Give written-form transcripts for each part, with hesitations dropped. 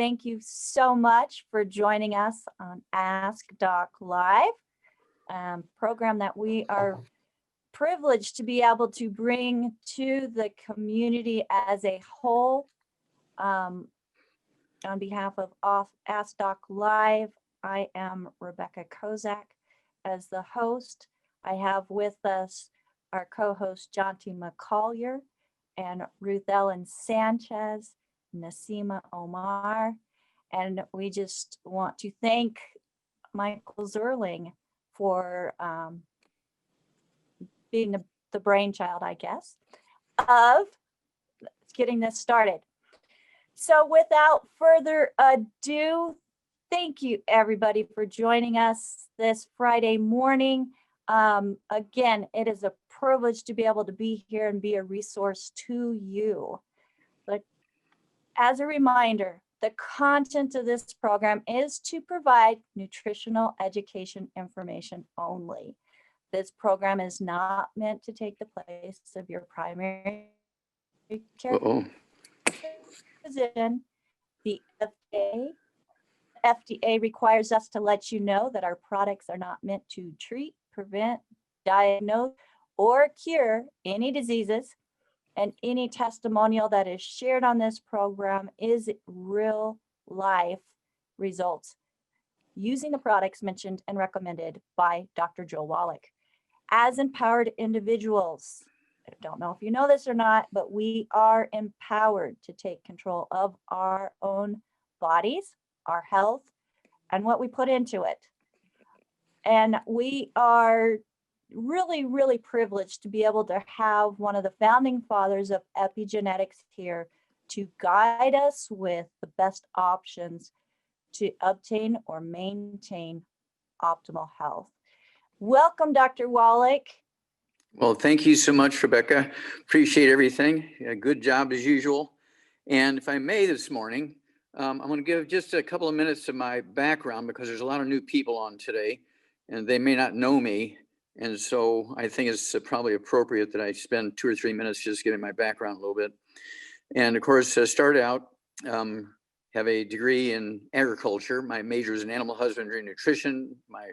thank you so much for joining us on Ask Doc Live, program that we are privileged to be able to bring to the community as a whole. On behalf of Ask Doc Live, I am Rebecca Kozak as the host. I have with us our co-host Jonty McCollier and Ruth Ellen Sanchez, Nasima Omar, and we just want to thank Michael Zerling for being the brainchild, I guess, of getting this started. So without further ado, thank you everybody for joining us this Friday morning. Again, it is a privilege to be able to be here and be a resource to you. But as a reminder, the content of this program is to provide nutritional education information only. This program is not meant to take the place of your primary care physician. The FDA requires us to let you know that our products are not meant to treat, prevent, diagnose, or cure any diseases, and any testimonial that is shared on this program is real life results using the products mentioned and recommended by Dr. Joe Wallach. As empowered individuals, I don't know if you know this or not, but we are empowered to take control of our own bodies, our health, and what we put into it. And we are really, really privileged to be able to have one of the founding fathers of epigenetics here to guide us with the best options to obtain or maintain optimal health. Welcome, Dr. Wallach. Well, thank you so much, Rebecca. Appreciate everything. Good job as usual. And if I may this morning, I'm going to give just a couple of minutes of my background because there's a lot of new people on today and they may not know me. And so I think it's probably appropriate that I spend 2 or 3 minutes just giving my background a little bit. And of course, started out, have a degree in agriculture. My major is in animal husbandry and nutrition. My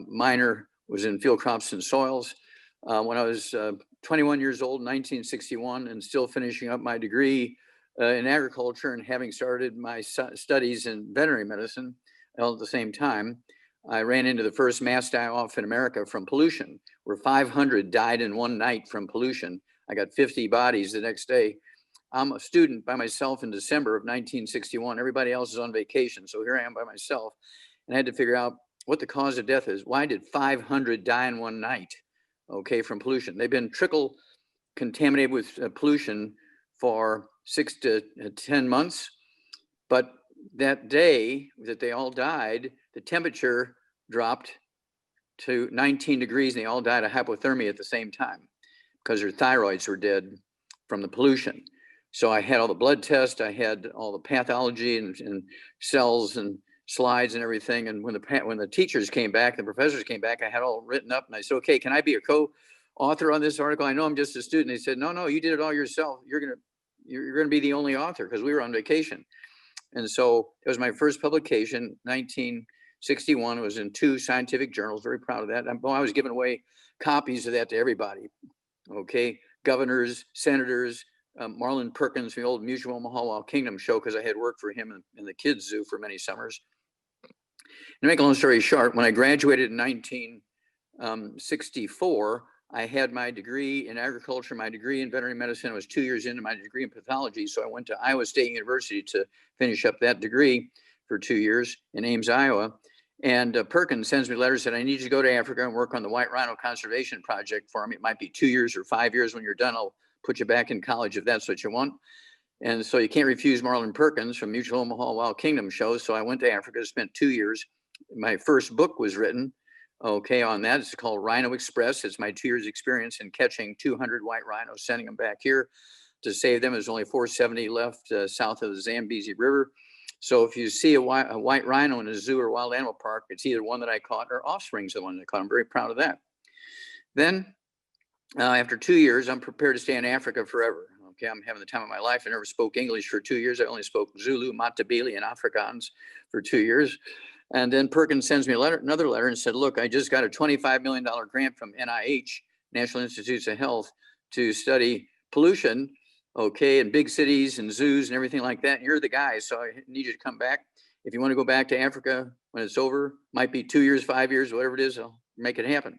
minor was in field crops and soils. When I was 21 years old, 1961, and still finishing up my degree in agriculture and having started my studies in veterinary medicine all at the same time, I ran into the first mass die-off in America from pollution, where 500 died in one night from pollution. I got 50 bodies the next day. I'm a student by myself in December of 1961. Everybody else is on vacation, so here I am by myself. And I had to figure out what the cause of death is. Why did 500 die in one night, okay, from pollution? They've been trickle contaminated with pollution for 6 to 10 months, but that day that they all died, the temperature dropped to 19 degrees and they all died of hypothermia at the same time because their thyroids were dead from the pollution. So I had all the blood tests, I had all the pathology and cells and slides and everything. And when the teachers came back, the professors came back, I had all written up and I said, okay, can I be a co-author on this article? I know I'm just a student. They said, no, you did it all yourself. You're gonna be the only author because we were on vacation. And so it was my first publication, 1961. It was in 2 scientific journals. Very proud of that. I was giving away copies of that to everybody. Okay, governors, senators, Marlon Perkins from the old Mutual Omaha Wild Kingdom show, because I had worked for him in the kids zoo for many summers. And to make a long story short, when I graduated in 1964, I had my degree in agriculture, my degree in veterinary medicine. I was 2 years into my degree in pathology. So I went to Iowa State University to finish up that degree for 2 years in Ames, Iowa. And Perkins sends me letters, said, I need you to go to Africa and work on the white rhino conservation project for me. It might be 2 years or 5 years. When you're done, I'll put you back in college if that's what you want. And so you can't refuse Marlon Perkins from Mutual Omaha Wild Kingdom shows. So I went to Africa, spent 2 years. My first book was written, okay, on that. It's called Rhino Express. It's my 2 years experience in catching 200 white rhinos, sending them back here to save them. There's only 470 left south of the Zambezi River. So if you see a white rhino in a zoo or wild animal park, it's either one that I caught or offspring's the one that I caught. I'm very proud of that. Then after 2 years, I'm prepared to stay in Africa forever. Okay, I'm having the time of my life. I never spoke English for 2 years. I only spoke Zulu, Matabele, and Afrikaans for 2 years. And then Perkins sends me another letter and said, look, I just got a $25 million grant from NIH, National Institutes of Health, to study pollution, okay, in big cities and zoos and everything like that. And you're the guy, so I need you to come back. If you want to go back to Africa when it's over, might be 2 years, 5 years, whatever it is, I'll make it happen.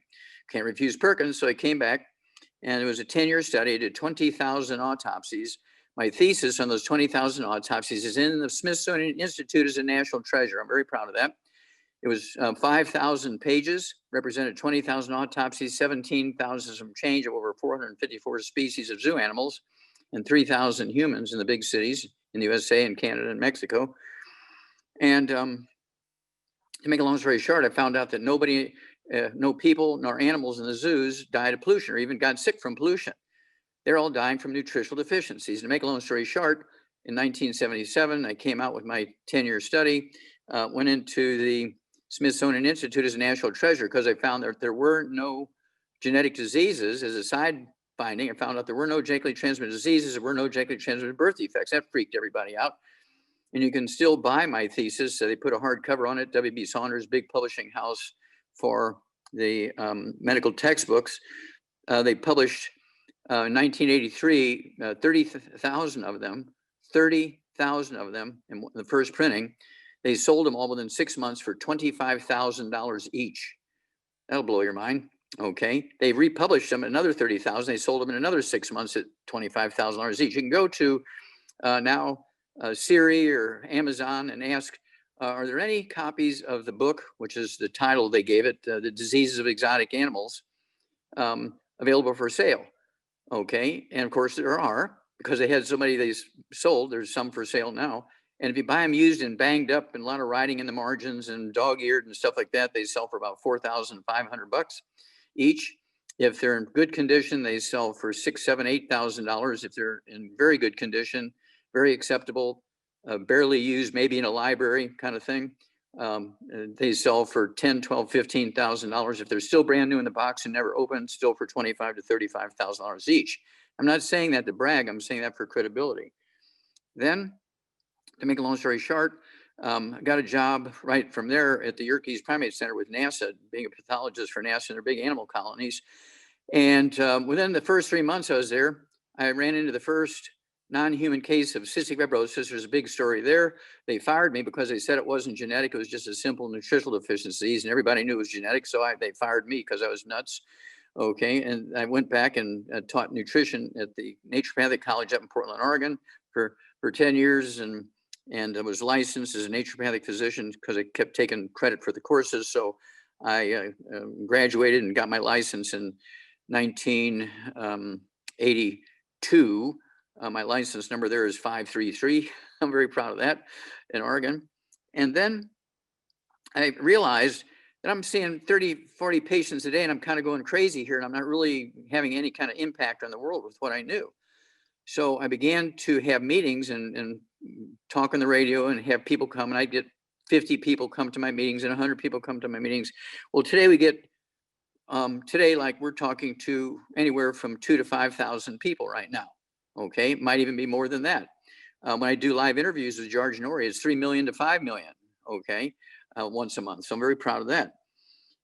Can't refuse Perkins, so I came back, and it was a 10-year study. I did 20,000 autopsies. My thesis on those 20,000 autopsies is in the Smithsonian Institute as a national treasure. I'm very proud of that. It was 5,000 pages, represented 20,000 autopsies, 17,000 some change of over 454 species of zoo animals, and 3,000 humans in the big cities in the USA and Canada and Mexico. And to make a long story short, I found out that nobody, no people nor animals in the zoos died of pollution or even got sick from pollution. They're all dying from nutritional deficiencies. To make a long story short, in 1977, I came out with my 10-year study, went into the Smithsonian Institute as a national treasure because I found that there were no genetic diseases. As a side finding, I found out there were no genetically transmitted diseases, there were no genetically transmitted birth defects. That freaked everybody out. And you can still buy my thesis. So they put a hardcover on it, W.B. Saunders, big publishing house for the medical textbooks. They published in 1983, 30,000 of them, 30,000 of them in the first printing. They sold them all within 6 months for $25,000 each. That'll blow your mind. Okay. They republished them another 30,000. They sold them in another 6 months at $25,000 each. You can go to now Siri or Amazon and ask, are there any copies of the book, which is the title they gave it, The Diseases of Exotic Animals, available for sale? Okay. And of course there are, because they had so many they sold. There's some for sale now. And if you buy them used and banged up and a lot of writing in the margins and dog-eared and stuff like that, they sell for about $4,500 each. If they're in good condition, they sell for $6,000, $7,000, $8,000. If they're in very good condition, very acceptable, barely used, maybe in a library kind of thing, they sell for $10,000, $12,000, $15,000. If they're still brand new in the box and never opened, still for $25,000 to $35,000 each. I'm not saying that to brag. I'm saying that for credibility. Then, to make a long story short, I got a job right from there at the Yerkes Primate Center with NASA, being a pathologist for NASA and their big animal colonies. And within the first 3 months I was there, I ran into the first non-human case of cystic fibrosis. There's a big story there. They fired me because they said it wasn't genetic. It was just a simple nutritional deficiencies, and everybody knew it was genetic. So they fired me because I was nuts. Okay, and I went back and taught nutrition at the Naturopathic College up in Portland, Oregon for 10 years, and I was licensed as a naturopathic physician because I kept taking credit for the courses. So I graduated and got my license in 1982. My license number there is 533. I'm very proud of that in Oregon. And then I realized that I'm seeing 30, 40 patients a day, and I'm kind of going crazy here, and I'm not really having any kind of impact on the world with what I knew. So I began to have meetings and talk on the radio and have people come, and I get 50 people come to my meetings and 100 people come to my meetings. Well, today we get, like we're talking to anywhere from 2,000 to 5,000 people right now. Okay, might even be more than that. When I do live interviews with George Norrie, it's 3 million to 5 million, okay, once a month. So I'm very proud of that.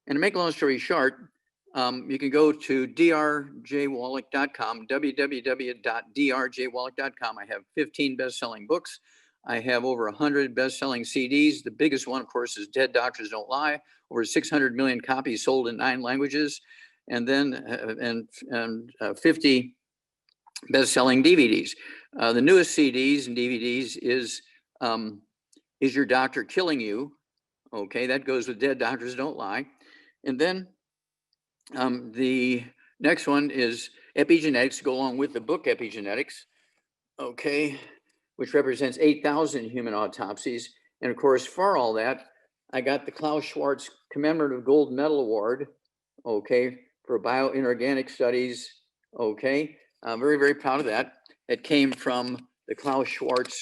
And to make a long story short, you can go to drjwallach.com, www.drjwallach.com. I have 15 best-selling books. I have over 100 best-selling CDs. The biggest one, of course, is Dead Doctors Don't Lie. Over 600 million copies sold in 9 languages. And then 50 best-selling DVDs. The newest CDs and DVDs is Your Doctor Killing You? Okay, that goes with Dead Doctors Don't Lie. And then the next one is Epigenetics, to go along with the book Epigenetics, okay, which represents 8,000 human autopsies. And of course, for all that, I got the Klaus Schwarz Commemorative Gold Medal Award, okay, for bioinorganic studies, okay. I'm very, very proud of that. It came from the Klaus Schwarz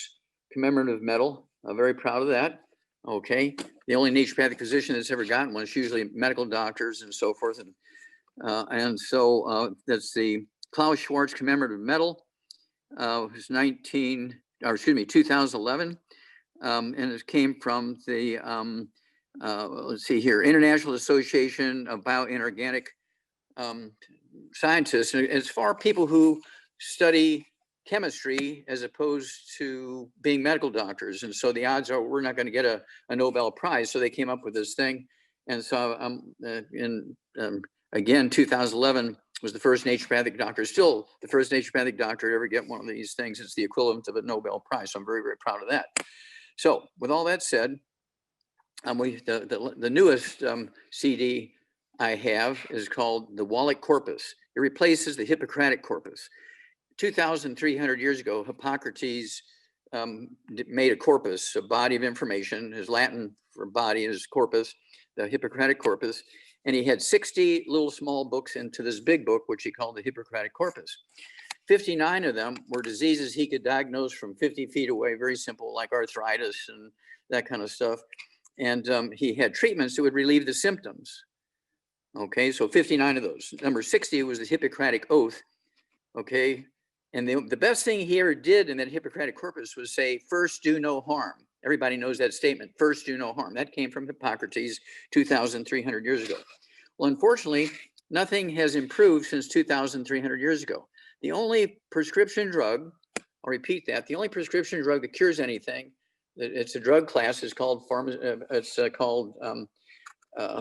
Commemorative Medal. I'm very proud of that. Okay. The only naturopathic physician that's ever gotten one is usually medical doctors and so forth. And so that's the Klaus Schwarz Commemorative Medal. was 2011. And it came from the, let's see here, International Association of Bioinorganic Scientists. And it's for people who study chemistry as opposed to being medical doctors. And so the odds are we're not going to get a Nobel Prize. So they came up with this thing. And so again, 2011 was the first naturopathic doctor, still the first naturopathic doctor to ever get one of these things. It's the equivalent of a Nobel Prize. So I'm very, very proud of that. So with all that said, the newest CD I have is called the Wallach Corpus. It replaces the Hippocratic Corpus. 2,300 years ago, Hippocrates made a corpus, a body of information. His Latin for body is corpus, the Hippocratic Corpus. And he had 60 little small books into this big book, which he called the Hippocratic Corpus. 59 of them were diseases he could diagnose from 50 feet away, very simple, like arthritis and that kind of stuff. And he had treatments that would relieve the symptoms. Okay, so 59 of those. Number 60 was the Hippocratic Oath. Okay, and the best thing he ever did in that Hippocratic Corpus was say, first do no harm. Everybody knows that statement, first do no harm. That came from Hippocrates 2,300 years ago. Well, unfortunately, nothing has improved since 2,300 years ago. The only prescription drug, I'll repeat that, the only prescription drug that cures anything, it's a drug class, is called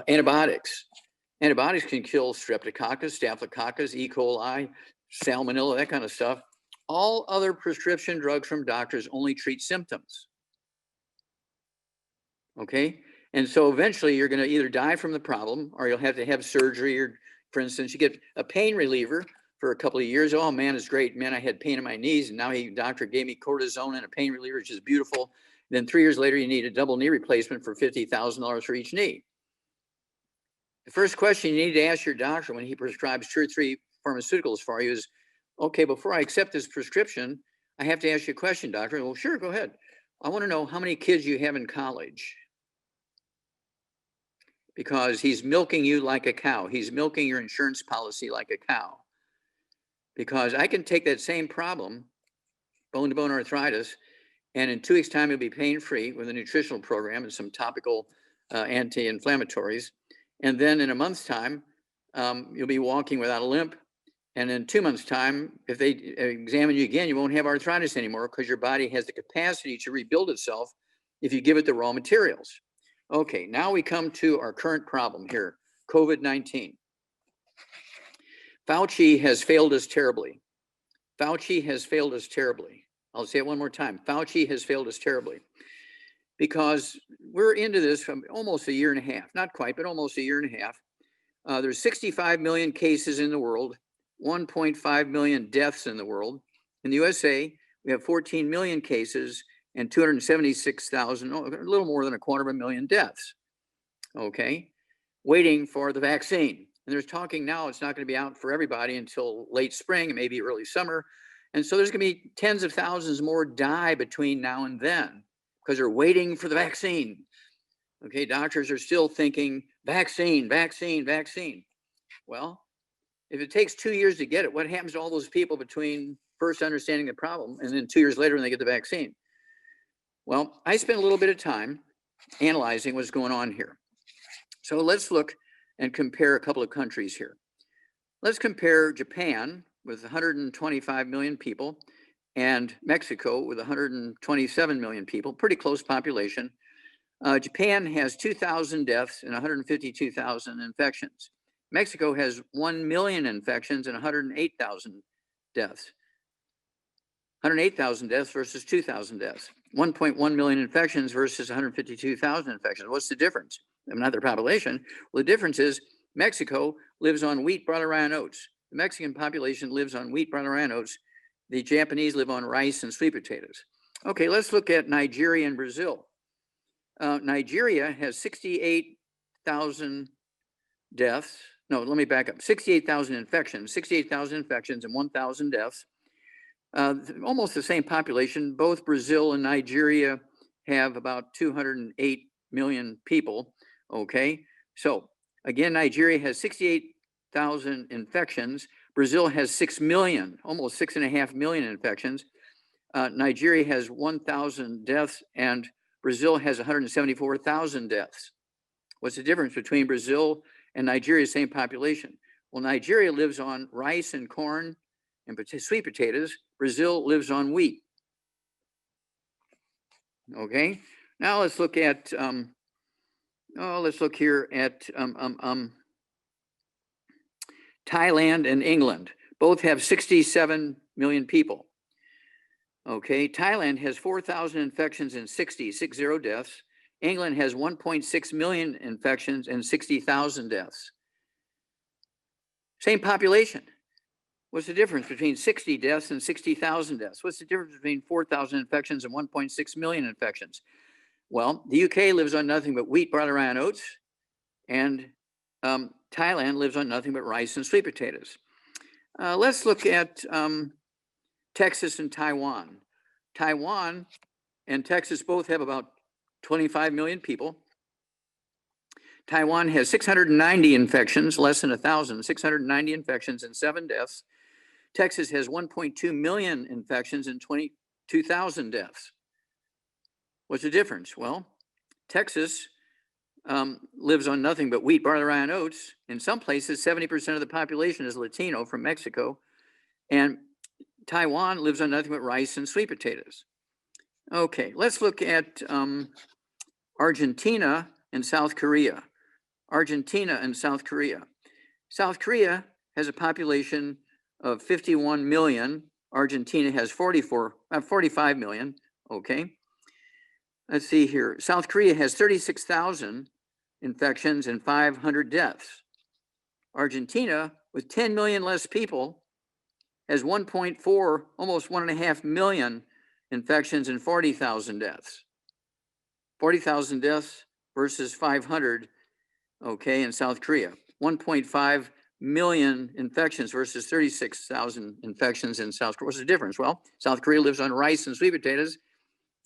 antibiotics. Antibiotics can kill streptococcus, staphylococcus, E. coli, salmonella, that kind of stuff. All other prescription drugs from doctors only treat symptoms. Okay, and so eventually you're going to either die from the problem or you'll have to have surgery, or for instance, you get a pain reliever for a couple of years. Oh man, it's great. Man, I had pain in my knees and now doctor gave me cortisone and a pain reliever, which is beautiful. Then 3 years later, you need a double knee replacement for $50,000 for each knee. The first question you need to ask your doctor when he prescribes 2 or 3 pharmaceuticals for you is, okay, before I accept this prescription, I have to ask you a question, doctor. Well, sure, go ahead. I want to know how many kids you have in college. Because he's milking you like a cow. He's milking your insurance policy like a cow. Because I can take that same problem, bone-to-bone arthritis, and in 2 weeks' time, you'll be pain-free with a nutritional program and some topical anti-inflammatories. And then in a month's time, you'll be walking without a limp. And in 2 months' time, if they examine you again, you won't have arthritis anymore because your body has the capacity to rebuild itself if you give it the raw materials. Okay, now we come to our current problem here, COVID-19. Fauci has failed us terribly. Fauci has failed us terribly. I'll say it one more time. Fauci has failed us terribly because we're into this from almost a year and a half, not quite, but almost a year and a half. There's 65 million cases in the world, 1.5 million deaths in the world. In the USA, we have 14 million cases and 276,000, a little more than 250,000 deaths. Okay, waiting for the vaccine. And there's talking now it's not going to be out for everybody until late spring, maybe early summer. And so there's going to be tens of thousands more die between now and then because they're waiting for the vaccine. Okay, doctors are still thinking vaccine, vaccine, vaccine. Well, if it takes 2 years to get it, what happens to all those people between first understanding the problem and then 2 years later when they get the vaccine? Well, I spent a little bit of time analyzing what's going on here. So let's look and compare a couple of countries here. Let's compare Japan with 125 million people and Mexico with 127 million people, pretty close population. Japan has 2,000 deaths and 152,000 infections. Mexico has 1 million infections and 108,000 deaths. 108,000 deaths versus 2,000 deaths. 1.1 million infections versus 152,000 infections. What's the difference? Not their population. Well, the difference is Mexico lives on wheat, barley, rye, and oats. The Mexican population lives on wheat, barley, rye, and oats. The Japanese live on rice and sweet potatoes. Okay, let's look at Nigeria and Brazil. Nigeria has 68,000 deaths. No, let me back up. 68,000 infections and 1,000 deaths. Almost the same population. Both Brazil and Nigeria have about 208 million people. Okay, so again, Nigeria has 68,000 infections, Brazil has 6 million, almost 6.5 million infections. Nigeria has 1,000 deaths, and Brazil has 174,000 deaths. What's the difference between Brazil and Nigeria, same population? Well, Nigeria lives on rice and corn and sweet potatoes. Brazil lives on wheat. Okay, now let's look at, let's look here at Thailand and England. Both have 67 million people. Okay, Thailand has 4,000 infections and 60 deaths. England has 1.6 million infections and 60,000 deaths. Same population. What's the difference between 60 deaths and 60,000 deaths? What's the difference between 4,000 infections and 1.6 million infections? Well, the UK lives on nothing but wheat, barley, rye, and oats, and Thailand lives on nothing but rice and sweet potatoes. Let's look at Texas and Taiwan. Taiwan and Texas both have about 25 million people. Taiwan has 690 infections, less than 1,000, 690 infections and 7 deaths. Texas has 1.2 million infections and 22,000 deaths. What's the difference? Well, Texas lives on nothing but wheat, barley, rye, and oats. In some places, 70% of the population is Latino from Mexico. And Taiwan lives on nothing but rice and sweet potatoes. Okay, let's look at Argentina and South Korea. Argentina and South Korea. South Korea has a population of 51 million. Argentina has 45 million. Okay. Let's see here. South Korea has 36,000 infections and 500 deaths. Argentina, with 10 million less people, has 1.4, almost 1.5 million infections and 40,000 deaths. 40,000 deaths versus 500, okay, in South Korea. 1.5 million infections versus 36,000 infections in South Korea. What's the difference? Well, South Korea lives on rice and sweet potatoes,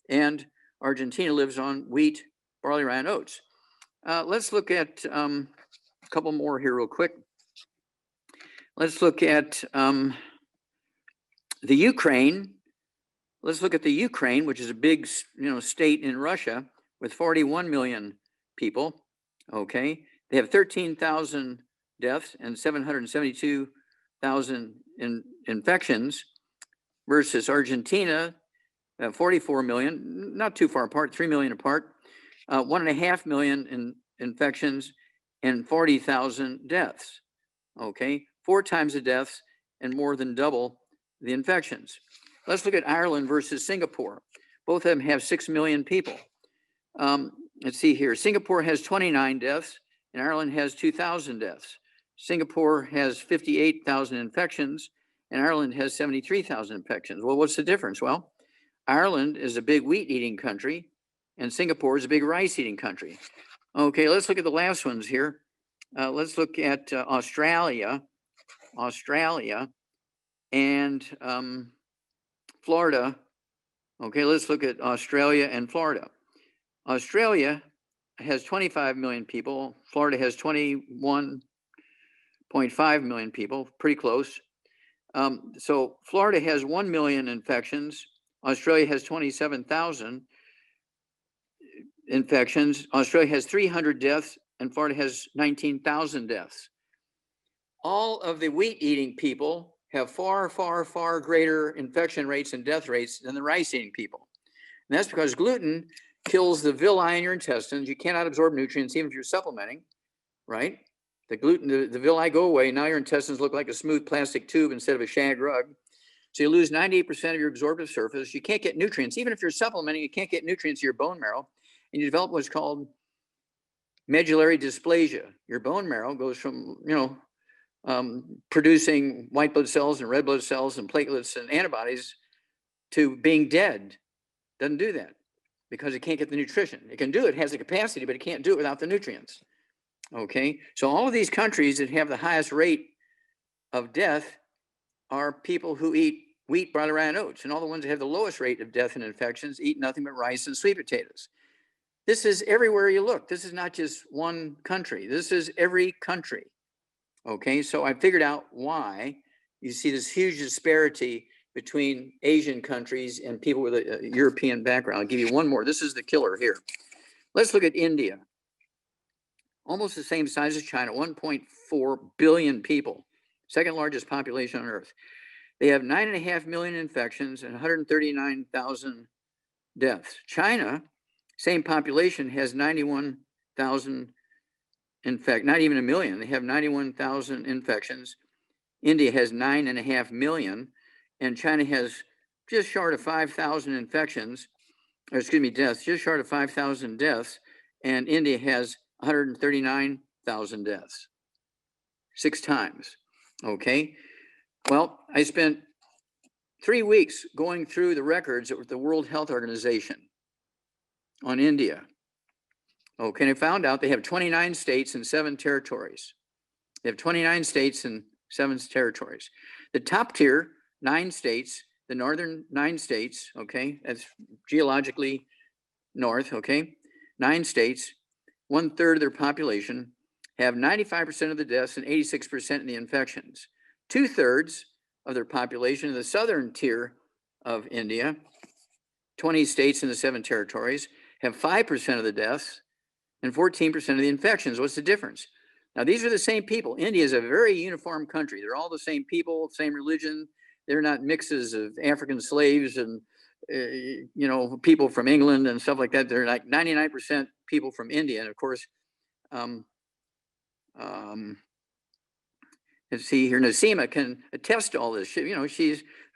and Argentina lives on wheat, barley, rye, and oats. Let's look at a couple more here real quick. Let's look at the Ukraine. Let's look at the Ukraine, which is a big, state in Russia with 41 million people. Okay, they have 13,000 deaths and 772,000 infections versus Argentina, 44 million, not too far apart, 3 million apart, 1.5 million in infections and 40,000 deaths. Okay, 4 times the deaths and more than double the infections. Let's look at Ireland versus Singapore. Both of them have 6 million people. Let's see here. Singapore has 29 deaths and Ireland has 2,000 deaths. Singapore has 58,000 infections and Ireland has 73,000 infections. Well, what's the difference? Well, Ireland is a big wheat eating country and Singapore is a big rice eating country. Okay, let's look at the last ones here. Let's look at Australia and Florida. Okay, let's look at Australia and Florida. Australia has 25 million people. Florida has 21.5 million people, pretty close. So Florida has 1 million infections. Australia has 27,000 infections. Australia has 300 deaths and Florida has 19,000 deaths. All of the wheat eating people have far, far, far greater infection rates and death rates than the rice eating people. And that's because gluten kills the villi in your intestines. You cannot absorb nutrients even if you're supplementing, right? The gluten, the villi go away. Now your intestines look like a smooth plastic tube instead of a shag rug. So you lose 98% of your absorptive surface. You can't get nutrients. Even if you're supplementing, you can't get nutrients to your bone marrow. And you develop what's called medullary dysplasia. Your bone marrow goes from, producing white blood cells and red blood cells and platelets and antibodies to being dead. Doesn't do that because it can't get the nutrition. It can do it, has the capacity, but it can't do it without the nutrients. Okay, so all of these countries that have the highest rate of death are people who eat wheat, barley, rye, and oats, and all the ones that have the lowest rate of death and infections eat nothing but rice and sweet potatoes. This is everywhere you look. This is not just one country. This is every country. Okay, so I figured out why you see this huge disparity between Asian countries and people with a European background. I'll give you one more. This is the killer here. Let's look at India. Almost the same size as China, 1.4 billion people, second largest population on earth. They have 9.5 million infections and 139,000 deaths. China, same population, has 91,000, in fact, not even a million. They have 91,000 infections. India has 9.5 million, and China has just short of 5,000 infections, or excuse me, deaths, just short of 5,000 deaths, and India has 139,000 deaths, 6 times. Okay. Well, I spent 3 weeks going through the records at the World Health Organization on India. Okay, and I found out they have 29 states and 7 territories. They have 29 states and 7 territories. The top tier, 9 states, the northern 9 states, okay, that's geologically north, okay, 9 states, 1/3 of their population have 95% of the deaths and 86% of the infections. 2/3 of their population in the southern tier of India, 20 states and the 7 territories, have 5% of the deaths and 14% of the infections. What's the difference? Now, these are the same people. India is a very uniform country. They're all the same people, same religion. They're not mixes of African slaves and people from England and stuff like that. They're like 99% people from India. And of course, let's see here, Nasima can attest to all this.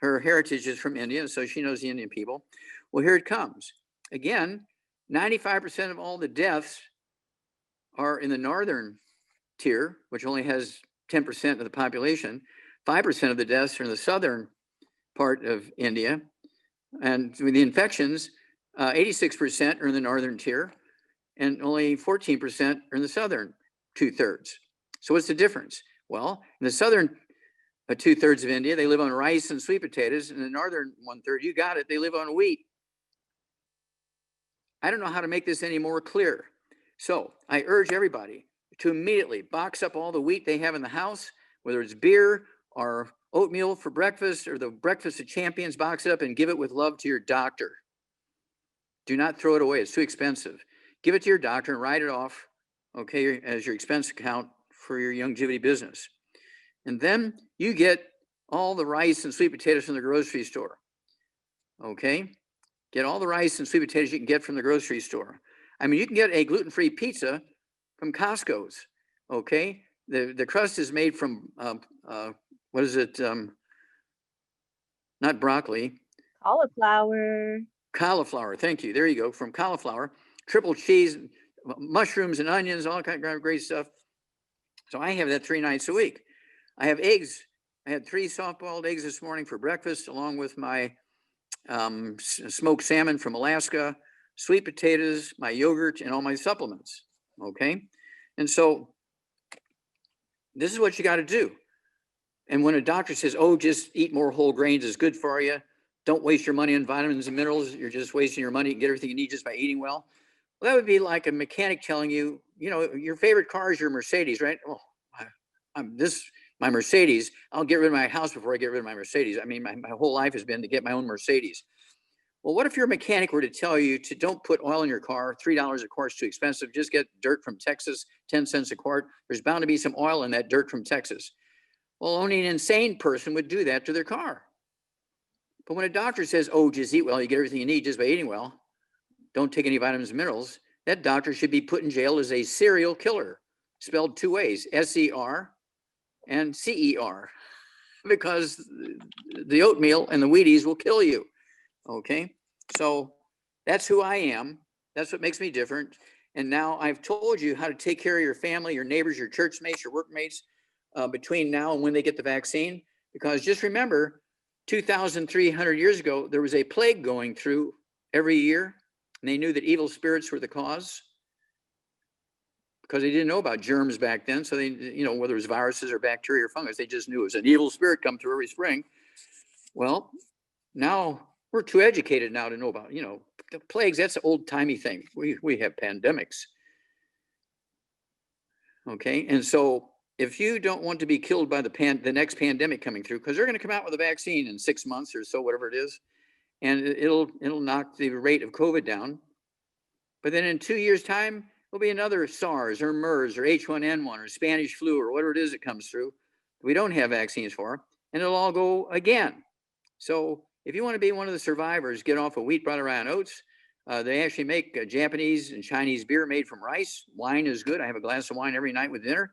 Her heritage is from India, so she knows the Indian people. Well, here it comes. Again, 95% of all the deaths are in the northern tier, which only has 10% of the population. 5% of the deaths are in the southern part of India. And with the infections, 86% are in the northern tier, and only 14% are in the southern 2/3. So what's the difference? Well, in the southern 2/3 of India, they live on rice and sweet potatoes. In the northern 1/3, you got it, they live on wheat. I don't know how to make this any more clear. So I urge everybody to immediately box up all the wheat they have in the house, whether it's beer or oatmeal for breakfast or the breakfast of champions, box it up and give it with love to your doctor. Do not throw it away. It's too expensive. Give it to your doctor and write it off, okay, as your expense account for your longevity business. And then you get all the rice and sweet potatoes from the grocery store, okay? Get all the rice and sweet potatoes you can get from the grocery store. I mean, you can get a gluten-free pizza from Costco's, okay? The crust is made from, what is it? Not broccoli. Cauliflower, thank you. There you go, from cauliflower, triple cheese, mushrooms and onions, all kind of great stuff. So I have that 3 nights a week. I have eggs. I had 3 soft-boiled eggs this morning for breakfast, along with my smoked salmon from Alaska, sweet potatoes, my yogurt, and all my supplements, okay? And so this is what you got to do. And when a doctor says, oh, just eat more whole grains, is good for you, don't waste your money on vitamins and minerals, you're just wasting your money, you can get everything you need just by eating well. Well, that would be like a mechanic telling you, your favorite car is your Mercedes, right? Oh, my Mercedes, I'll get rid of my house before I get rid of my Mercedes. I mean, my whole life has been to get my own Mercedes. Well, what if your mechanic were to tell you to don't put oil in your car, $3 a quart is too expensive, just get dirt from Texas, 10 cents a quart. There's bound to be some oil in that dirt from Texas. Well, only an insane person would do that to their car. But when a doctor says, oh, just eat well, you get everything you need just by eating well, don't take any vitamins and minerals, that doctor should be put in jail as a serial killer, spelled 2 ways, S-E-R and C-E-R, because the oatmeal and the Wheaties will kill you, okay? So that's who I am. That's what makes me different. And now I've told you how to take care of your family, your neighbors, your church mates, your workmates between now and when they get the vaccine. Because just remember, 2,300 years ago, there was a plague going through every year. And they knew that evil spirits were the cause because they didn't know about germs back then. So they, whether it was viruses or bacteria or fungus, they just knew it was an evil spirit come through every spring. Well, now we're too educated now to know about, the plagues. That's an old timey thing. We have pandemics. Okay. And so if you don't want to be killed by the next pandemic coming through, because they're going to come out with a vaccine in 6 months or so, whatever it is, and it'll knock the rate of COVID down. But then in 2 years' time, there'll be another SARS or MERS or H1N1 or Spanish flu or whatever it is that comes through. We don't have vaccines for, and it'll all go again. So if you want to be one of the survivors, get off of wheat, brought around oats. They actually make Japanese and Chinese beer made from rice. Wine is good. I have a glass of wine every night with dinner.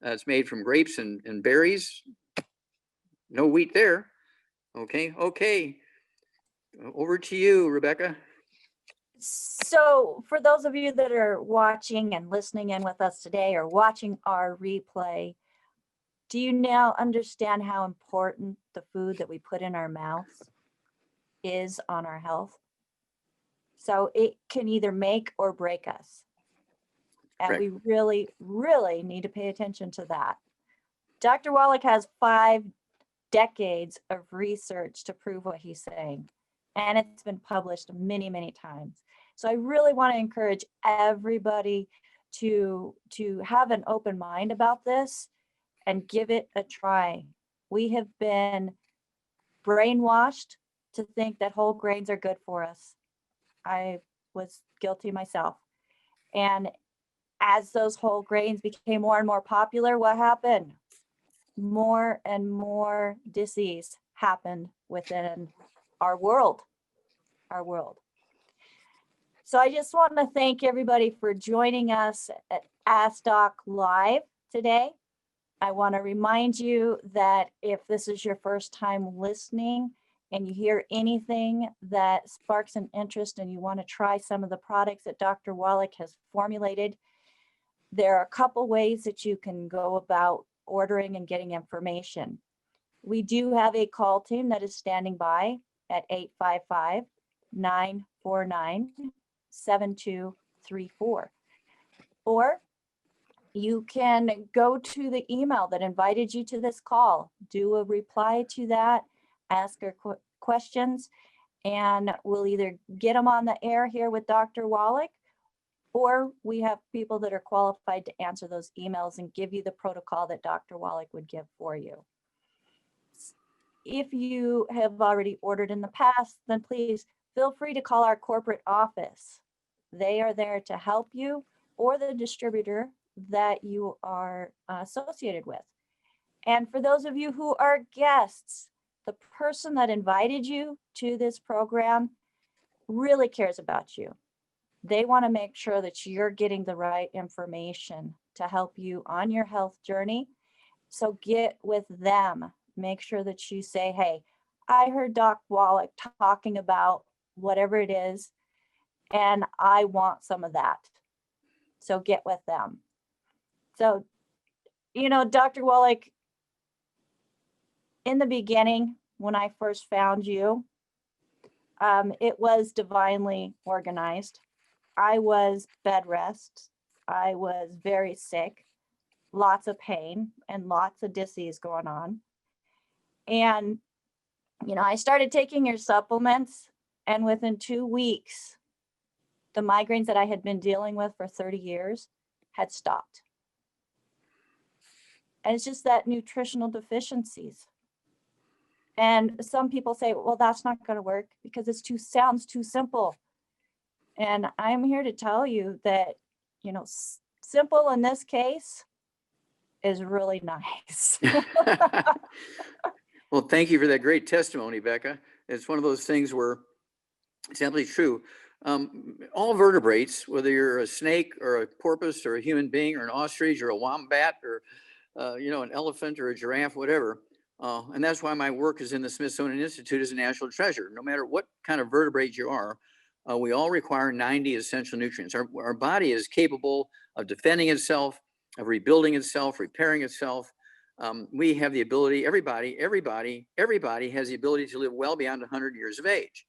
It's made from grapes and berries. No wheat there. Okay. Over to you, Rebecca. So for those of you that are watching and listening in with us today or watching our replay, do you now understand how important the food that we put in our mouths is on our health? So it can either make or break us. And Right. we really, really need to pay attention to that. Dr. Wallach has 5 decades of research to prove what he's saying. And it's been published many, many times. So I really want to encourage everybody to have an open mind about this and give it a try. We have been brainwashed to think that whole grains are good for us. I was guilty myself. And as those whole grains became more and more popular, what happened? More and more disease happened within our world. So I just want to thank everybody for joining us at AskDoc Live today. I want to remind you that if this is your first time listening and you hear anything that sparks an interest and you want to try some of the products that Dr. Wallach has formulated, there are a couple ways that you can go about ordering and getting information. We do have a call team that is standing by at 855-949-7234. Or you can go to the email that invited you to this call, do a reply to that, ask our questions, and we'll either get them on the air here with Dr. Wallach, or we have people that are qualified to answer those emails and give you the protocol that Dr. Wallach would give for you. If you have already ordered in the past, then please feel free to call our corporate office. They are there to help you, or the distributor that you are associated with. And for those of you who are guests, the person that invited you to this program really cares about you. They want to make sure that you're getting the right information to help you on your health journey. So get with them. Make sure that you say, hey, I heard Doc Wallach talking about whatever it is, and I want some of that. So get with them. So, Dr. Wallach, in the beginning, when I first found you, it was divinely organized. I was bed rest. I was very sick, lots of pain and lots of disease going on. And, I started taking your supplements, and within 2 weeks, the migraines that I had been dealing with for 30 years had stopped. And it's just that nutritional deficiencies. And some people say, well, that's not going to work because sounds too simple. And I'm here to tell you that, simple in this case is really nice. Well, thank you for that great testimony, Becca. It's one of those things where it's absolutely true. All vertebrates, whether you're a snake or a porpoise or a human being or an ostrich or a wombat or, an elephant or a giraffe, whatever. And that's why my work is in the Smithsonian Institute as a national treasure. No matter what kind of vertebrate you are, we all require 90 essential nutrients. Our body is capable of defending itself, of rebuilding itself, repairing itself. We have the ability, everybody has the ability to live well beyond 100 years of age.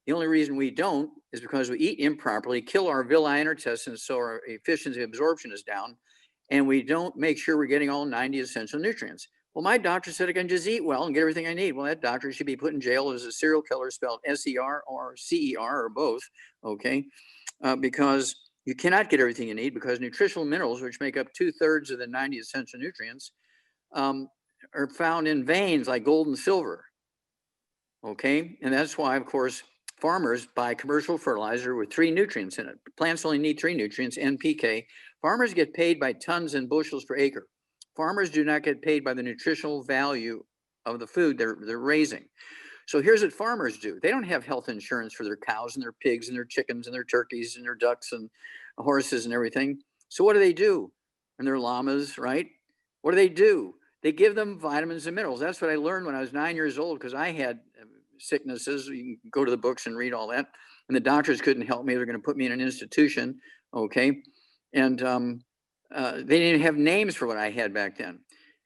The only reason we don't is because we eat improperly, kill our villi intestines, so our efficiency of absorption is down, and we don't make sure we're getting all 90 essential nutrients. Well, my doctor said I can just eat well and get everything I need. Well, that doctor should be put in jail as a serial killer, spelled S-E-R or C-E-R or both, okay? Because You cannot get everything you need because nutritional minerals, which make up 2/3 of the 90 essential nutrients, are found in veins like gold and silver. Okay, and that's why, of course, farmers buy commercial fertilizer with 3 nutrients in it. Plants only need 3 nutrients, NPK. Farmers get paid by tons and bushels per acre. Farmers do not get paid by the nutritional value of the food they're raising. So here's what farmers do. They don't have health insurance for their cows and their pigs and their chickens and their turkeys and their ducks and horses and everything. So what do? And their llamas, right? What do? They give them vitamins and minerals. That's what I learned when I was 9 years old, because I had sicknesses. You can go to the books and read all that. And the doctors couldn't help me. They're going to put me in an institution. Okay. And they didn't have names for what I had back then.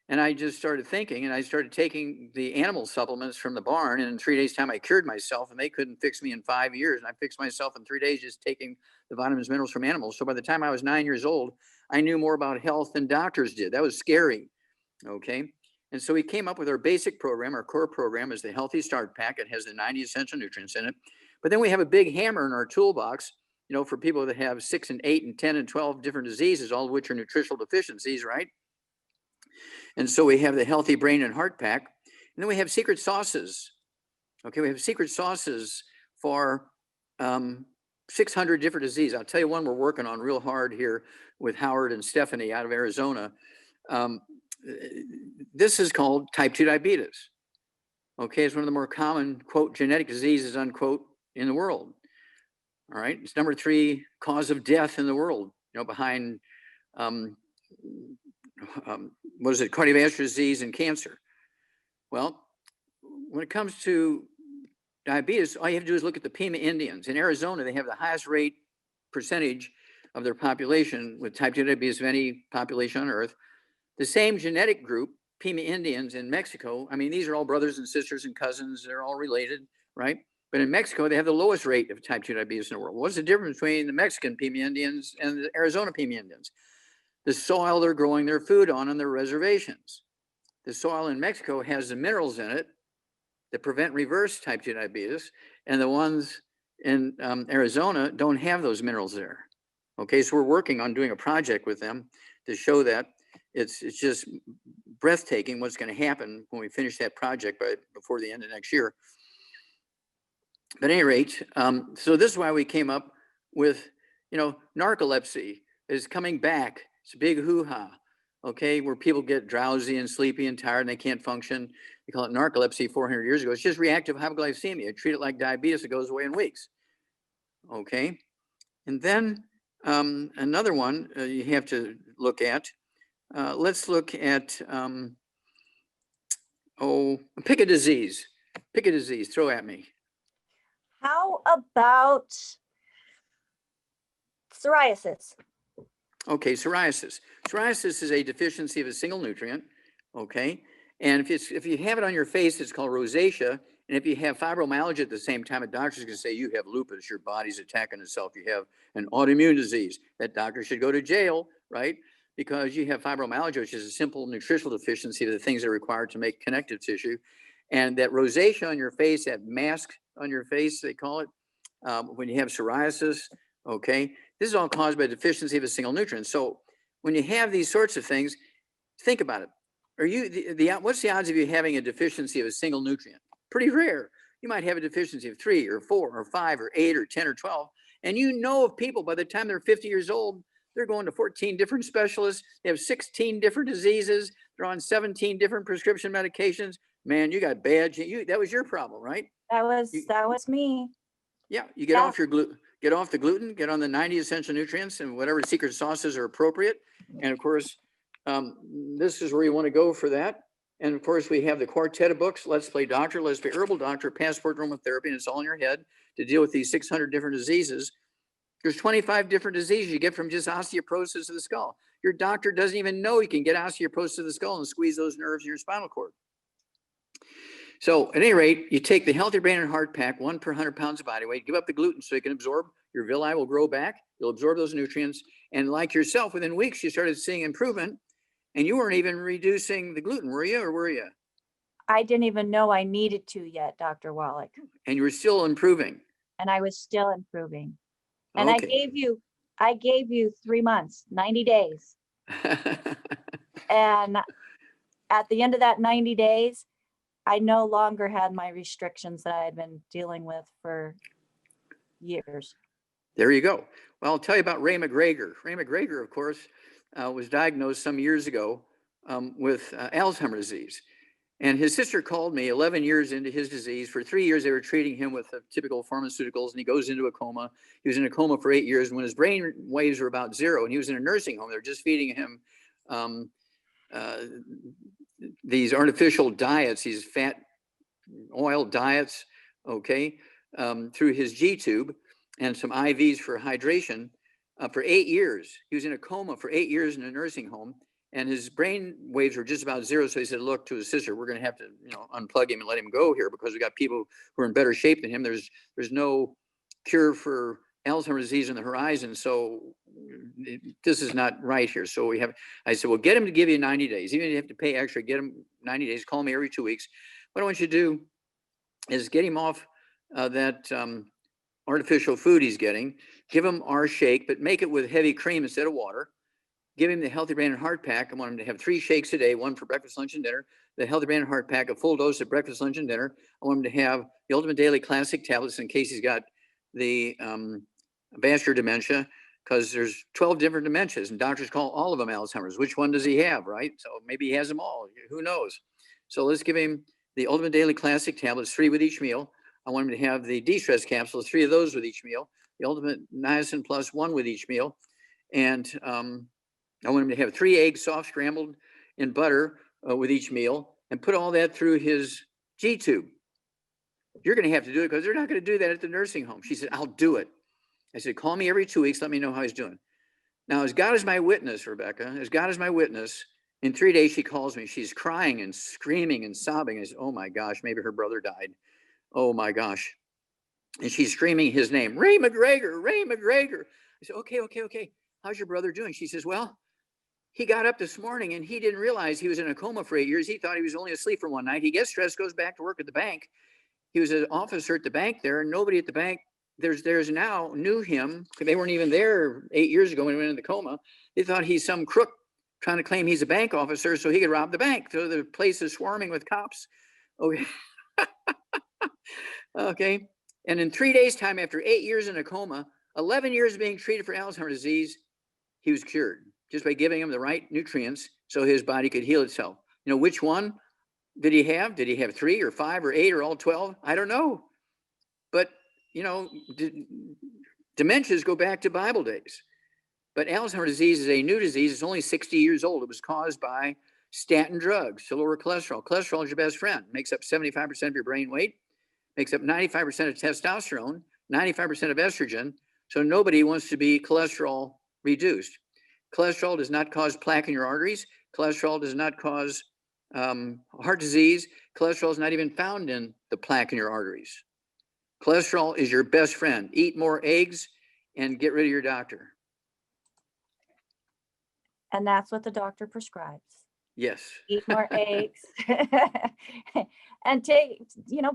And I just started thinking, and I started taking the animal supplements from the barn. And in 3 days' time, I cured myself, and they couldn't fix me in 5 years. And I fixed myself in 3 days just taking the vitamins, minerals from animals. So by the time I was 9 years old, I knew more about health than doctors did. That was scary. Okay. And so we came up with our basic program. Our core program is the Healthy Start Pack. It has the 90 essential nutrients in it. But then we have a big hammer in our toolbox, you know, for people that have 6 and 8 and 10 and 12 different diseases, all of which are nutritional deficiencies, right? And so we have the Healthy Brain and Heart Pack. And then we have secret sauces. Okay, we have secret sauces for 600 different diseases. I'll tell you one we're working on real hard here with Howard and Stephanie out of Arizona. This is called type 2 diabetes. Okay, it's one of the more common, quote, genetic diseases, unquote, in the world. All right, it's number 3 cause of death in the world, you know, behind, what is it, cardiovascular disease and cancer. Well, when it comes to diabetes, all you have to do is look at the Pima Indians. In Arizona, they have the highest rate percentage of their population with type 2 diabetes of any population on earth. The same genetic group, Pima Indians in Mexico, I mean, these are all brothers and sisters and cousins. They're all related, right? But in Mexico, they have the lowest rate of type 2 diabetes in the world. What's the difference between the Mexican Pima Indians and the Arizona Pima Indians? The soil they're growing their food on their reservations. The soil in Mexico has the minerals in it that prevent reverse type 2 diabetes, and the ones in Arizona don't have those minerals there. Okay, so we're working on doing a project with them to show that it's just breathtaking what's going to happen when we finish that project before the end of next year. But at any rate, so this is why we came up with, you know, narcolepsy is coming back. It's a big hoo-ha, okay, where people get drowsy and sleepy and tired and they can't function. They call it narcolepsy 400 years ago. It's just reactive hypoglycemia. Treat it like diabetes, it goes away in weeks. Okay, and then another one you have to look at. Let's look at, pick a disease. Pick a disease, throw at me. How about psoriasis? Okay, psoriasis. Psoriasis is a deficiency of a single nutrient, okay? And if you have it on your face, it's called rosacea. And if you have fibromyalgia at the same time, a doctor's gonna say you have lupus, your body's attacking itself, you have an autoimmune disease. That doctor should go to jail, right? Because you have fibromyalgia, which is a simple nutritional deficiency of the things that are required to make connective tissue. And that rosacea on your face, that mask on your face, they call it, when you have psoriasis, okay? This is all caused by deficiency of a single nutrient. So when you have these sorts of things, think about it. Are you, what's the odds of you having a deficiency of a single nutrient? Pretty rare. You might have a deficiency of 3 or 4 or 5 or 8 or 10 or 12. And you know of people by the time they're 50 years old, they're going to 14 different specialists. They have 16 different diseases. They're on 17 different prescription medications. Man, you got bad. That was your problem, right? That was me. Yeah, you get off your gluten. Get off the gluten, get on the 90 essential nutrients and whatever secret sauces are appropriate. And of course, this is where you want to go for that. And of course, we have the quartet of books, Let's Play Doctor, Let's Play Herbal Doctor, Passport Aromatherapy, and it's all in your head to deal with these 600 different diseases. There's 25 different diseases you get from just osteoporosis of the skull. Your doctor doesn't even know you can get osteoporosis of the skull and squeeze those nerves in your spinal cord. So at any rate, you take the Healthy Brain and Heart Pack, 1 per 100 pounds of body weight, give up the gluten so you can absorb. Your villi will grow back. You'll absorb those nutrients. And like yourself, within weeks, you started seeing improvement. And you weren't even reducing the gluten, were you, or were you? I didn't even know I needed to yet, Dr. Wallach. And you were still improving. And I was still improving. And okay. I gave you 3 months, 90 days. And at the end of that 90 days, I no longer had my restrictions that I had been dealing with for years. There you go. Well, I'll tell you about Ray McGregor. Ray McGregor, of course, was diagnosed some years ago with Alzheimer's disease. And his sister called me 11 years into his disease. For 3 years, they were treating him with typical pharmaceuticals, and he goes into a coma. He was in a coma for 8 years. And when his brain waves were about zero, and he was in a nursing home, they were just feeding him these artificial diets, these fat oil diets, okay, through his G tube and some IVs for hydration for 8 years. He was in a coma for 8 years in a nursing home, and his brain waves were just about zero. So he said, look, to his sister, we're going to have to, unplug him and let him go here, because we got people who are in better shape than him. There's no cure for Alzheimer's disease on the horizon. So this is not right here. So I said, well, get him to give you 90 days. Even if you have to pay extra, get him 90 days. Call me every 2 weeks. What I want you to do is get him off that artificial food he's getting. Give him our shake, but make it with heavy cream instead of water. Give him the Healthy Brain and Heart Pack. I want him to have 3 shakes a day, 1 for breakfast, lunch, and dinner. The Healthy Brain and Heart Pack, a full dose at breakfast, lunch, and dinner. I want him to have the Ultimate Daily Classic tablets in case he's got the vascular dementia, because there's 12 different dementias, and doctors call all of them Alzheimer's. Which one does he have, right? So maybe he has them all. Who knows? So let's give him the Ultimate Daily Classic tablets, 3 with each meal. I want him to have the de-stress capsules, 3 of those with each meal. The Ultimate Niacin Plus, 1 with each meal. And I want him to have 3 eggs soft scrambled in butter with each meal, and put all that through his G tube. You're going to have to do it, because they're not going to do that at the nursing home. She said, I'll do it. I said, call me every 2 weeks. Let me know how he's doing. Now, as God is my witness, Rebecca, as God is my witness, in 3 days, she calls me. She's crying and screaming and sobbing. I said, oh my gosh, maybe her brother died. Oh my gosh. And she's screaming his name, Ray McGregor, Ray McGregor. I said, okay. How's your brother doing? She says, well, he got up this morning and he didn't realize he was in a coma for 8 years. He thought he was only asleep for one night. He gets stressed, goes back to work at the bank. He was an officer at the bank there, and nobody at the bank there's now knew him. They weren't even there 8 years ago when he went in the coma. They thought he's some crook trying to claim he's a bank officer so he could rob the bank. So the place is swarming with cops. Okay. Okay. And in 3 days' time, after 8 years in a coma, 11 years being treated for Alzheimer's disease, he was cured just by giving him the right nutrients so his body could heal itself. Which one did he have? Did he have 3 or 5 or 8 or all 12? I don't know. But dementias go back to Bible days. But Alzheimer's disease is a new disease. It's only 60 years old. It was caused by statin drugs to lower cholesterol. Cholesterol is your best friend. Makes up 75% of your brain weight. Makes up 95% of testosterone, 95% of estrogen. So nobody wants to be cholesterol reduced. Cholesterol does not cause plaque in your arteries. Cholesterol does not cause heart disease. Cholesterol is not even found in the plaque in your arteries. Cholesterol is your best friend. Eat more eggs and get rid of your doctor. And that's what the doctor prescribes. Yes. Eat more eggs and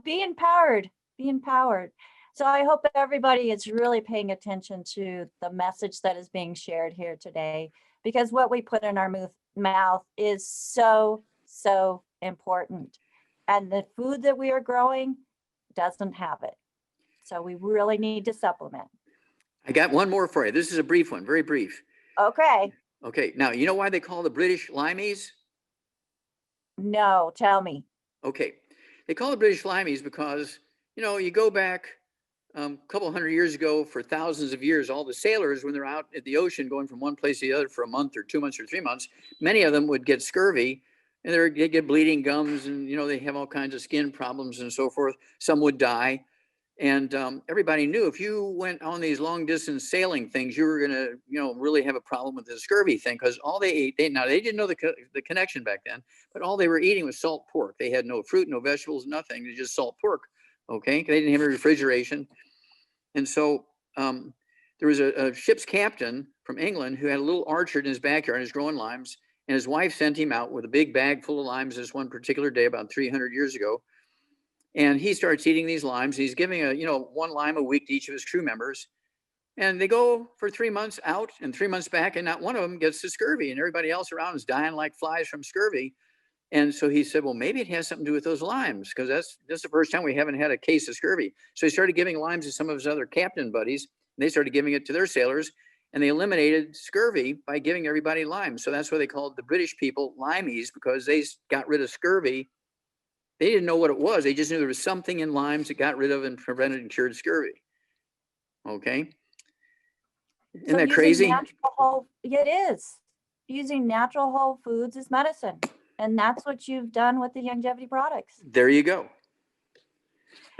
be empowered. Be empowered. So I hope everybody is really paying attention to the message that is being shared here today, because what we put in our mouth is so, so important. And the food that we are growing doesn't have it. So we really need to supplement. I got one more for you. This is a brief one, very brief. Okay. Okay. Now, you know why they call the British limeys? No, tell me. Okay. They call the British limeys because, you go back a couple hundred years ago, for thousands of years, all the sailors, when they're out at the ocean going from one place to the other for a month or 2 months or 3 months, many of them would get scurvy, and they get bleeding gums, and, they have all kinds of skin problems and so forth. Some would die. And everybody knew if you went on these long distance sailing things, you were going to, really have a problem with the scurvy thing, because all they ate, they didn't know the connection back then, but all they were eating was salt pork. They had no fruit, no vegetables, nothing. They just salt pork. Okay. They didn't have a refrigeration. And so there was a ship's captain from England who had a little orchard in his backyard and was growing limes. And his wife sent him out with a big bag full of limes this one particular day about 300 years ago. And he starts eating these limes. He's giving 1 lime a week to each of his crew members. And they go for 3 months out and 3 months back, and not one of them gets the scurvy, and everybody else around is dying like flies from scurvy. And so he said, well, maybe it has something to do with those limes, because this is the first time we haven't had a case of scurvy. So he started giving limes to some of his other captain buddies, and they started giving it to their sailors, and they eliminated scurvy by giving everybody limes. So that's why they called the British people limeys, because they got rid of scurvy. They didn't know what it was. They just knew there was something in limes that got rid of and prevented and cured scurvy. Okay. Isn't So that using crazy? It is. Using natural whole foods is medicine. And that's what you've done with the longevity products. There you go.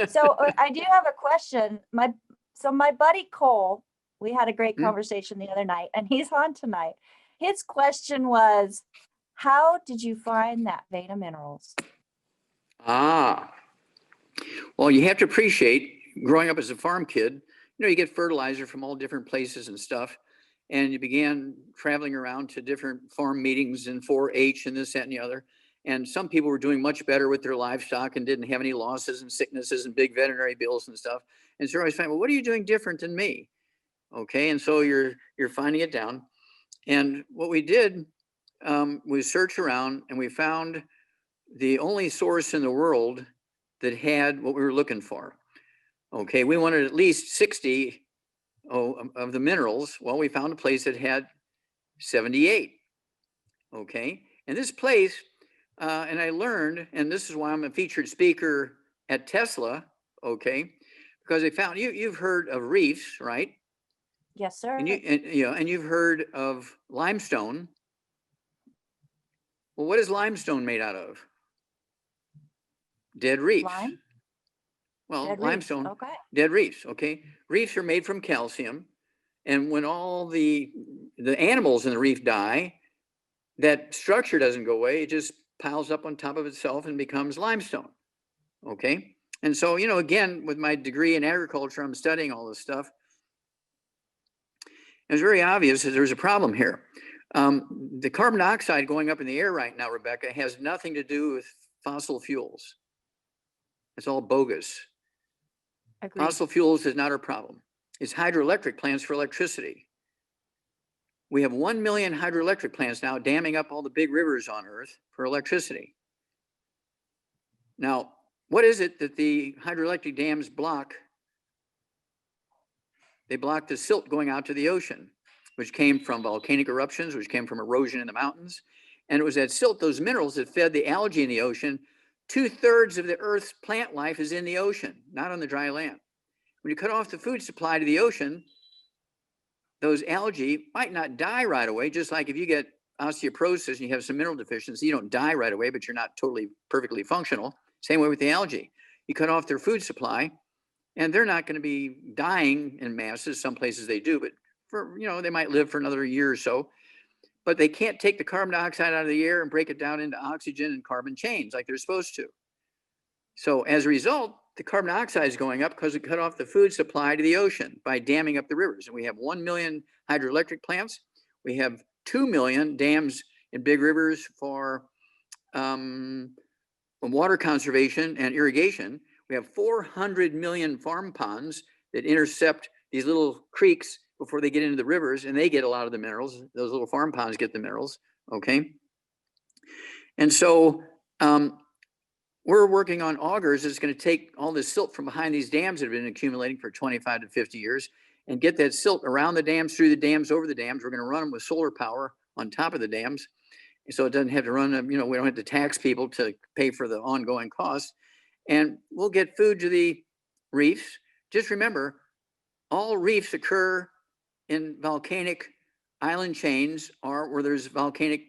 So I do have a question. My buddy Cole, we had a great conversation the other night, and he's on tonight. His question was, how did you find that vein of minerals? Well, you have to appreciate growing up as a farm kid, you get fertilizer from all different places and stuff. And you began traveling around to different farm meetings and 4-H and this, that, and the other. And some people were doing much better with their livestock and didn't have any losses and sicknesses and big veterinary bills and stuff. And so I was finding, well, what are you doing different than me? Okay. And so you're finding it down. And what we did, we searched around and we found the only source in the world that had what we were looking for. Okay. We wanted at least 60 of the minerals. Well, we found a place that had 78. Okay. And this place, and I learned, and this is why I'm a featured speaker at Tesla. Okay. Because they found, you've heard of reefs, right? Yes, sir. And you've heard of limestone. Well, what is limestone made out of? Dead reefs. Lime? Well, Dead limestone, reefs. Okay. dead reefs. Okay. Reefs are made from calcium. And when all the animals in the reef die, that structure doesn't go away. It just piles up on top of itself and becomes limestone. Okay. And so, again, with my degree in agriculture, I'm studying all this stuff. It's very obvious that there's a problem here. The carbon dioxide going up in the air right now, Rebecca, has nothing to do with fossil fuels. It's all bogus. Agreed. Fossil fuels is not our problem. It's hydroelectric plants for electricity. We have 1 million hydroelectric plants now damming up all the big rivers on Earth for electricity. Now, what is it that the hydroelectric dams block? They block the silt going out to the ocean, which came from volcanic eruptions, which came from erosion in the mountains. And it was that silt, those minerals that fed the algae in the ocean. 2/3 of the Earth's plant life is in the ocean, not on the dry land. When you cut off the food supply to the ocean, those algae might not die right away, just like if you get osteoporosis and you have some mineral deficiency, you don't die right away, but you're not totally perfectly functional. Same way with the algae. You cut off their food supply and they're not going to be dying in masses. Some places they do, but they might live for another year or so, but they can't take the carbon dioxide out of the air and break it down into oxygen and carbon chains like they're supposed to. So as a result, the carbon dioxide is going up because we cut off the food supply to the ocean by damming up the rivers. And we have 1 million hydroelectric plants. We have 2 million dams in big rivers for water conservation and irrigation. We have 400 million farm ponds that intercept these little creeks before they get into the rivers, and they get a lot of the minerals. Those little farm ponds get the minerals, okay? And so we're working on augers that's going to take all this silt from behind these dams that have been accumulating for 25 to 50 years and get that silt around the dams, through the dams, over the dams. We're going to run them with solar power on top of the dams. So it doesn't have to run them, we don't have to tax people to pay for the ongoing costs. And we'll get food to the reefs. Just remember, all reefs occur in volcanic island chains or where there's volcanic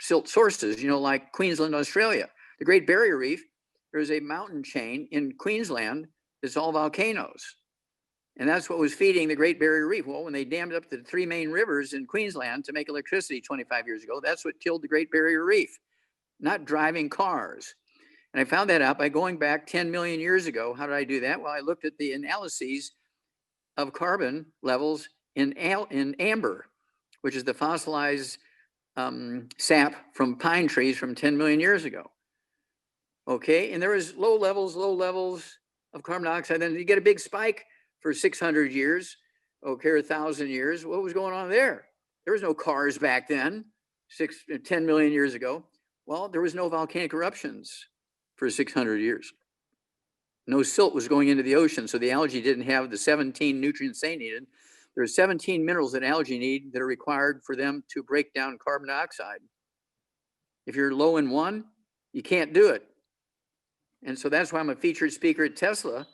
silt sources, like Queensland, Australia. The Great Barrier Reef, there's a mountain chain in Queensland that's all volcanoes. And that's what was feeding the Great Barrier Reef. Well, when they dammed up the 3 main rivers in Queensland to make electricity 25 years ago, that's what killed the Great Barrier Reef, not driving cars. And I found that out by going back 10 million years ago. How did I do that? Well, I looked at the analyses of carbon levels in amber, which is the fossilized sap from pine trees from 10 million years ago. Okay, and there was low levels of carbon dioxide. Then you get a big spike for 600 years. okay, or 1,000 years, what was going on there? There was no cars back then, 10 million years ago. Well, there was no volcanic eruptions for 600 years. No silt was going into the ocean, so the algae didn't have the 17 nutrients they needed. There are 17 minerals that algae need that are required for them to break down carbon dioxide. If you're low in one, you can't do it. And so that's why I'm a featured speaker at Tesla,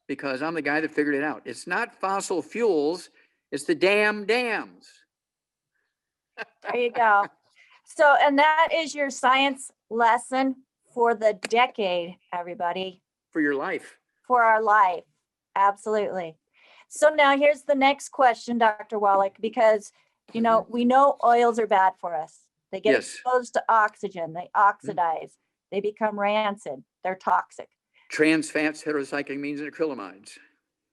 because I'm the guy that figured it out. It's not fossil fuels, it's the damn dams. There you go. So, and that is your science lesson for the decade, everybody. For your life. For our life. Absolutely. So now here's the next question, Dr. Wallach, because, you know, we know oils are bad for us. They get exposed to oxygen, they oxidize, they become rancid, they're toxic. Trans fats, heterocyclic amines, and acrylamides.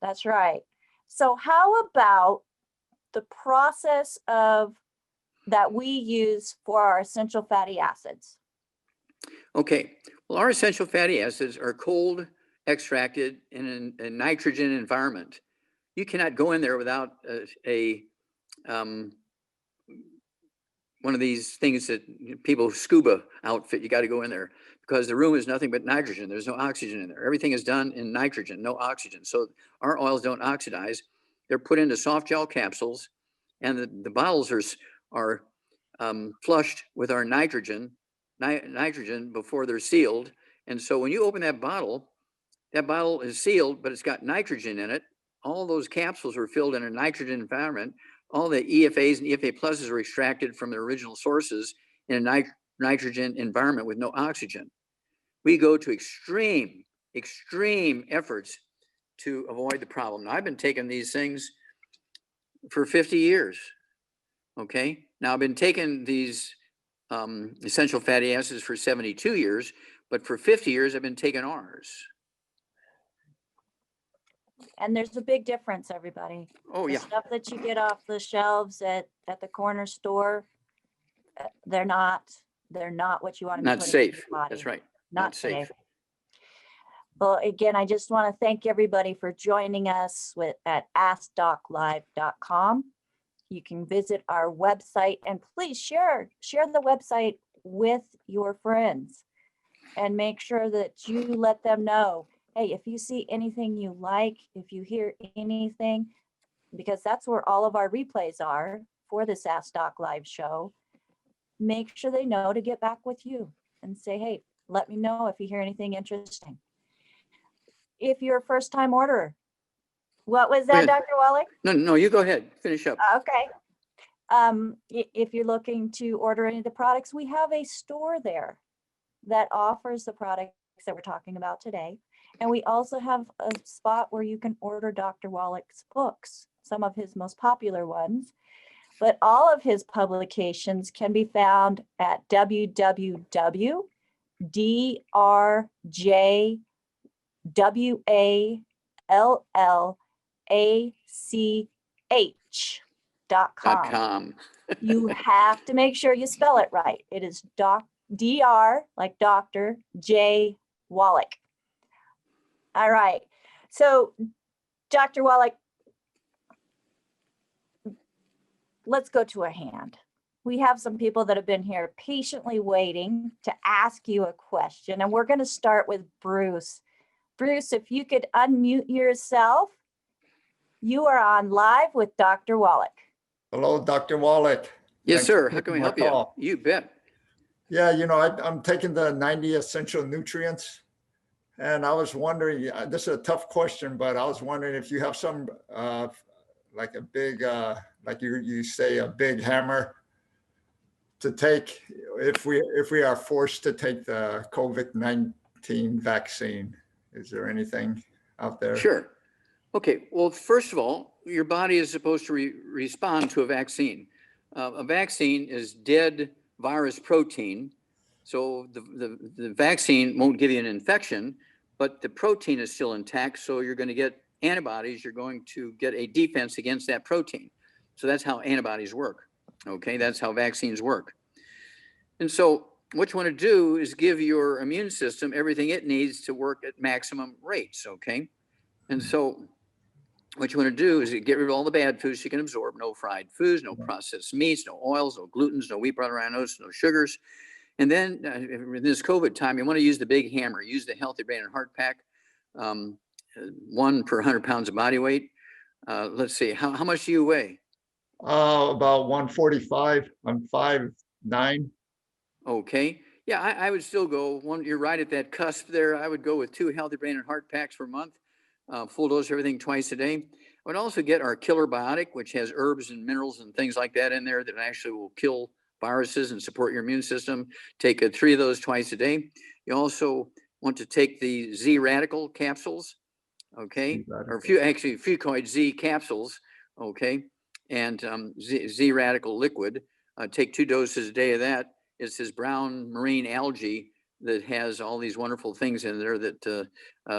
That's right. So how about the process of that we use for our essential fatty acids? Okay, well, our essential fatty acids are cold extracted in a nitrogen environment. You cannot go in there without one of these things that people scuba outfit. You got to go in there because the room is nothing but nitrogen. There's no oxygen in there. Everything is done in nitrogen, no oxygen. So our oils don't oxidize. They're put into soft gel capsules, and the bottles are flushed with our nitrogen before they're sealed. And so when you open that bottle is sealed, but it's got nitrogen in it. All those capsules were filled in a nitrogen environment. All the EFAs and EFA pluses are extracted from their original sources in a nitrogen environment with no oxygen. We go to extreme efforts to avoid the problem. Now, I've been taking these things for 50 years. Okay. Now, I've been taking these essential fatty acids for 72 years, but for 50 years, I've been taking ours. And there's a big difference, everybody. Oh, the yeah. Stuff that you get off the shelves at the corner store, they're not what you want to be Not putting safe. in your body. That's right. Not safe. Well, again, I just want to thank everybody for joining us at askdoclive.com. You can visit our website and please share the website with your friends and make sure that you let them know, hey, if you see anything you like, if you hear anything, because that's where all of our replays are for this Ask Doc Live show, make sure they know to get back with you and say, hey, let me know if you hear anything interesting. If you're a first-time orderer, what was that, Dr. Wallach? No, you go ahead. Finish up. Okay. If you're looking to order any of the products, we have a store there that offers the products that we're talking about today. And we also have a spot where you can order Dr. Wallach's books, some of his most popular ones. But all of his publications can be found at www.drwallach.com. You have to make sure you spell it right. It is Dr. like Dr. J. Wallach. All right. So, Dr. Wallach, let's go to a hand. We have some people that have been here patiently waiting to ask you a question, and we're going to start with Bruce. Bruce, if you could unmute yourself, you are on live with Dr. Wallach. Hello, Dr. Wallach. Yes, sir. How can we help you? You bet. Yeah, you know, I'm taking the 90 essential nutrients, and I was wondering, this is a tough question, but I was wondering if you have some, like a big, like you say, a big hammer to take if we are forced to take the COVID-19 vaccine. Is there anything out there? Sure. Okay. Well, first of all, your body is supposed to respond to a vaccine. A vaccine is dead virus protein. So the vaccine won't give you an infection, but the protein is still intact. So you're going to get antibodies. You're going to get a defense against that protein. So that's how antibodies work. Okay. That's how vaccines work. And so what you want to do is give your immune system everything it needs to work at maximum rates. Okay. And so what you want to do is get rid of all the bad foods you can absorb. No fried foods, no processed meats, no oils, no glutens, no wheat, butter, oats, no sugars. And then in this COVID time, you want to use the big hammer. Use the Healthy Brain and Heart Pack, 1 per 100 pounds of body weight. Let's see, how much do you weigh? About 145. I'm 5'9". Okay. Yeah, I would still go you're right at that cusp there. I would go with 2 Healthy Brain and Heart Packs per month, full dose everything twice a day. I would also get our Killer Biotic, which has herbs and minerals and things like that in there that actually will kill viruses and support your immune system. Take 3 of those twice a day. You also want to take the Z Radical capsules, okay, or Fucoid Z capsules, okay, and Z Radical liquid. Take 2 doses a day of that. It's this brown marine algae that has all these wonderful things in there that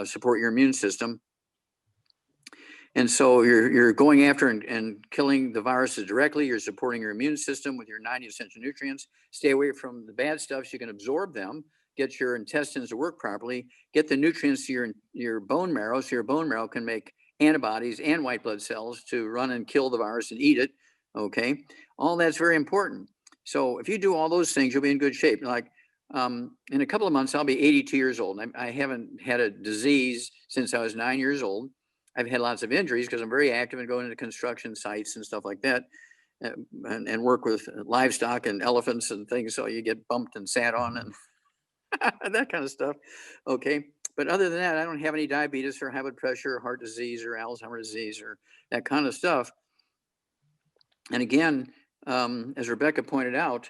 support your immune system. And so you're going after and killing the viruses directly. You're supporting your immune system with your 90 essential nutrients. Stay away from the bad stuff so you can absorb them, get your intestines to work properly, get the nutrients to your bone marrow so your bone marrow can make antibodies and white blood cells to run and kill the virus and eat it, okay? All that's very important. So if you do all those things, you'll be in good shape. Like in a couple of months, I'll be 82 years old. I haven't had a disease since I was 9 years old. I've had lots of injuries because I'm very active and going into construction sites and stuff like that, and work with livestock and elephants and things. So you get bumped and sat on and that kind of stuff. Okay. But other than that, I don't have any diabetes or high blood pressure or heart disease or Alzheimer's disease or that kind of stuff. And again, as Rebecca pointed out,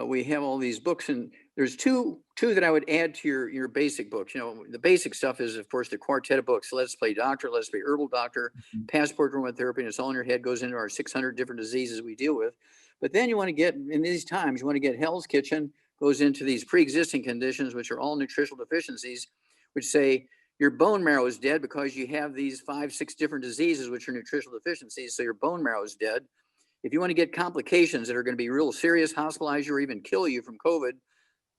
we have all these books, and there's two that I would add to your basic books. You know, the basic stuff is, of course, the quartet of books. Let's Play Doctor, Let's Play Herbal Doctor, Passport to Aromatherapy, and It's All in Your Head, goes into our 600 different diseases we deal with. But then you want to get, in these times, you want to get Hell's Kitchen, goes into these pre-existing conditions, which are all nutritional deficiencies, which say your bone marrow is dead because you have these 5, 6 different diseases, which are nutritional deficiencies. So your bone marrow is dead. If you want to get complications that are going to be real serious, hospitalize you, or even kill you from COVID,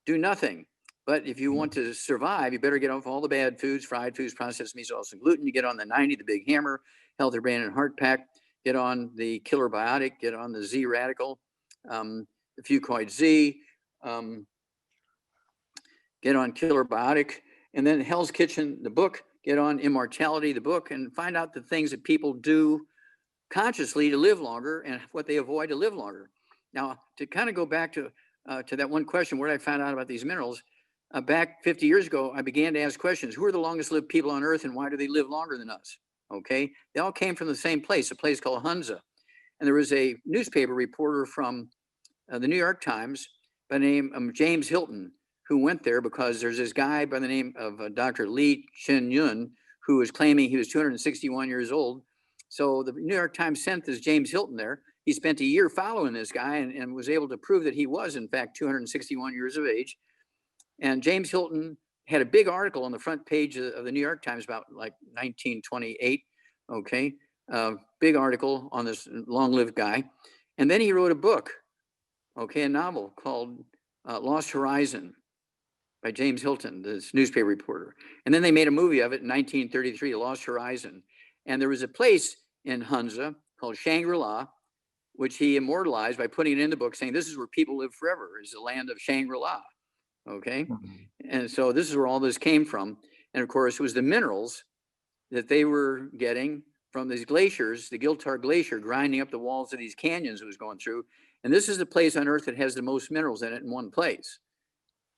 do nothing. But if you want to survive, you better get off all the bad foods, fried foods, processed meats, oils, and gluten. You get on the 90, the Big Hammer, Healthy Brain and Heart Pack, get on the Killer Biotic, get on the Z Radical, the Fucoid Z, get on Killer Biotic, and then Hell's Kitchen, the book, get on Immortality, the book, and find out the things that people do consciously to live longer and what they avoid to live longer. Now, to kind of go back to that one question, where did I find out about these minerals? Back 50 years ago, I began to ask questions. Who are the longest lived people on earth and why do they live longer than us? Okay. They all came from the same place, a place called Hunza. And there was a newspaper reporter from the New York Times by the name of James Hilton, who went there because there's this guy by the name of Dr. Lee Chen-yun, who was claiming he was 261 years old. So the New York Times sent this James Hilton there. He spent a year following this guy and was able to prove that he was, in fact, 261 years of age. And James Hilton had a big article on the front page of the New York Times about like 1928. Okay. Big article on this long-lived guy. And then he wrote a book, okay, a novel called Lost Horizon by James Hilton, this newspaper reporter. And then they made a movie of it in 1933, Lost Horizon. And there was a place in Hunza called Shangri-La, which he immortalized by putting it in the book, saying this is where people live forever, is the land of Shangri-La. Okay. And so this is where all this came from. And of course, it was the minerals that they were getting from these glaciers, the Giltar Glacier, grinding up the walls of these canyons it was going through. And this is the place on Earth that has the most minerals in it in one place.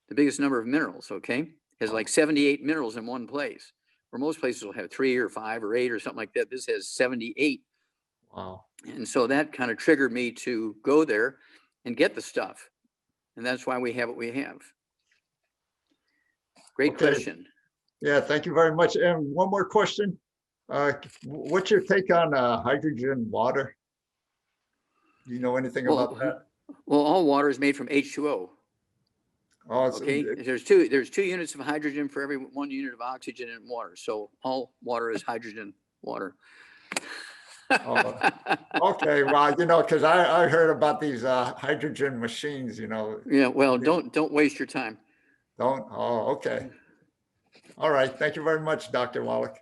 The biggest number of minerals, okay? Has like 78 minerals in one place. Where most places will have 3 or 5 or 8 or something like that. This has 78. Wow. And so that kind of triggered me to go there and get the stuff. And that's why we have what we have. Great question. Yeah, thank you very much. And one more question. What's your take on hydrogen water? Do you know anything about that? Well, all water is made from H2O. Oh, okay, there's two units of hydrogen for every 1 unit of oxygen in water. So all water is hydrogen water. Oh, okay, well, you know, because I heard about these hydrogen machines, you know. Yeah, well, don't waste your time. Don't. Oh, okay. All right. Thank you very much, Dr. Wallach.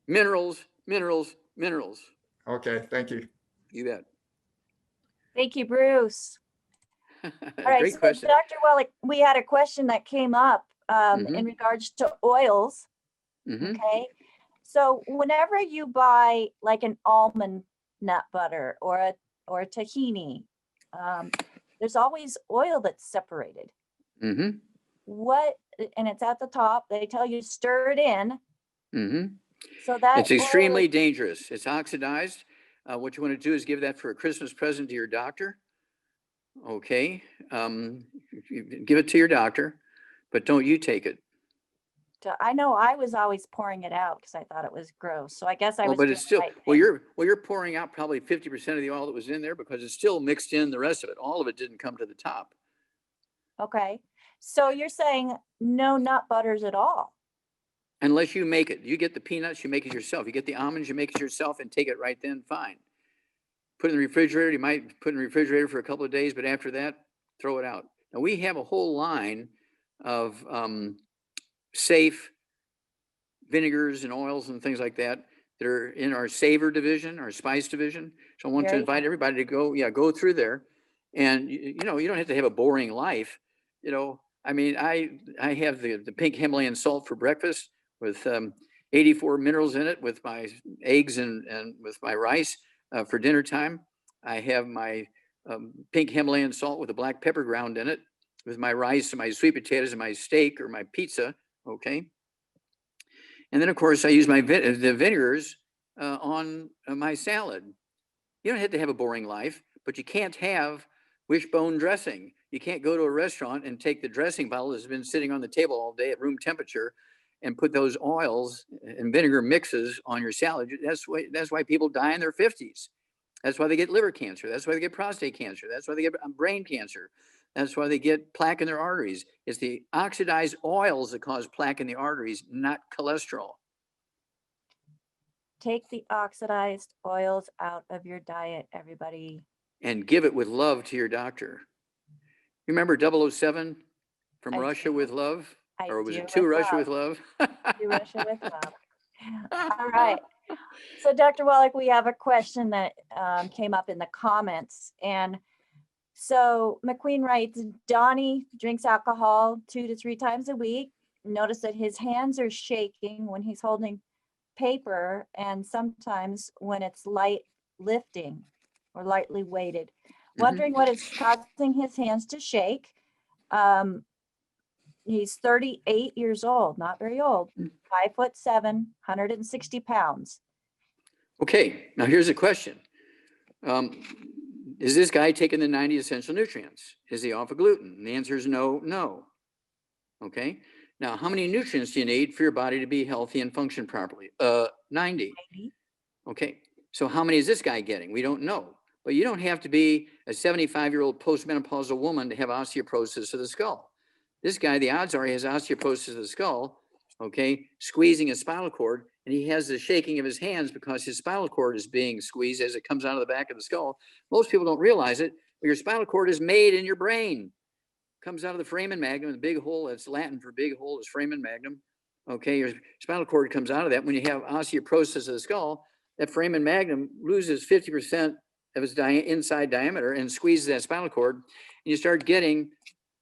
Minerals, minerals, minerals. Okay, thank you. You bet. Thank you, Bruce. All right, Great so question. Dr. Wallach, we had a question that came up in regards to oils. Okay, so whenever you buy like an almond nut butter or a tahini, there's always oil that's separated. What, and it's at the top. They tell you stir it in. So that It's extremely dangerous. It's oxidized. What you want to do is give that for a Christmas present to your doctor. Okay, give it to your doctor, but don't you take it. I know I was always pouring it out because I thought it was gross. So I guess I was. But doing it's still, the right thing. you're pouring out probably 50% of the oil that was in there because it's still mixed in the rest of it. All of it didn't come to the top. Okay, so you're saying no nut butters at all? Unless you make it. You get the peanuts, you make it yourself. You get the almonds, you make it yourself and take it right then, fine. Put it in the refrigerator. You might put it in the refrigerator for a couple of days, but after that, throw it out. Now we have a whole line of safe vinegars and oils and things like that that are in our savor division, our spice division. So I want to invite everybody to go through there. And you know, you don't have to have a boring life. You know, I mean, I have the pink Himalayan salt for breakfast with 84 minerals in it, with my eggs and with my rice for dinner time. I have my pink Himalayan salt with a black pepper ground in it, with my rice and my sweet potatoes and my steak or my pizza. Okay. And then, of course, I use the vinegars on my salad. You don't have to have a boring life, but you can't have wishbone dressing. You can't go to a restaurant and take the dressing bottle that's been sitting on the table all day at room temperature and put those oils and vinegar mixes on your salad. That's why people die in their 50s. That's why they get liver cancer. That's why they get prostate cancer. That's why they get brain cancer. That's why they get plaque in their arteries. It's the oxidized oils that cause plaque in the arteries, not cholesterol. Take the oxidized oils out of your diet, everybody. And give it with love to your doctor. You remember 007 from Russia with Love? Or was it To Russia with Love? To Russia with Love. All right. So Dr. Wallach, we have a question that came up in the comments. And so McQueen writes, Donnie drinks alcohol 2 to 3 times a week. Notice that his hands are shaking when he's holding paper and sometimes when it's light lifting or lightly weighted. Wondering what is causing his hands to shake. He's 38 years old, not very old, 5'7", 160 pounds. Okay, now here's a question. Is this guy taking the 90 essential nutrients? Is he off of gluten? And the answer is no. Okay, now how many nutrients do you need for your body to be healthy and function properly? 90. Okay, so how many is this guy getting? We don't know. But you don't have to be a 75-year-old postmenopausal woman to have osteoporosis of the skull. This guy, the odds are he has osteoporosis of the skull, okay, squeezing his spinal cord, and he has the shaking of his hands because his spinal cord is being squeezed as it comes out of the back of the skull. Most people don't realize it, but your spinal cord is made in your brain. It comes out of the foramen magnum, the big hole. That's Latin for big hole, is foramen magnum. Okay, your spinal cord comes out of that. When you have osteoporosis of the skull, that foramen magnum loses 50% of its inside diameter and squeezes that spinal cord, and you start getting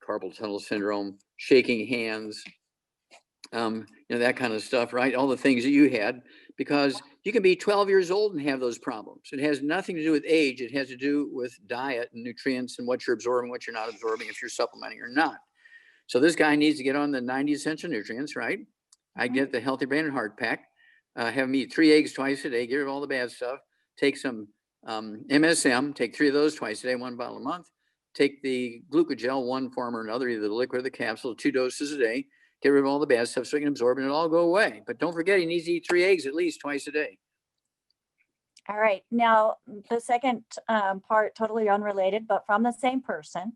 carpal tunnel syndrome, shaking hands, that kind of stuff, right? All the things that you had, because you can be 12 years old and have those problems. It has nothing to do with age. It has to do with diet and nutrients and what you're absorbing, what you're not absorbing, if you're supplementing or not. So this guy needs to get on the 90 essential nutrients, right? I get the Healthy Brain and Heart Pack, have him eat 3 eggs twice a day, get rid of all the bad stuff, take some MSM, take 3 of those twice a day, 1 bottle a month, take the glucogel, one form or another, either the liquid or the capsule, 2 doses a day, get rid of all the bad stuff so he can absorb it and it'll all go away. But don't forget, he needs to eat 3 eggs at least twice a day. All right. Now, the second part, totally unrelated, but from the same person.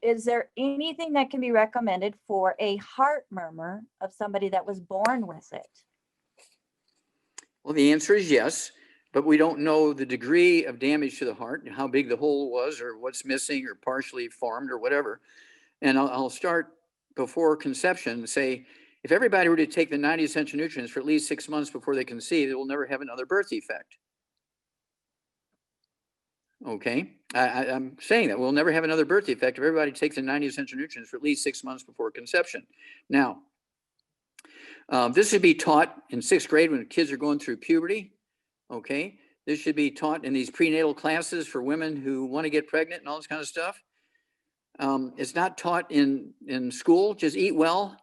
Is there anything that can be recommended for a heart murmur of somebody that was born with it? Well, the answer is yes, but we don't know the degree of damage to the heart and how big the hole was or what's missing or partially formed or whatever. And I'll start before conception and say, if everybody were to take the 90 essential nutrients for at least 6 months before they conceive, they will never have another birth defect. Okay, I'm saying that we'll never have another birth defect if everybody takes the 90 essential nutrients for at least 6 months before conception. Now, this should be taught in 6th grade when kids are going through puberty. Okay, this should be taught in these prenatal classes for women who want to get pregnant and all this kind of stuff. It's not taught in school. Just eat well.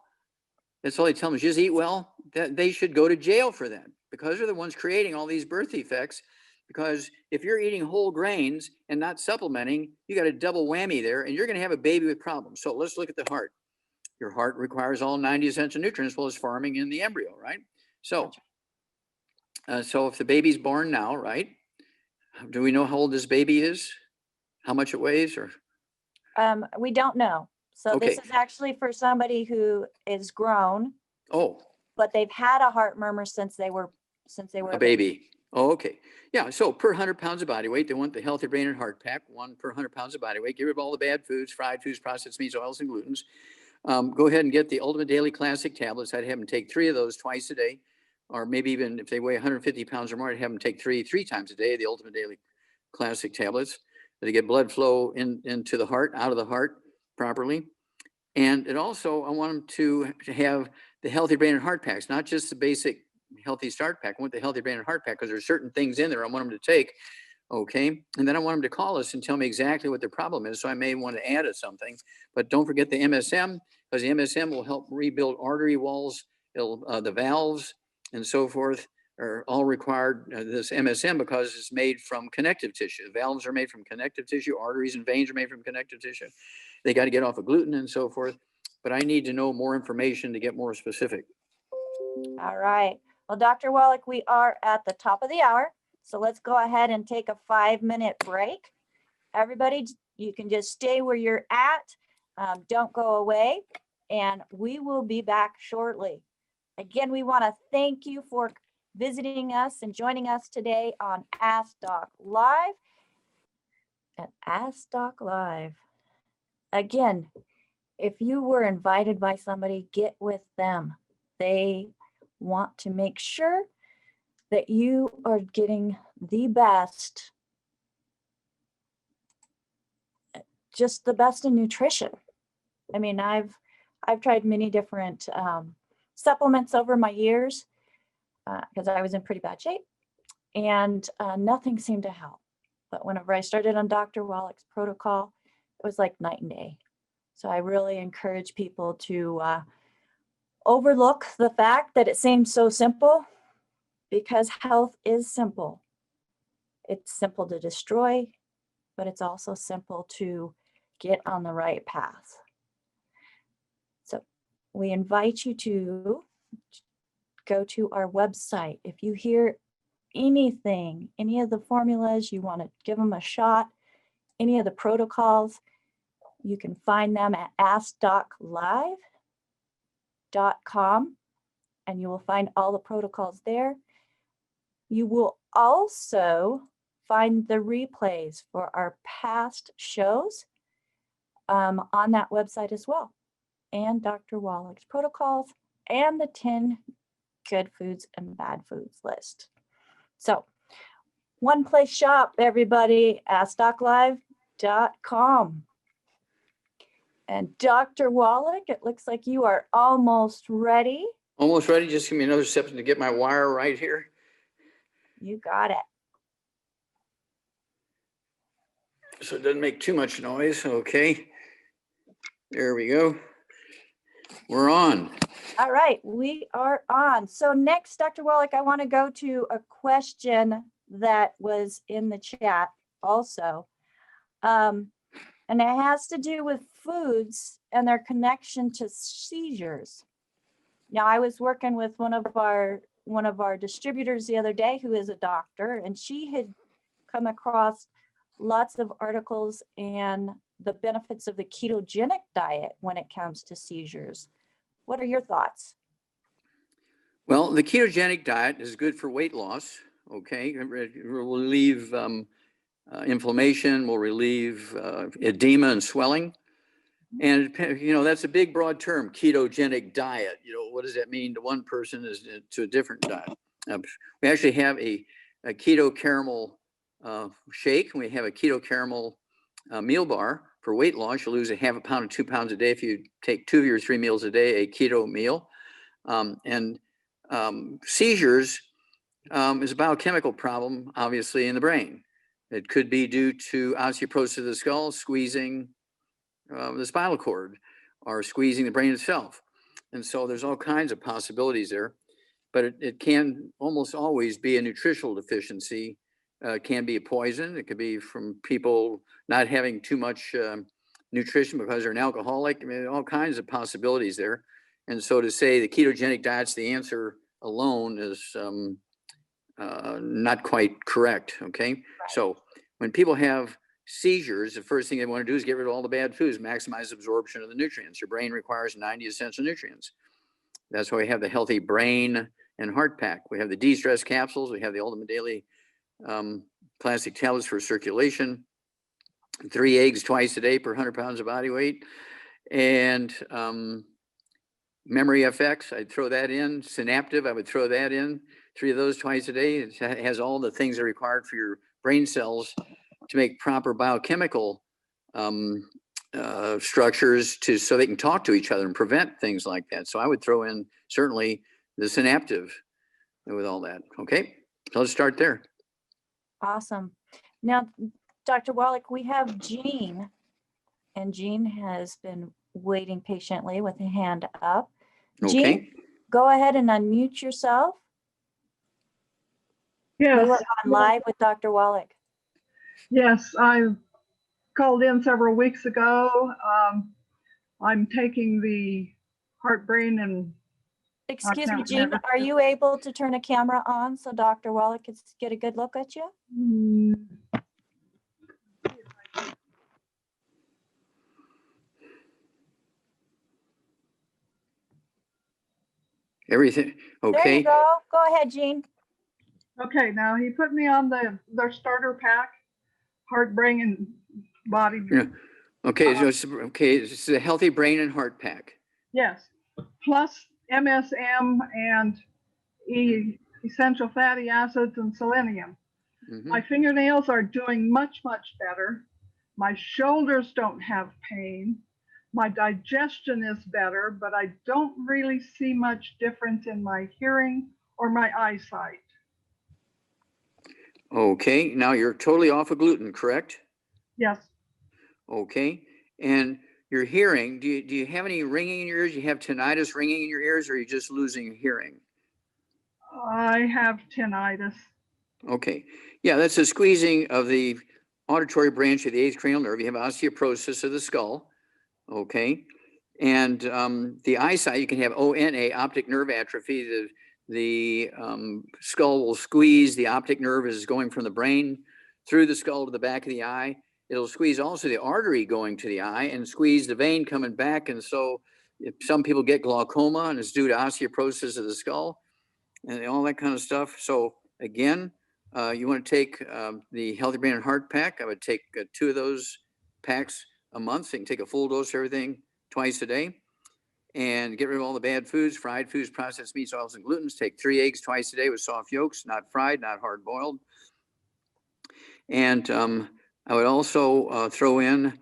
That's all they tell them, is just eat well. That they should go to jail for that, because they're the ones creating all these birth defects. Because if you're eating whole grains and not supplementing, you got a double whammy there, and you're going to have a baby with problems. So let's look at the heart. Your heart requires all 90 essential nutrients as well as farming in the embryo, right? So, so if the baby's born now, right? Do we know how old this baby is? How much it weighs, or? We don't know. So Okay. this is actually for somebody who is grown. Oh. But they've had a heart murmur since they were a baby. Oh, okay. Yeah. So per 100 pounds of body weight, they want the Healthy Brain and Heart Pack, 1 per 100 pounds of body weight. Get rid of all the bad foods, fried foods, processed meats, oils, and glutens. Go ahead and get the Ultimate Daily Classic tablets. I'd have them take 3 of those twice a day, or maybe even if they weigh 150 pounds or more, I'd have them take 3 times a day, the Ultimate Daily Classic tablets. They get blood flow into the heart, out of the heart properly. And it also, I want them to have the Healthy Brain and Heart Packs, not just the basic Healthy Start Pack. I want the Healthy Brain and Heart Pack because there's certain things in there I want them to take. Okay. And then I want them to call us and tell me exactly what their problem is. So I may want to add something, but don't forget the MSM, because the MSM will help rebuild artery walls. The valves and so forth are all required, this MSM, because it's made from connective tissue. The valves are made from connective tissue. Arteries and veins are made from connective tissue. They got to get off of gluten and so forth. But I need to know more information to get more specific. All right. Well, Dr. Wallach, we are at the top of the hour. So let's go ahead and take a 5-minute break. Everybody, you can just stay where you're at. Don't go away. And we will be back shortly. Again, we want to thank you for visiting us and joining us today on Ask Doc Live. At Ask Doc Live. Again, if you were invited by somebody, get with them. They want to make sure that you are getting the best, just the best in nutrition. I mean, I've tried many different supplements over my years because I was in pretty bad shape, and nothing seemed to help. But whenever I started on Dr. Wallach's protocol, it was like night and day. So I really encourage people to overlook the fact that it seems so simple, because health is simple. It's simple to destroy, but it's also simple to get on the right path. So we invite you to go to our website. If you hear anything, any of the formulas, you want to give them a shot, any of the protocols, you can find them at askdoclive.com, and you will find all the protocols there. You will also find the replays for our past shows on that website as well, and Dr. Wallach's protocols and the 10 good foods and bad foods list. So one place shop, everybody, askdoclive.com. And Dr. Wallach, it looks like you are almost ready. Almost ready. Just give me another second to get my wire right here. You got it. So it doesn't make too much noise. Okay. There we go. We're on. All right, we are on. So next, Dr. Wallach, I want to go to a question that was in the chat also. And it has to do with foods and their connection to seizures. Now, I was working with one of our distributors the other day who is a doctor, and she had come across lots of articles and the benefits of the ketogenic diet when it comes to seizures. What are your thoughts? Well, the ketogenic diet is good for weight loss. Okay, it will relieve inflammation, will relieve edema and swelling. And, you know, that's a big, broad term, ketogenic diet. You know, what does that mean to one person is to a different diet? We actually have a keto caramel shake, and we have a keto caramel meal bar for weight loss. You lose a half a pound to 2 pounds a day if you take 2 of your 3 meals a day, a keto meal. Seizures is a biochemical problem, obviously, in the brain. It could be due to osteoporosis of the skull, squeezing the spinal cord, or squeezing the brain itself. And so there's all kinds of possibilities there, but it can almost always be a nutritional deficiency. It can be a poison. It could be from people not having too much nutrition because they're an alcoholic. I mean, all kinds of possibilities there. And so to say the ketogenic diet's the answer alone is not quite correct, okay? Right. So when people have seizures, the first thing they want to do is get rid of all the bad foods, maximize absorption of the nutrients. Your brain requires 90 essential nutrients. That's why we have the healthy brain and heart pack. We have the de-stress capsules. We have the ultimate daily plastic tablets for circulation, 3 eggs twice a day per 100 pounds of body weight, and memory FX, I'd throw that in. Synaptive, I would throw that in. 3 of those twice a day. It has all the things that are required for your brain cells to make proper biochemical structures so they can talk to each other and prevent things like that. So I would throw in certainly the synaptive with all that. Okay, so let's start there. Awesome. Now, Dr. Wallach, we have Jean, and Jean has been waiting patiently with a hand up. Okay. Jean, go ahead and unmute yourself. Yes. We were on live with Dr. Wallach. Yes, I called in several weeks ago. I'm taking the heart, brain, and Excuse me, can't Jean, remember. are you able to turn a camera on so Dr. Wallach can get a good look at you? Everything, There okay. you go. Go ahead, Jean. Okay, now he put me on their starter pack, heart, brain, and body. Yeah. Okay, okay, this is a healthy brain and heart pack. Yes, plus MSM and essential fatty acids and selenium. Mhm. My fingernails are doing much, much better. My shoulders don't have pain. My digestion is better, but I don't really see much difference in my hearing or my eyesight. Okay, now you're totally off of gluten, correct? Yes, Okay, and your hearing, do you have any ringing in your ears? Do you have tinnitus ringing in your ears, or are you just losing hearing? I have tinnitus. Okay, yeah, that's a squeezing of the auditory branch of the 8th cranial nerve. You have osteoporosis of the skull, okay? And the eyesight, you can have ONA, optic nerve atrophy. The skull will squeeze. The optic nerve is going from the brain through the skull to the back of the eye. It'll squeeze also the artery going to the eye and squeeze the vein coming back. And so if some people get glaucoma, and it's due to osteoporosis of the skull and all that kind of stuff. So again, you want to take the Healthy Brain and Heart Pack. I would take 2 of those packs a month. So you can take a full dose of everything twice a day and get rid of all the bad foods, fried foods, processed meats, oils, and glutens. Take 3 eggs twice a day with soft yolks, not fried, not hard boiled. And I would also throw in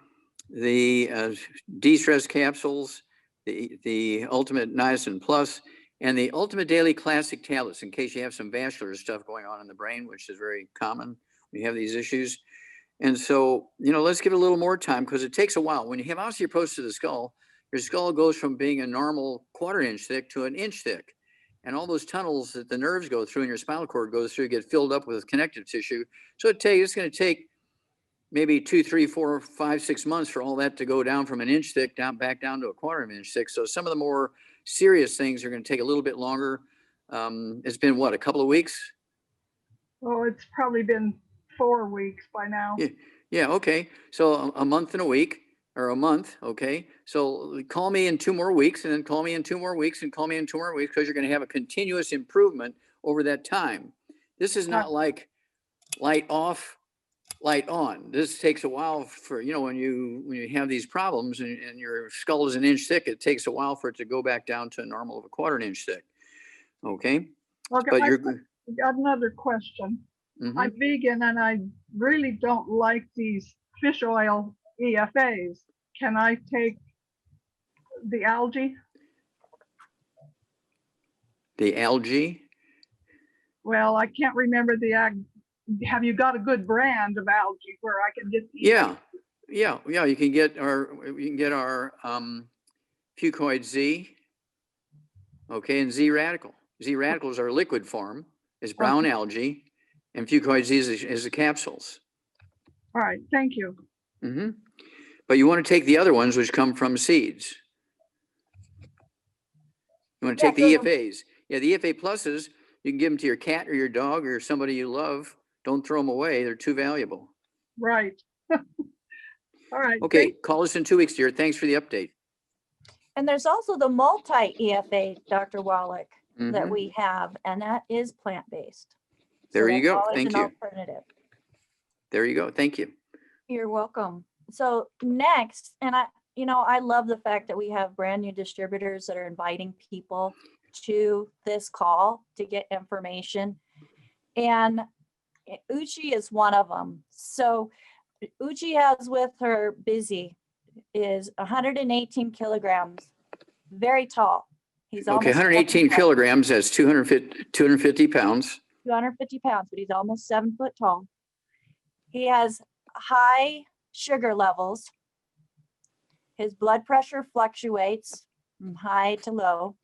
the de-stress capsules, the Ultimate Niacin Plus, and the Ultimate Daily Classic Tablets in case you have some vascular stuff going on in the brain, which is very common when you have these issues. And so, you know, let's give it a little more time because it takes a while. When you have osteoporosis of the skull, your skull goes from being a normal 1/4 inch thick to 1 inch thick. And all those tunnels that the nerves go through and your spinal cord goes through get filled up with connective tissue. So it's going to take maybe 2, 3, 4, 5, 6 months for all that to go down from 1 inch thick back down to a 1/4 inch thick. So some of the more serious things are going to take a little bit longer. It's been what, a couple of weeks? Oh, it's probably been 4 weeks by now. Yeah. Okay. So a month and a week, or a month. Okay. So call me in 2 more weeks, and then call me in 2 more weeks, and call me in 2 more weeks, because you're going to have a continuous improvement over that time. This is not like light off, light on. This takes a while for, when you have these problems and your skull is an inch thick, it takes a while for it to go back down to a normal of a quarter inch thick. Okay. Okay, But I've got another question. Mhm. I'm vegan and I really don't like these fish oil EFAs. Can I take the algae? The algae. Well, I can't remember have you got a good brand of algae where I can get the Yeah. You can get our fucoid Z. Okay, and Z radical. Z radical is our liquid form, is brown algae, and fucoid Z is the capsules. All right, thank you. Mm-hmm. But you want to take the other ones, which come from seeds. You want to take the EFAs. Yeah, the EFA pluses, you can give them to your cat or your dog or somebody you love. Don't throw them away. They're too valuable. Right. All right. Okay, call us in 2 weeks, dear. Thanks for the update. And there's also the multi-EFA, Dr. Wallach, that Mhm. we have, and that is plant-based. There you that's go. always Thank an you. alternative. There you go. Thank you. You're welcome. So next, and I love the fact that we have brand new distributors that are inviting people to this call to get information. And Uchi is one of them. So Uchi has with her Busy is 118 kilograms, very tall. He's Okay, almost 118 7 kilograms, that's 250 pounds. 250 pounds, but he's almost 7 foot tall. He has high sugar levels. His blood pressure fluctuates from high to low.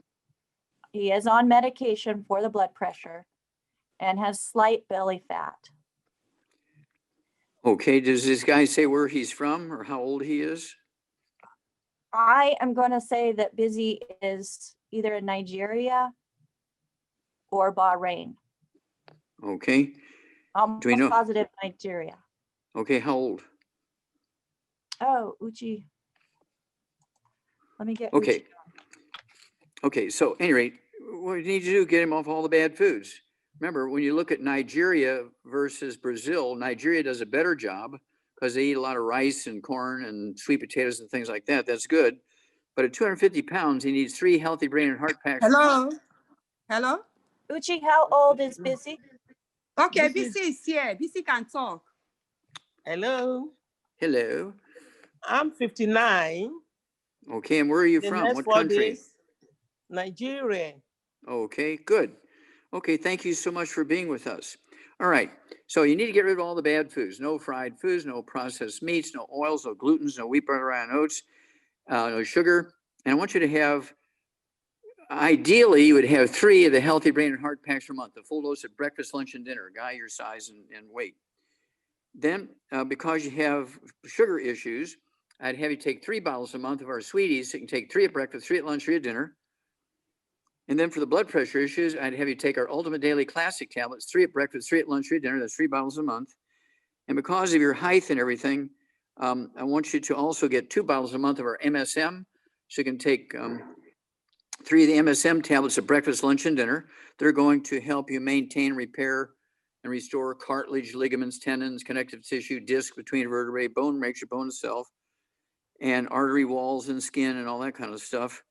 He is on medication for the blood pressure and has slight belly fat. Okay, does this guy say where he's from or how old he is? I am going to say that Busy is either in Nigeria or Bahrain. Okay, I'm do we know? positive Nigeria. Okay, how old? Oh, Uchi. Let me get Okay. Uchi. Okay, so at any rate, what you need to do, get him off all the bad foods. Remember, when you look at Nigeria versus Brazil, Nigeria does a better job because they eat a lot of rice and corn and sweet potatoes and things like that. That's good. But at 250 pounds, he needs 3 healthy brain and heart packs. Hello? Uchi, how old is Busy? Okay, BC is here. BC can talk. Hello, Hello. I'm 59. Okay, and where are you The from? next What 4 country? days, Nigeria. Okay, good. Okay, thank you so much for being with us. All right, so you need to get rid of all the bad foods. No fried foods, no processed meats, no oils, no glutens, no wheat, butter, and oats, no sugar. And I want you to have, ideally, you would have 3 of the healthy brain and heart packs per month, a full dose of breakfast, lunch, and dinner, a guy your size and weight. Then, because you have sugar issues, I'd have you take 3 bottles a month of our sweeties. So you can take 3 at breakfast, 3 at lunch, 3 at dinner. And then for the blood pressure issues, I'd have you take our Ultimate Daily Classic tablets, 3 at breakfast, 3 at lunch, 3 at dinner. That's 3 bottles a month. And because of your height and everything, I want you to also get 2 bottles a month of our MSM. So you can take 3 of the MSM tablets at breakfast, lunch, and dinner. They're going to help you maintain, repair, and restore cartilage, ligaments, tendons, connective tissue, disc between vertebrae, bone makes your bone itself, and artery walls and skin and all that kind of stuff.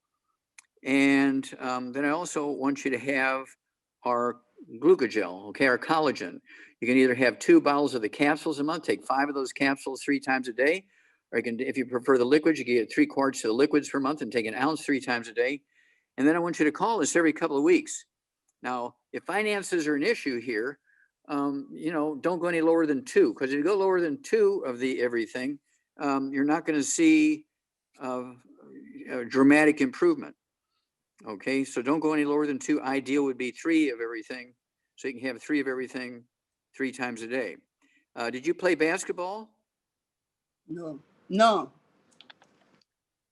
And then I also want you to have our glucogel, okay, our collagen. You can either have 2 bottles of the capsules a month, take 5 of those capsules 3 times a day, or you can, if you prefer the liquids, you can get 3 quarts of the liquids per month and take an ounce 3 times a day. And then I want you to call us every couple of weeks. Now, if finances are an issue here, don't go any lower than 2, because if you go lower than 2 of the everything, you're not going to see a dramatic improvement. Okay, so don't go any lower than 2. Ideal would be 3 of everything. So you can have 3 of everything 3 times a day. Did you play basketball? No.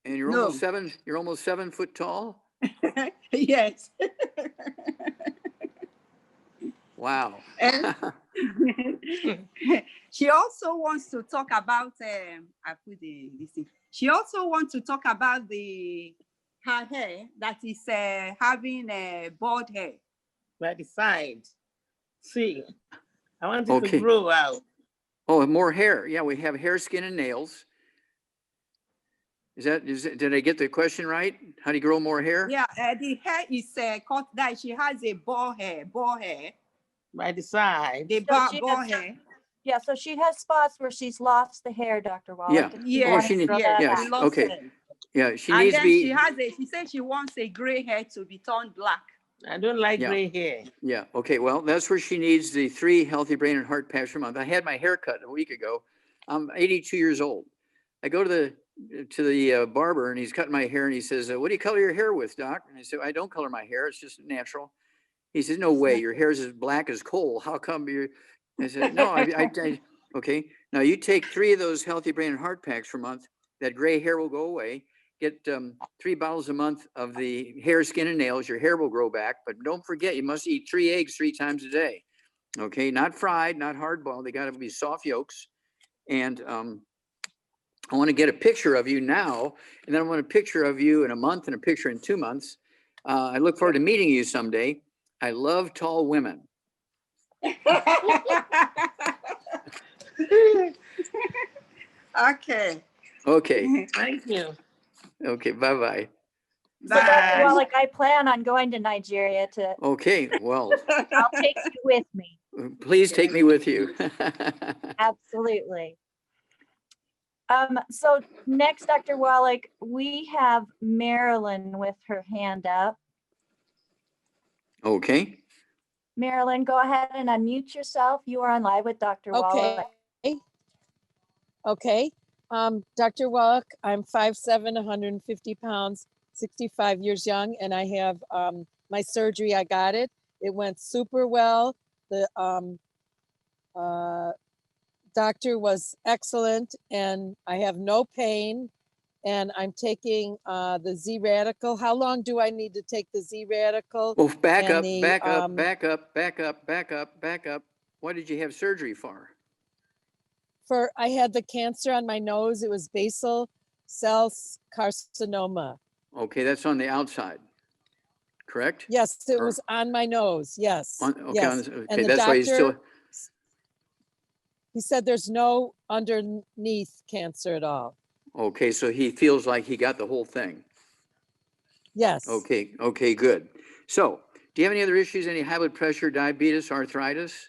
And you're No. almost 7 foot tall? Yes. Wow. And she also wants to talk about She also wants to talk about her hair that is having a bald hair. By the side. See, I want it Okay. to grow out. Oh, more hair. Yeah, we have hair, skin, and nails. Did I get the question right? How do you grow more hair? Yeah, the hair is cut that she has a bald hair, By the side. the So she bald has- hair. Yeah, so she has spots where she's lost the hair, Dr. Wallach. Yeah. and we wanna Yes, she need- grow yes, that yeah, back. she lost okay. hair. Yeah, she And needs to then be. she said she wants a gray hair to be turned black. I don't like Yeah. gray hair. Yeah, okay, well, that's where she needs the 3 healthy brain and heart packs per month. I had my hair cut a week ago. I'm 82 years old. I go to the barber and he's cutting my hair and he says, what do you color your hair with, doc? And I said, I don't color my hair. It's just natural. He says, no way, your hair is as black as coal. How come you? I said, no, okay. Now you take 3 of those healthy brain and heart packs per month. That gray hair will go away. Get 3 bottles a month of the hair, skin, and nails. Your hair will grow back, but don't forget, you must eat 3 eggs 3 times a day. Okay, not fried, not hard boiled. They got to be soft yolks. And I want to get a picture of you now, and then I want a picture of you in a month and a picture in 2 months. I look forward to meeting you someday. I love tall women. Okay. Okay, Thank you. okay, bye-bye. So Dr. Bye. Wallach, I plan on going to Nigeria to, Okay, well, I'll take you with me. please take me with you. Absolutely. So next, Dr. Wallach, we have Marilyn with her hand up. Okay, Marilyn, go ahead and unmute yourself. You are on live with Dr. Wallach. Okay. Dr. Wallach, I'm 5'7", 150 pounds, 65 years young, and I have my surgery. I got it. It went super well. The doctor was excellent, and I have no pain. And I'm taking the Z radical. How long do I need to take the Z radical? well, back And up, the, back up, back up, back up, back up, back up. What did you have surgery for? I had the cancer on my nose. It was basal cell carcinoma. Okay, that's on the outside, correct? Yes, it Or- was on my nose. Yes. Okay, yes. okay, And the that's why you still, doctor, he said there's no underneath cancer at all. okay, so he feels like he got the whole thing. Yes. Okay, okay, good. So, do you have any other issues, any high blood pressure, diabetes, arthritis?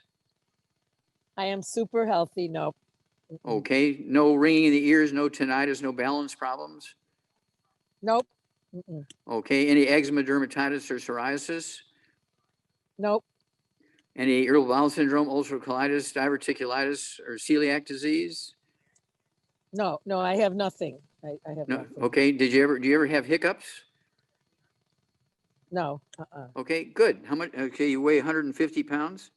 I am super healthy. Nope. Mm-mm. Okay, no ringing in the ears, no tinnitus, no balance problems? Nope. Mm-mm. Okay, any eczema, dermatitis, or psoriasis? Nope. Any irritable bowel syndrome, ulcerative colitis, diverticulitis, or celiac disease? No, I have nothing. I have No, nothing. okay, do you ever have hiccups? No. Okay, good. How much, okay, you weigh 150 pounds?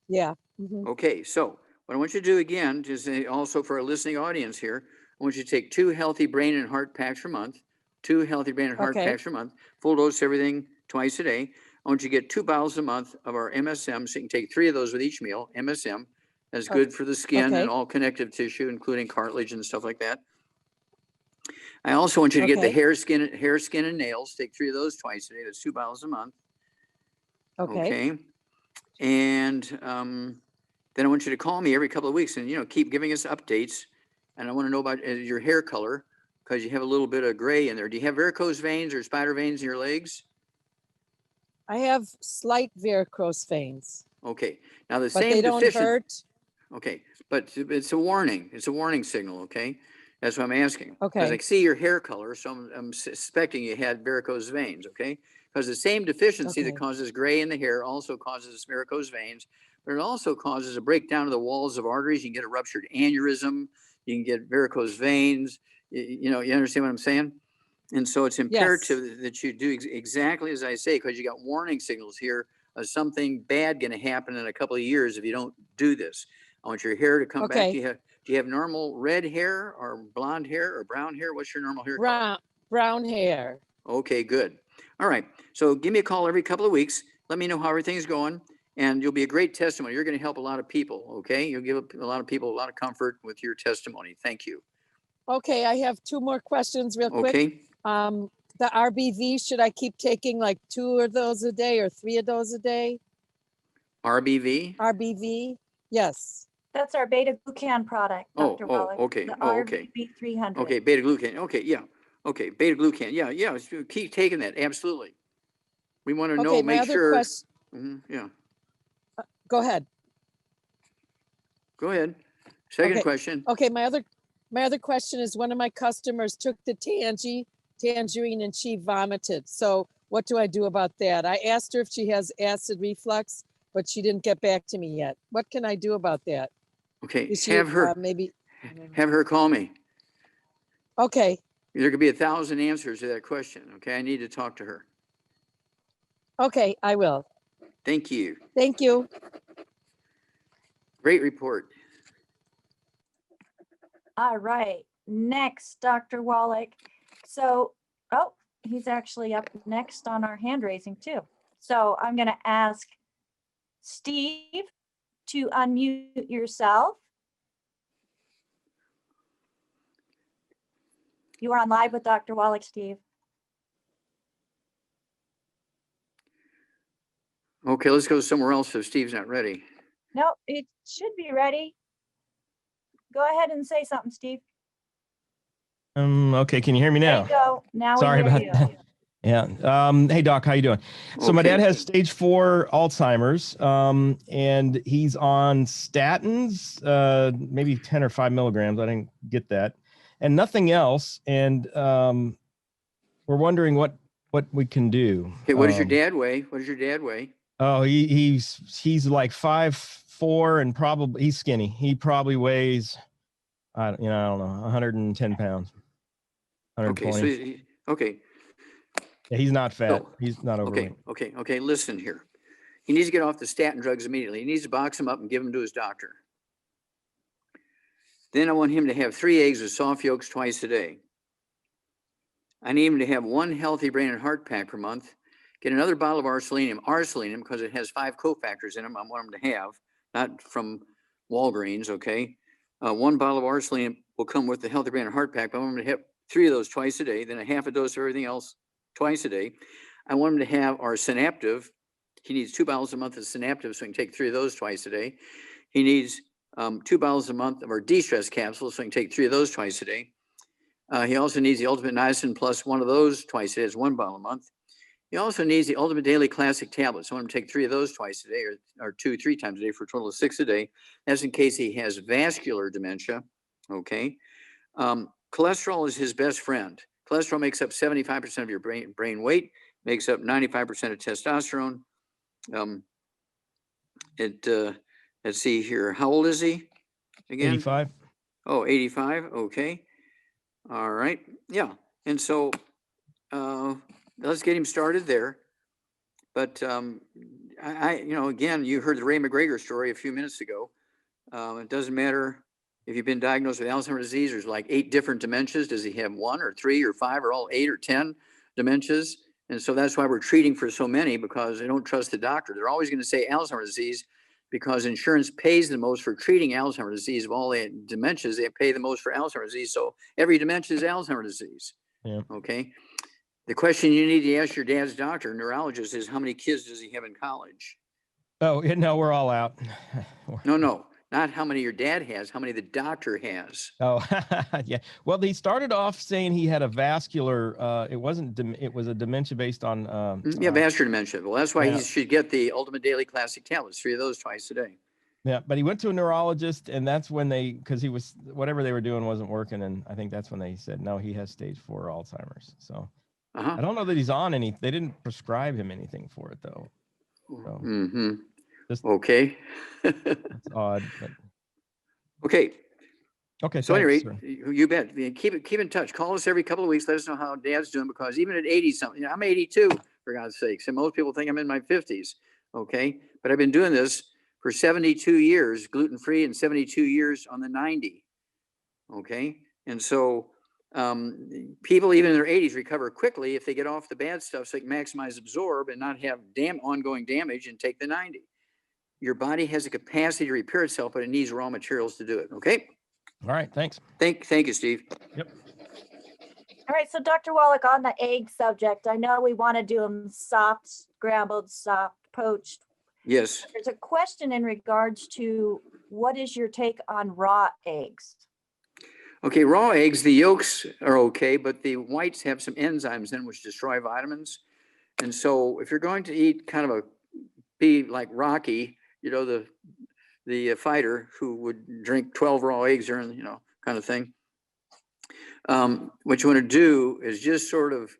Yeah. Mhm. Okay, so what I want you to do again, just also for our listening audience here, I want you to take 2 healthy brain and heart packs per month, 2 healthy brain and heart Okay. packs per month, full dose everything twice a day. I want you to get 2 bottles a month of our MSM, so you can take 3 of those with each meal, MSM. That's good for the skin Okay. and all connective tissue, including cartilage and stuff like that. I also want you to get the Okay. hair, skin, and nails. Take 3 of those twice a day. That's 2 bottles a month. Okay. Okay. And then I want you to call me every couple of weeks and, keep giving us updates. And I want to know about your hair color because you have a little bit of gray in there. Do you have varicose veins or spider veins in your legs? I have slight varicose veins, Okay. Now the but same they don't deficiency. hurt. Okay. But it's a warning. It's a warning signal. Okay. That's what I'm asking. Because Okay. I see your hair color. So I'm suspecting you had varicose veins. Okay. Because the same deficiency that Okay. causes gray in the hair also causes varicose veins, but it also causes a breakdown of the walls of arteries. You can get a ruptured aneurysm. You can get varicose veins. You understand what I'm saying? And so it's imperative that you do exactly as I say, because you got warning signals here of something bad going to happen in a couple of years if you don't do this. I want your hair to come back. Okay. Do you have normal red hair or blonde hair or brown hair? What's your normal hair color? Brown hair. Okay, good. All right. So give me a call every couple of weeks. Let me know how everything's going, and you'll be a great testimony. You're going to help a lot of people. Okay. You'll give a lot of people a lot of comfort with your testimony. Thank you. Okay, I have 2 more questions real quick. Okay. The RBV, should I keep taking like 2 of those a day or 3 of those a day? RBV. RBV? Yes. That's our beta glucan product, Oh, Dr. oh, Wallach. okay. The Oh, okay. RVB300. Okay, beta glucan. Okay, yeah. Okay, beta glucan. Yeah, yeah. Keep taking that. Absolutely. We want to know, Okay, my make other sure. question, Yeah. go ahead. Go ahead. Second Okay. question. Okay, my other question is one of my customers took the tangerine and she vomited. So what do I do about that? I asked her if she has acid reflux, but she didn't get back to me yet. What can I do about that? Okay, Is she have her maybe? have her call me. Okay, There could be 1,000 answers to that question. Okay, I need to talk to her. okay, I will. Thank you. Thank you. Great report. All right, next, Dr. Wallach. So, oh, he's actually up next on our hand raising too. So I'm going to ask Steve to unmute yourself. You are on live with Dr. Wallach, Steve. Okay, let's go somewhere else if Steve's not ready. No, it should be ready. Go ahead and say something, Steve. Okay, can you hear me There now? you go. Now Sorry we hear about you. that. Yeah. Hey Doc, how you doing? So my dad Okay. has stage 4 Alzheimer's, and he's on statins, maybe 10 or 5 milligrams. I didn't get that, and nothing else. And we're wondering what we can do. Okay, what does your dad weigh? What does your dad weigh? Oh, he's like 5'4" and probably he's skinny. He probably weighs, I don't know, 110 pounds. Okay, 120. okay. Yeah, he's not fat. So, He's not overweight. okay. Listen here. He needs to get off the statin drugs immediately. He needs to box them up and give them to his doctor. Then I want him to have 3 eggs with soft yolks twice a day. I need him to have 1 healthy brain and heart pack per month. Get another bottle of arsenalinium because it has 5 cofactors in them. I want him to have, not from Walgreens, okay? 1 bottle of arsenalinium will come with the healthy brain and heart pack, but I want him to have 3 of those twice a day, then a half a dose of everything else twice a day. I want him to have our Synaptive. He needs 2 bottles a month of Synaptive, so he can take 3 of those twice a day. He needs 2 bottles a month of our de-stress capsules, so he can take 3 of those twice a day. He also needs the Ultimate Niacin plus 1 of those twice a day. It's 1 bottle a month. He also needs the Ultimate Daily Classic tablets. I want him to take 3 of those twice a day, or 3 times a day, for a total of 6 a day. That's in case he has vascular dementia. Okay. Cholesterol is his best friend. Cholesterol makes up 75% of your brain weight, makes up 95% of testosterone. Let's see here. How old is he again? 85. Oh, 85. Okay. All right. Yeah. And so let's get him started there. But again, you heard the Ray McGregor story a few minutes ago. It doesn't matter if you've been diagnosed with Alzheimer's disease. There's like 8 different dementias. Does he have 1 or 3 or 5 or all 8 or 10 dementias? And so that's why we're treating for so many, because they don't trust the doctor. They're always going to say Alzheimer's disease because insurance pays the most for treating Alzheimer's disease. Of all the dementias, they pay the most for Alzheimer's disease. So every dementia is Alzheimer's disease. Yeah. Okay. The question you need to ask your dad's doctor, neurologist, is how many kids does he have in college? Oh, no, we're all out. No, not how many your dad has, how many the doctor has. Oh, yeah. Well, he started off saying he had a vascular, it was a dementia based on. Vascular dementia. Well, that's why yeah. he should get the Ultimate Daily Classic tablets, 3 of those twice a day. Yeah, but he went to a neurologist, and that's when because whatever they were doing wasn't working, and I think that's when they said, no, he has stage 4 Alzheimer's. So I don't know that he's on any. They didn't prescribe him anything for it though. So, okay. That's odd. But... Okay. Okay. So anyway, you bet. Keep in touch. Call us every couple of weeks. Let us know how Dad's doing, because even at 80 something, I'm 82 for God's sakes, and most people think I'm in my 50s. Okay, but I've been doing this for 72 years, gluten-free, and 72 years on the 90. Okay, and so people even in their 80s recover quickly if they get off the bad stuff, so they can maximize absorb and not have ongoing damage, and take the 90. Your body has a capacity to repair itself, but it needs raw materials to do it. Okay. All right. Thanks. Thank you, Steve. Yep. All right. So Dr. Wallach, on the egg subject, I know we want to do them soft, scrambled, soft, poached. Yes. There's a question in regards to what is your take on raw eggs? Okay, raw eggs, the yolks are okay, but the whites have some enzymes in which destroy vitamins. And so if you're going to eat be like Rocky, you know, the fighter who would drink 12 raw eggs during, you know, kind of thing. What you want to do is just sort of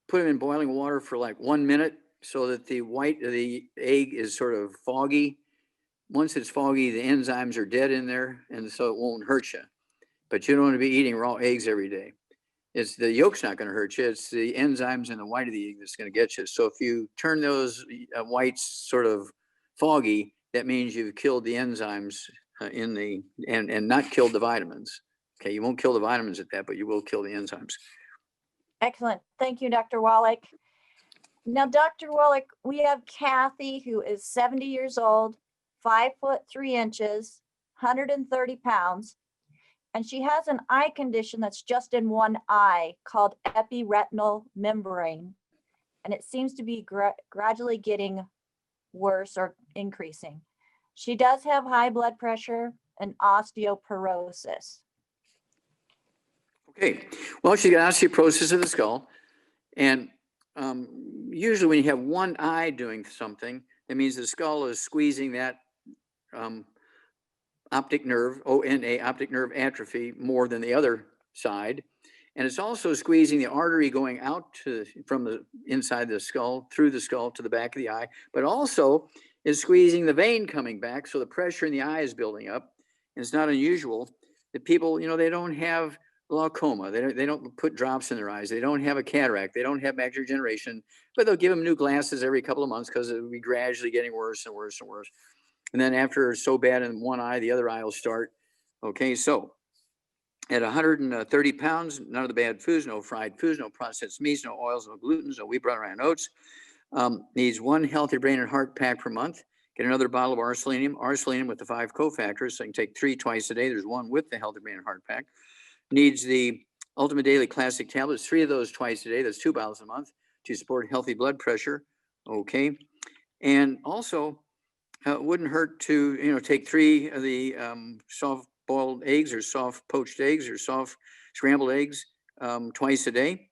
put them in boiling water for like 1 minute so that the white of the egg is sort of foggy. Once it's foggy, the enzymes are dead in there, and so it won't hurt you. But you don't want to be eating raw eggs every day. It's the yolk's not going to hurt you. It's the enzymes in the white of the egg that's going to get you. So if you turn those whites sort of foggy, that means you've killed the enzymes and not killed the vitamins. Okay, you won't kill the vitamins at that, but you will kill the enzymes. Excellent. Thank you, Dr. Wallach. Now, Dr. Wallach, we have Kathy, who is 70 years old, 5'3", 130 pounds, and she has an eye condition that's just in one eye called epiretinal membrane, and it seems to be gradually getting worse or increasing. She does have high blood pressure and osteoporosis. Okay, well, she got osteoporosis of the skull, and usually when you have one eye doing something, that means the skull is squeezing that optic nerve, ONA, optic nerve atrophy, more than the other side. And it's also squeezing the artery going out from the inside the skull, through the skull to the back of the eye, but also is squeezing the vein coming back. So the pressure in the eye is building up. And it's not unusual that people, you know, they don't have glaucoma. They don't put drops in their eyes. They don't have a cataract. They don't have macular degeneration, but they'll give them new glasses every couple of months because it'll be gradually getting worse and worse and worse. And then after it's so bad in one eye, the other eye will start. Okay, so at 130 pounds, none of the bad foods, no fried foods, no processed meats, no oils, no glutens, no wheat, butter, and oats. Needs 1 healthy brain and heart pack per month. Get another bottle of R-selenium with the 5 cofactors. So you can take 3 twice a day. There's 1 with the healthy brain and heart pack. Needs the Ultimate Daily Classic tablets, 3 of those twice a day. That's 2 bottles a month to support healthy blood pressure. Okay. And also, wouldn't hurt to, you know, take 3 of the soft boiled eggs or soft poached eggs or soft scrambled eggs twice a day.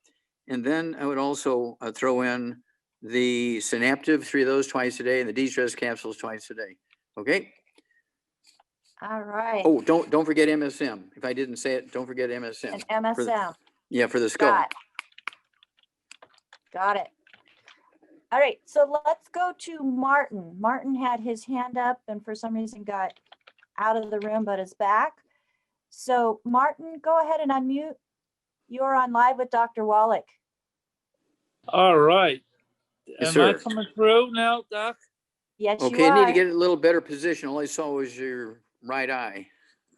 And then I would also throw in the Synaptive, 3 of those twice a day, and the de-stress capsules twice a day. Okay. All right. Oh, don't forget MSM. If I didn't say it, don't forget MSM. And MSM. For the skull. Got it. All right, so let's go to Martin. Martin had his hand up and for some reason got out of the room, but is back. So Martin, go ahead and unmute. You're on live with Dr. Wallach. All right. Yes, Am sir. I coming through now, Doc? Yes, you Okay, I are. need to get a little better position. All I saw was your right eye.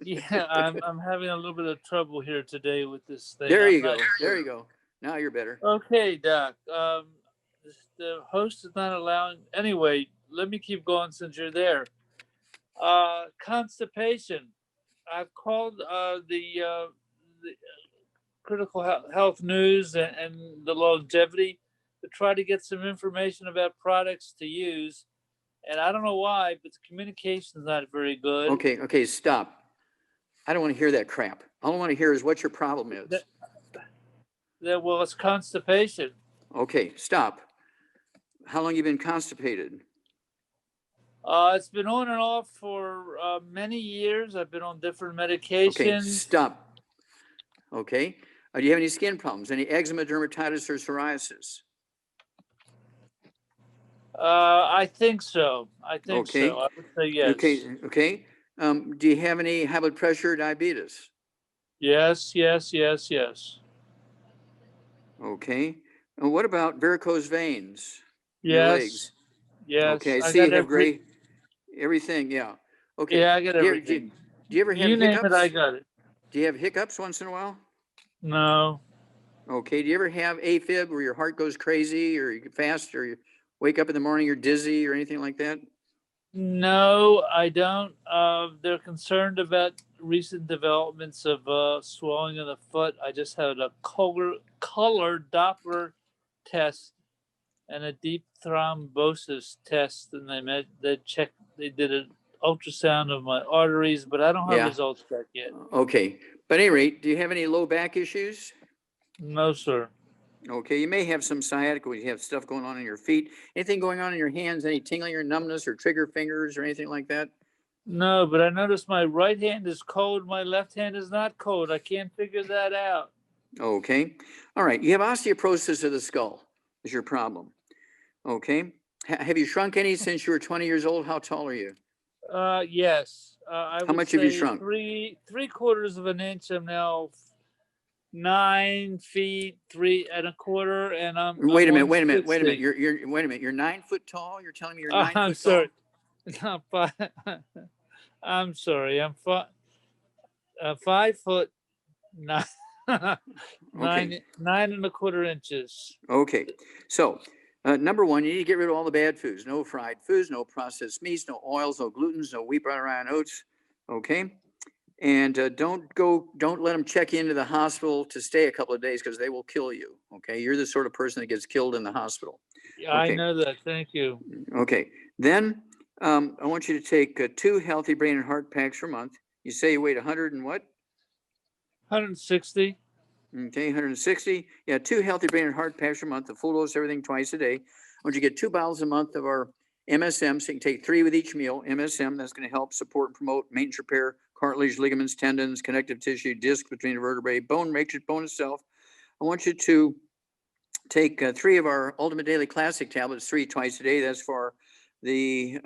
Yeah, I'm having a little bit of trouble here today with this thing. There I'm you go. not There sure. you go. Now you're better. Okay, Doc. The host is not allowing. Anyway, let me keep going since you're there. Constipation. I've called the critical health news and the longevity to try to get some information about products to use. And I don't know why, but the communication is not very good. Okay, stop. I don't want to hear that crap. All I want to hear is what your problem is. Well, it's constipation. Okay, stop. How long you been constipated? It's been on and off for many years. I've been on different medications. Okay, stop. Okay. Do you have any skin problems? Any eczema, dermatitis, or psoriasis? I think so. I think Okay. so. I would say yes. Okay. Do you have any high blood pressure or diabetes? Yes. Okay. And what about varicose veins? In Yes. your legs? Yes. Okay, I I see you got have everything, yeah. Okay. Yeah, I got everything. Do you ever have You name hiccups? it, I got it. Do you have hiccups once in a while? No. Okay. Do you ever have AFib where your heart goes crazy or you get fast or you wake up in the morning, you're dizzy or anything like that? No, I don't. They're concerned about recent developments of swelling of the foot. I just had a color Doppler test and a deep thrombosis test, and they did ultrasound of my arteries, but I don't have Yeah. results back yet. Okay. But at any rate, do you have any low back issues? No, sir. Okay, you may have some sciatica, you have stuff going on in your feet. Anything going on in your hands, any tingling or numbness or trigger fingers or anything like that? No, but I noticed my right hand is cold. My left hand is not cold. I can't figure that out. Okay. All right. You have osteoporosis of the skull is your problem. Okay. Have you shrunk any since you were 20 years old? How tall are you? Yes. I would much have you say shrunk? three-quarters of an inch. I'm now 9 feet 3 1/4, and I'm Wait a minute, 160. You're 9 foot tall? You're telling me you're I'm 9 foot tall? sorry. Not five. I'm sorry. I'm 5 foot 9, Okay. 9 1/4 inches. Okay. So, number one, you need to get rid of all the bad foods. No fried foods, no processed meats, no oils, no glutens, no wheat, butter, rye, and oats. Okay. And don't let them check you into the hospital to stay a couple of days because they will kill you. Okay. You're the sort of person that gets killed in the hospital. Yeah, I Okay. know that. Thank you. Okay. Then I want you to take 2 healthy brain and heart packs per month. You say you weigh 100 and what? 160. Okay, 160. Yeah, 2 healthy brain and heart packs per month, the full dose, everything twice a day. I want you to get 2 bottles a month of our MSM, so you can take 3 with each meal. MSM, that's going to help support and promote maintenance repair, cartilage, ligaments, tendons, connective tissue, disc between the vertebrae, bone matrix, bone itself. I want you to take 3 of our Ultimate Daily Classic tablets, 3 twice a day. That's for the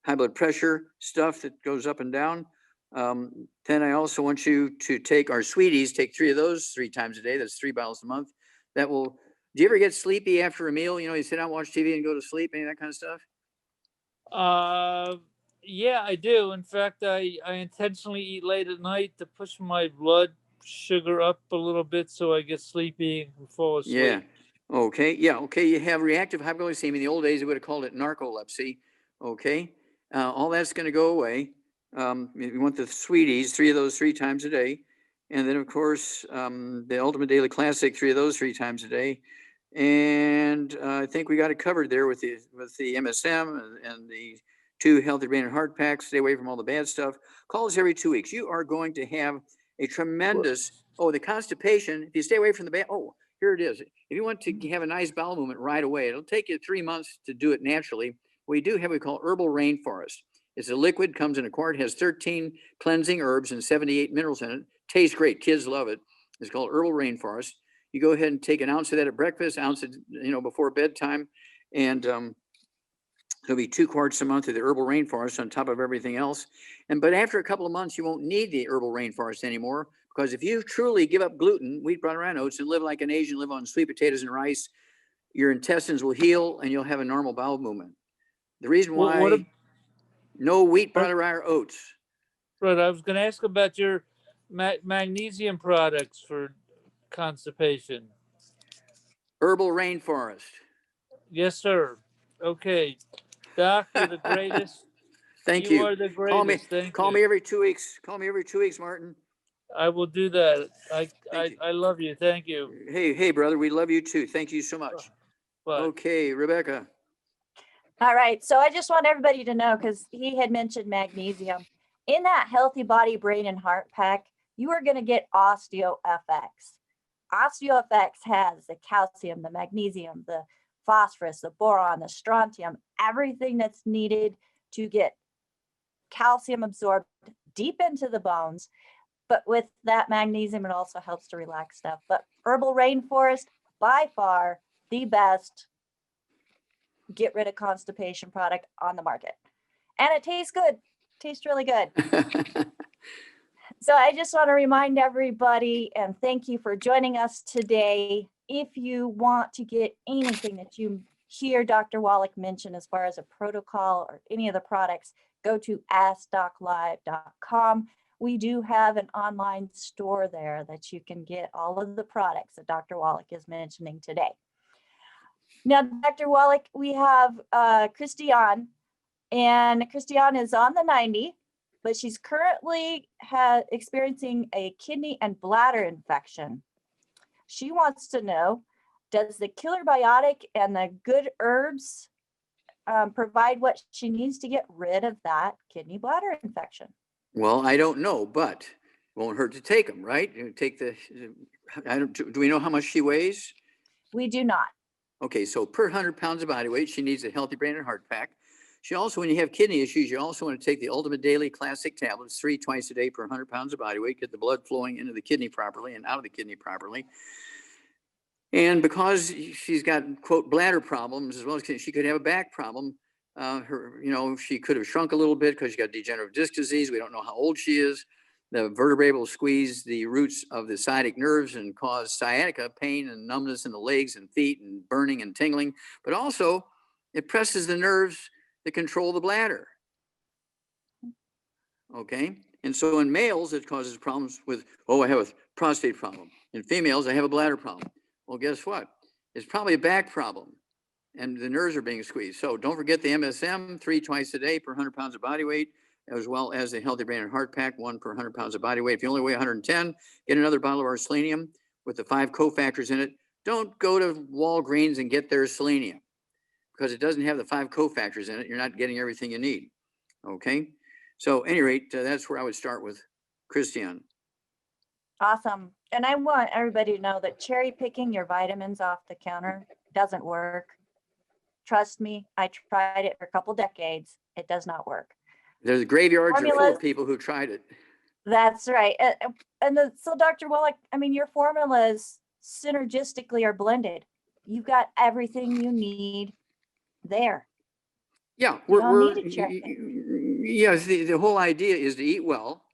high blood pressure stuff that goes up and down. Then I also want you to take our sweeties, take 3 of those 3 times a day. That's 3 bottles a month. That will, do you ever get sleepy after a meal? You know, you sit down, watch TV and go to sleep, any of that kind of stuff? Yeah, I do. In fact, I intentionally eat late at night to push my blood sugar up a little bit so I get sleepy and fall asleep. Yeah. Okay. Yeah. Okay. You have reactive hypoglycemia. In the old days, they would have called it narcolepsy. Okay. All that's going to go away. You want the sweeties, 3 of those 3 times a day. And then, of course, the Ultimate Daily Classic, 3 of those 3 times a day. And I think we got it covered there with the MSM and the 2 healthy brain and heart packs. Stay away from all the bad stuff. Call us every 2 weeks. You are going to have a tremendous, the constipation. If you stay away from the bad, here it is. If you want to have a nice bowel movement right away, it'll take you 3 months to do it naturally. We do have what we call herbal rainforest. It's a liquid, comes in a quart, has 13 cleansing herbs and 78 minerals in it. Tastes great. Kids love it. It's called herbal rainforest. You go ahead and take an ounce of that at breakfast, ounce before bedtime, and it'll be 2 quarts a month of the herbal rainforest on top of everything else. But after a couple of months, you won't need the herbal rainforest anymore, because if you truly give up gluten, wheat, butter, rye, oats, and live like an Asian, live on sweet potatoes and rice, your intestines will heal and you'll have a normal bowel movement. The reason why no wheat, butter, rye, or oats. Right. I was going to ask about your magnesium products for constipation. Herbal rainforest. Yes, sir. Okay. Doc, you're the greatest. Thank you. You are the greatest. Call me every 2 weeks. Call me every 2 weeks, Martin. I will do that. I love you. Thank you. Hey, brother. We love you too. Thank you so much. Bye. Okay, Rebecca. All right. So I just want everybody to know, because he had mentioned magnesium. In that Healthy Body, Brain, and Heart pack, you are going to get OsteoFX. OsteoFX has the calcium, the magnesium, the phosphorus, the boron, the strontium, everything that's needed to get calcium absorbed deep into the bones. But with that magnesium, it also helps to relax stuff. But Herbal Rainforest, by far the best get rid of constipation product on the market. And it tastes good. Tastes really good. So I just want to remind everybody, and thank you for joining us today. If you want to get anything that you hear Dr. Wallach mention as far as a protocol or any of the products, go to askdoclive.com. We do have an online store there that you can get all of the products that Dr. Wallach is mentioning today. Now, Dr. Wallach, we have Christiane, and Christiane is on the 90, but she's currently experiencing a kidney and bladder infection. She wants to know, does the killer biotic and the good herbs provide what she needs to get rid of that kidney bladder infection. Well, I don't know, but it won't hurt to take them, right? You take the, do we know how much she weighs? We do not. Okay, so per 100 pounds of body weight, she needs a healthy brain and heart pack. She also, when you have kidney issues, you also want to take the Ultimate Daily Classic tablets 3 twice a day per 100 pounds of body weight, get the blood flowing into the kidney properly and out of the kidney properly. And because she's got, quote, bladder problems, as well as she could have a back problem, she could have shrunk a little bit because she got degenerative disc disease. We don't know how old she is. The vertebrae will squeeze the roots of the sciatic nerves and cause sciatica, pain and numbness in the legs and feet and burning and tingling. But also, it presses the nerves that control the bladder. Okay? And so in males, it causes problems with, I have a prostate problem. In females, I have a bladder problem. Well, guess what? It's probably a back problem. And the nerves are being squeezed. So don't forget the MSM 3 twice a day per 100 pounds of body weight, as well as the Healthy Brain and Heart Pack, 1 per 100 pounds of body weight. If you only weigh 110, get another bottle of our selenium with the 5 cofactors in it. Don't go to Walgreens and get their selenium because it doesn't have the 5 cofactors in it. You're not getting everything you need. Okay. So at any rate, that's where I would start with Christiane. Awesome. And I want everybody to know that cherry picking your vitamins off the counter doesn't work. Trust me, I tried it for a couple decades. It does not work. There's graveyards are full Formulas. of people who tried it. That's right. So Dr. Wallach, I mean, your formulas synergistically are blended. You've got everything you need there. Yeah, the whole idea is to eat well,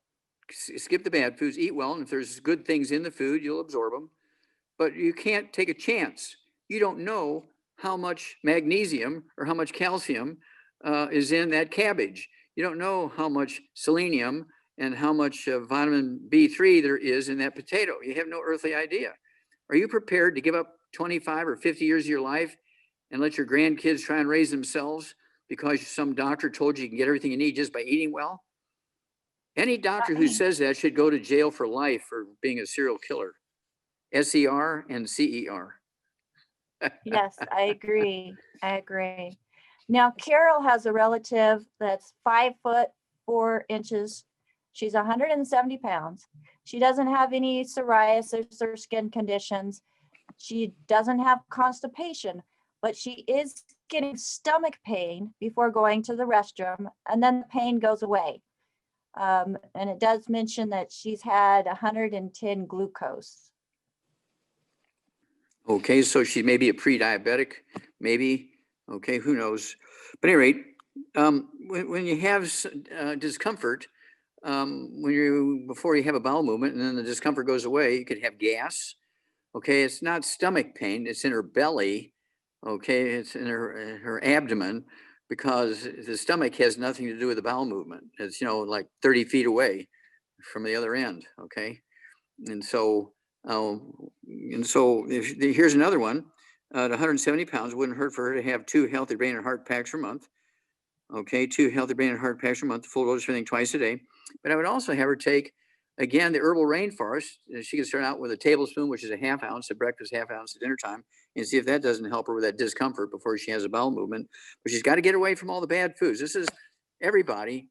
skip the bad foods, eat well, and if there's good things in the food, you'll absorb them. But you can't take a chance. You don't know how much magnesium or how much calcium is in that cabbage. You don't know how much selenium and how much vitamin B3 there is in that potato. You have no earthly idea. Are you prepared to give up 25 or 50 years of your life and let your grandkids try and raise themselves because some doctor told you can get everything you need just by eating well? Any doctor who says that should go to jail for life for being a serial killer. SER and CER. Yes, I agree. I agree. Now, Carol has a relative that's 5 foot 4 inches. She's 170 pounds. She doesn't have any psoriasis or skin conditions. She doesn't have constipation, but she is getting stomach pain before going to the restroom, and then the pain goes away. And it does mention that she's had 110 glucose. Okay, so she may be a pre-diabetic, maybe. Okay, who knows? But at any rate, when you have discomfort, before you have a bowel movement and then the discomfort goes away, you could have gas. Okay, it's not stomach pain, it's in her belly. Okay, it's in her abdomen because the stomach has nothing to do with the bowel movement. It's, like 30 feet away from the other end. Okay, and so here's another one. At 170 pounds, it wouldn't hurt for her to have 2 Healthy Brain and Heart Packs per month. Okay, 2 Healthy Brain and Heart Packs per month, full dose everything twice a day. But I would also have her take, again, the herbal rainforest. She could start out with a tablespoon, which is a ½ ounce at breakfast, ½ ounce at dinner time, and see if that doesn't help her with that discomfort before she has a bowel movement. But she's got to get away from all the bad foods. This is everybody.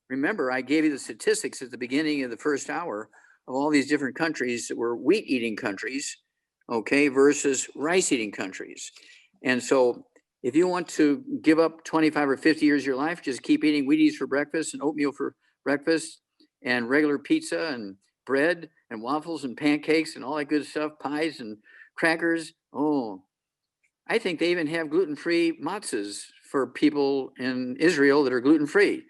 Remember, I gave you the statistics at the beginning of the first hour of all these different countries that were wheat eating countries, okay, versus rice eating countries. And so if you want to give up 25 or 50 years of your life, just keep eating Wheaties for breakfast and oatmeal for breakfast and regular pizza and bread and waffles and pancakes and all that good stuff, pies and crackers. Oh, I think they even have gluten-free matzahs for people in Israel that are gluten-free.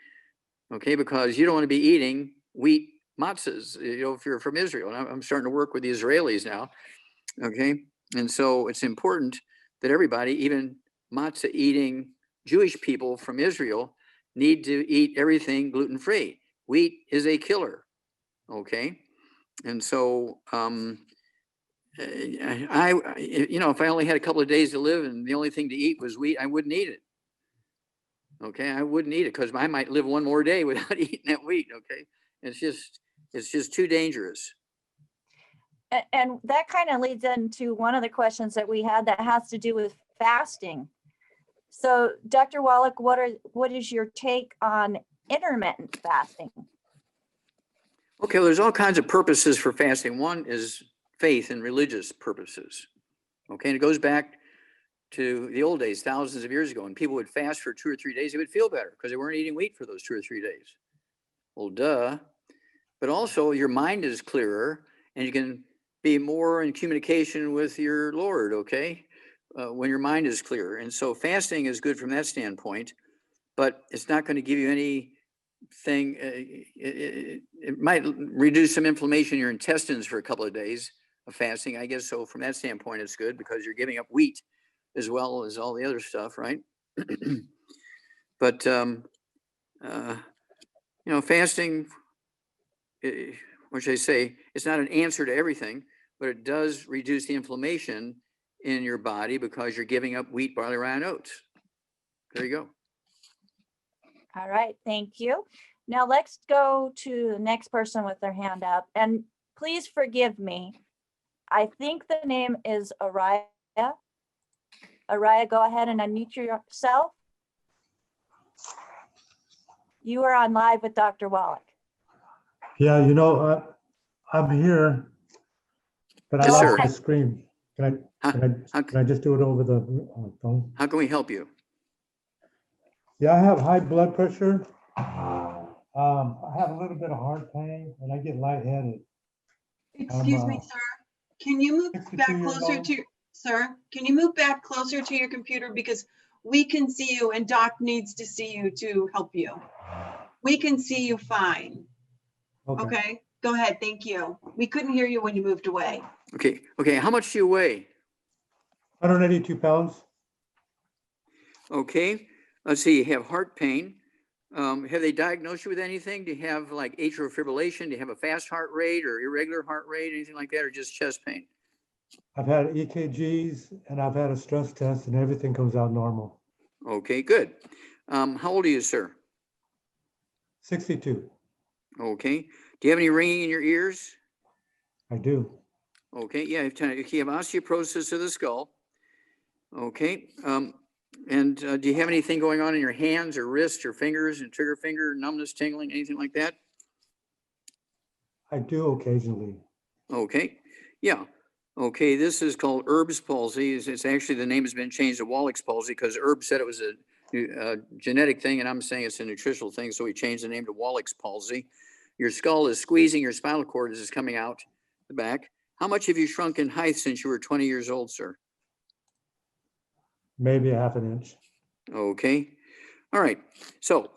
Okay, because you don't want to be eating wheat matzahs, if you're from Israel. And I'm starting to work with the Israelis now. Okay, and so it's important that everybody, even matzah eating Jewish people from Israel, need to eat everything gluten-free. Wheat is a killer. Okay, and so if I only had a couple of days to live and the only thing to eat was wheat, I wouldn't eat it. Okay, I wouldn't eat it because I might live one more day without eating that wheat. Okay, it's just too dangerous. And that kind of leads into one of the questions that we had that has to do with fasting. So Dr. Wallach, what is your take on intermittent fasting? Okay, well, there's all kinds of purposes for fasting. One is faith and religious purposes. Okay, and it goes back to the old days, thousands of years ago, and people would fast for 2 or 3 days. They would feel better because they weren't eating wheat for those 2 or 3 days. Well, duh. But also your mind is clearer and you can be more in communication with your Lord, okay? When your mind is clear. And so fasting is good from that standpoint, but it's not going to give you anything. It might reduce some inflammation in your intestines for a couple of days of fasting, I guess. So from that standpoint, it's good because you're giving up wheat as well as all the other stuff, right? But, fasting, what should I say? It's not an answer to everything, but it does reduce the inflammation in your body because you're giving up wheat, barley, rye, and oats. There you go. All right, thank you. Now let's go to the next person with their hand up. And please forgive me. I think the name is Araya. Araya, go ahead and unmute yourself. You are on live with Dr. Wallach. Yeah, I'm here, but I Yes, lost sir. my screen. Can I just do it over the phone? How can we help you? Yeah, I have high blood pressure. I have a little bit of heart pain and I get lightheaded. Excuse me, sir. Can you move 62 back years closer old. to, sir? Can you move back closer to your computer because we can see you and Doc needs to see you to help you. We can see you fine. Okay, go ahead. Thank you. We couldn't hear you when you moved away. Okay. How much do you weigh? 182 pounds. Okay. Let's see. You have heart pain. Have they diagnosed you with anything? Do you have like atrial fibrillation? Do you have a fast heart rate or irregular heart rate, anything like that, or just chest pain? I've had EKGs and I've had a stress test and everything comes out normal. Okay, good. How old are you, sir? 62. Okay. Do you have any ringing in your ears? I do. Okay, yeah, you have osteoporosis of the skull. Okay. And do you have anything going on in your hands or wrists or fingers and trigger finger, numbness, tingling, anything like that? I do occasionally. Okay, yeah. Okay, this is called Erb's palsy. It's actually, the name has been changed to Wallach's palsy because Erb said it was a genetic thing and I'm saying it's a nutritional thing. So we changed the name to Wallach's palsy. Your skull is squeezing, your spinal cord is coming out the back. How much have you shrunk in height since you were 20 years old, sir? Maybe a half an inch. Okay. All right. So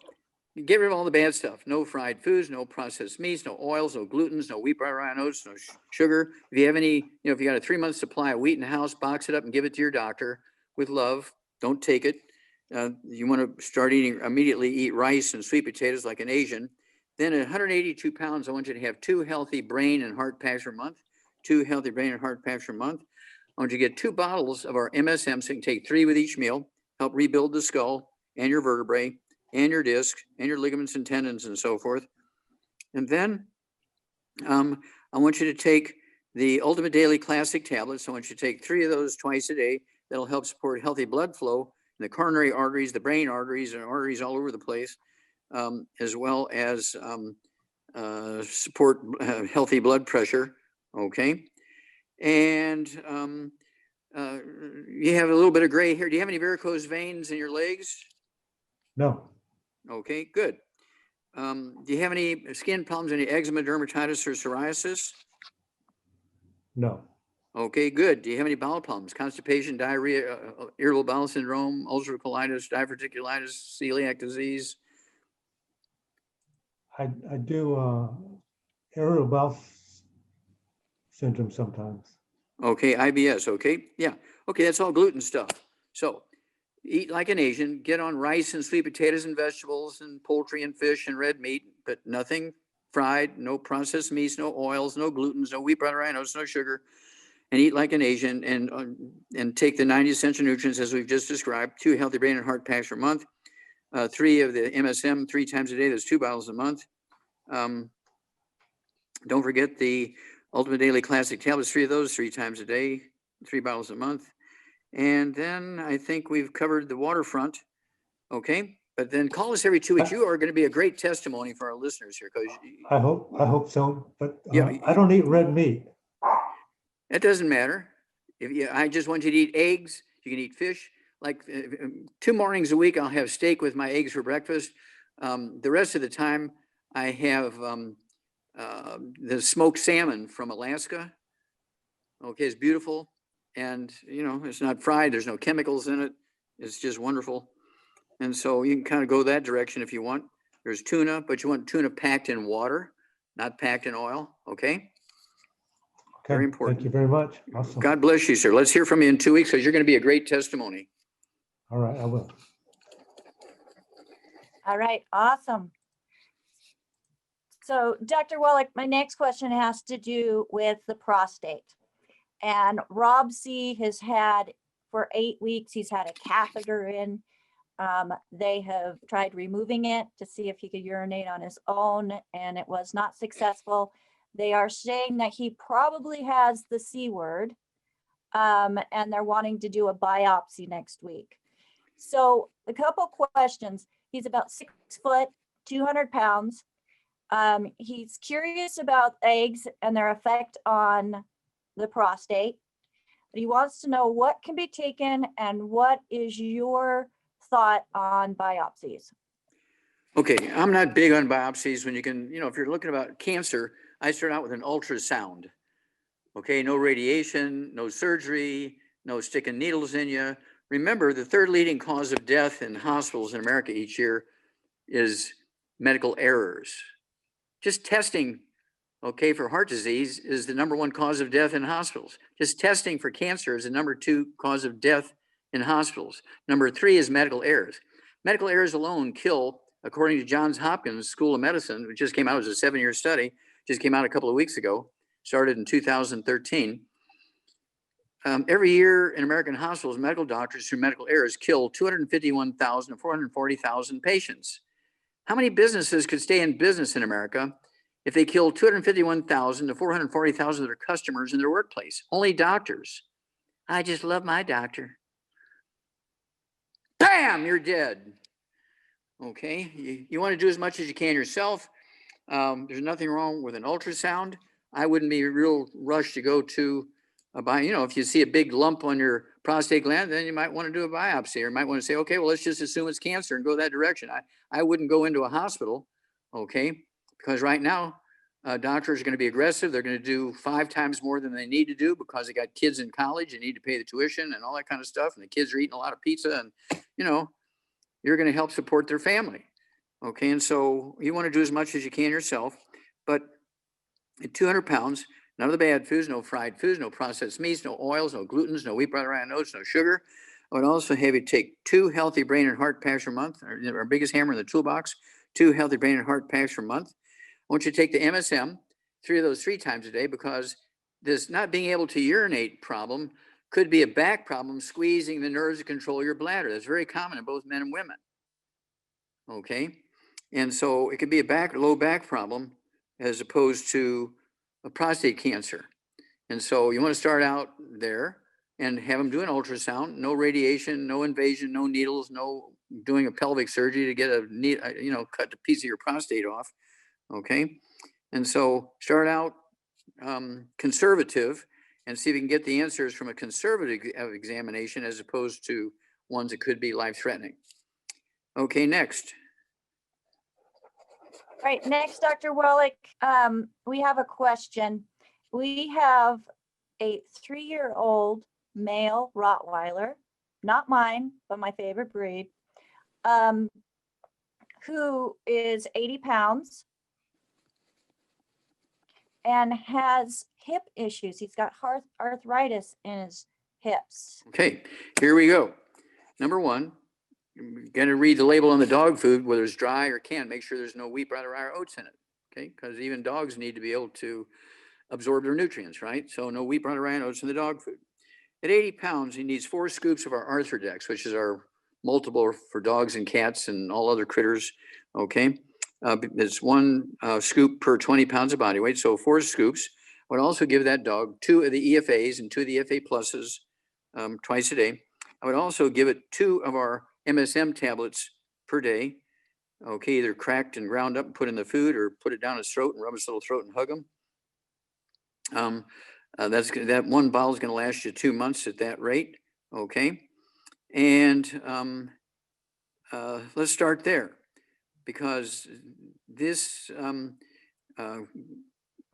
get rid of all the bad stuff. No fried foods, no processed meats, no oils, no glutens, no wheat, barley, rye, and oats, no sugar. If you have any, if you got a 3-month supply of wheat in the house, box it up and give it to your doctor with love. Don't take it. You want to start eating, immediately eat rice and sweet potatoes like an Asian. Then at 182 pounds, I want you to have 2 healthy brain and heart packs per month. 2 healthy brain and heart packs per month. I want you to get 2 bottles of our MSM, so you can take 3 with each meal, help rebuild the skull and your vertebrae and your disc and your ligaments and tendons and so forth. And then I want you to take the Ultimate Daily Classic tablets. I want you to take 3 of those twice a day. That'll help support healthy blood flow in the coronary arteries, the brain arteries, and arteries all over the place, as well as support healthy blood pressure. Okay. And you have a little bit of gray hair. Do you have any varicose veins in your legs? No. Okay, good. Do you have any skin problems, any eczema, dermatitis, or psoriasis? No. Okay, good. Do you have any bowel problems, constipation, diarrhea, irritable bowel syndrome, ulcerative colitis, diverticulitis, celiac disease? I do irritable bowel syndrome sometimes. Okay, IBS, okay, yeah. Okay, that's all gluten stuff. So eat like an Asian, get on rice and sweet potatoes and vegetables and poultry and fish and red meat, but nothing fried, no processed meats, no oils, no glutens, no wheat, butter, no sugar, and eat like an Asian and take the 90 essential nutrients as we've just described, 2 healthy brain and heart packs per month, 3 of the MSM 3 times a day, that's 2 bottles a month. Don't forget the Ultimate Daily Classic tablets, 3 of those 3 times a day, 3 bottles a month. And then I think we've covered the waterfront. Okay, but then call us every 2 weeks. You are going to be a great testimony for our listeners here, because I hope so, but Yeah, I don't eat red meat. it doesn't matter. I just want you to eat eggs. You can eat fish. Like 2 mornings a week, I'll have steak with my eggs for breakfast. The rest of the time, I have the smoked salmon from Alaska. Okay, it's beautiful. And, it's not fried. There's no chemicals in it. It's just wonderful. And so you can kind of go that direction if you want. There's tuna, but you want tuna packed in water, not packed in oil. Okay. Very Okay, important. thank you very much. Awesome. God bless you, sir. Let's hear from you in 2 weeks, because you're going to be a great testimony. All right, I will. All right, awesome. So Dr. Wallach, my next question has to do with the prostate. And Rob C has had, for 8 weeks, he's had a catheter in. They have tried removing it to see if he could urinate on his own, and it was not successful. They are saying that he probably has the C word, and they're wanting to do a biopsy next week. So a couple questions. He's about 6 foot, 200 pounds. He's curious about eggs and their effect on the prostate. But he wants to know what can be taken and what is your thought on biopsies. Okay, I'm not big on biopsies when you can, if you're looking about cancer, I start out with an ultrasound. Okay, no radiation, no surgery, no sticking needles in you. Remember, the 3rd leading cause of death in hospitals in America each year is medical errors. Just testing, okay, for heart disease is the #1 cause of death in hospitals. Just testing for cancer is the #2 cause of death in hospitals. #3 is medical errors. Medical errors alone kill, according to Johns Hopkins School of Medicine, which just came out as a 7-year study, just came out a couple of weeks ago, started in 2013. Every year in American hospitals, medical doctors through medical errors kill 251,000 to 440,000 patients. How many businesses could stay in business in America if they killed 251,000 to 440,000 of their customers in their workplace? Only doctors. I just love my doctor. Bam, you're dead. Okay, you want to do as much as you can yourself. There's nothing wrong with an ultrasound. I wouldn't be real rushed to go to if you see a big lump on your prostate gland, then you might want to do a biopsy, or might want to say, okay, well, let's just assume it's cancer and go that direction. I wouldn't go into a hospital, okay, because right now, doctors are going to be aggressive. They're going to do 5 times more than they need to do because they got kids in college and need to pay the tuition and all that kind of stuff. And the kids are eating a lot of pizza, and, you're going to help support their family. Okay, and so you want to do as much as you can yourself, but at 200 pounds, none of the bad foods, no fried foods, no processed meats, no oils, no glutens, no wheat, butter, and oats, no sugar. I would also have you take 2 healthy brain and heart packs per month, our biggest hammer in the toolbox, 2 healthy brain and heart packs per month. I want you to take the MSM, 3 of those 3 times a day, because this not being able to urinate problem could be a back problem, squeezing the nerves to control your bladder. That's very common in both men and women. Okay, and so it could be a low back problem as opposed to a prostate cancer. And so you want to start out there and have them do an ultrasound, no radiation, no invasion, no needles, no doing a pelvic surgery to get cut a piece of your prostate off. Okay, and so start out conservative and see if you can get the answers from a conservative examination as opposed to ones that could be life-threatening. Okay, next. All right, next, Dr. Wallach, we have a question. We have a 3-year-old male Rottweiler, not mine, but my favorite breed, who is 80 pounds and has hip issues. He's got arthritis in his hips. Okay, here we go. Number 1, you're going to read the label on the dog food, whether it's dry or canned. Make sure there's no wheat, butter, or oats in it. Okay, because even dogs need to be able to absorb their nutrients, right? So no wheat, butter, and oats in the dog food. At 80 pounds, he needs 4 scoops of our Arthrodex, which is our multiple for dogs and cats and all other critters. Okay, it's 1 scoop per 20 pounds of body weight, so 4 scoops. I would also give that dog 2 of the EFAs and 2 of the EFA pluses twice a day. I would also give it 2 of our MSM tablets per day. Okay, either cracked and ground up and put in the food, or put it down his throat and rub his little throat and hug him. That one bottle is going to last you 2 months at that rate. Okay, and let's start there, because this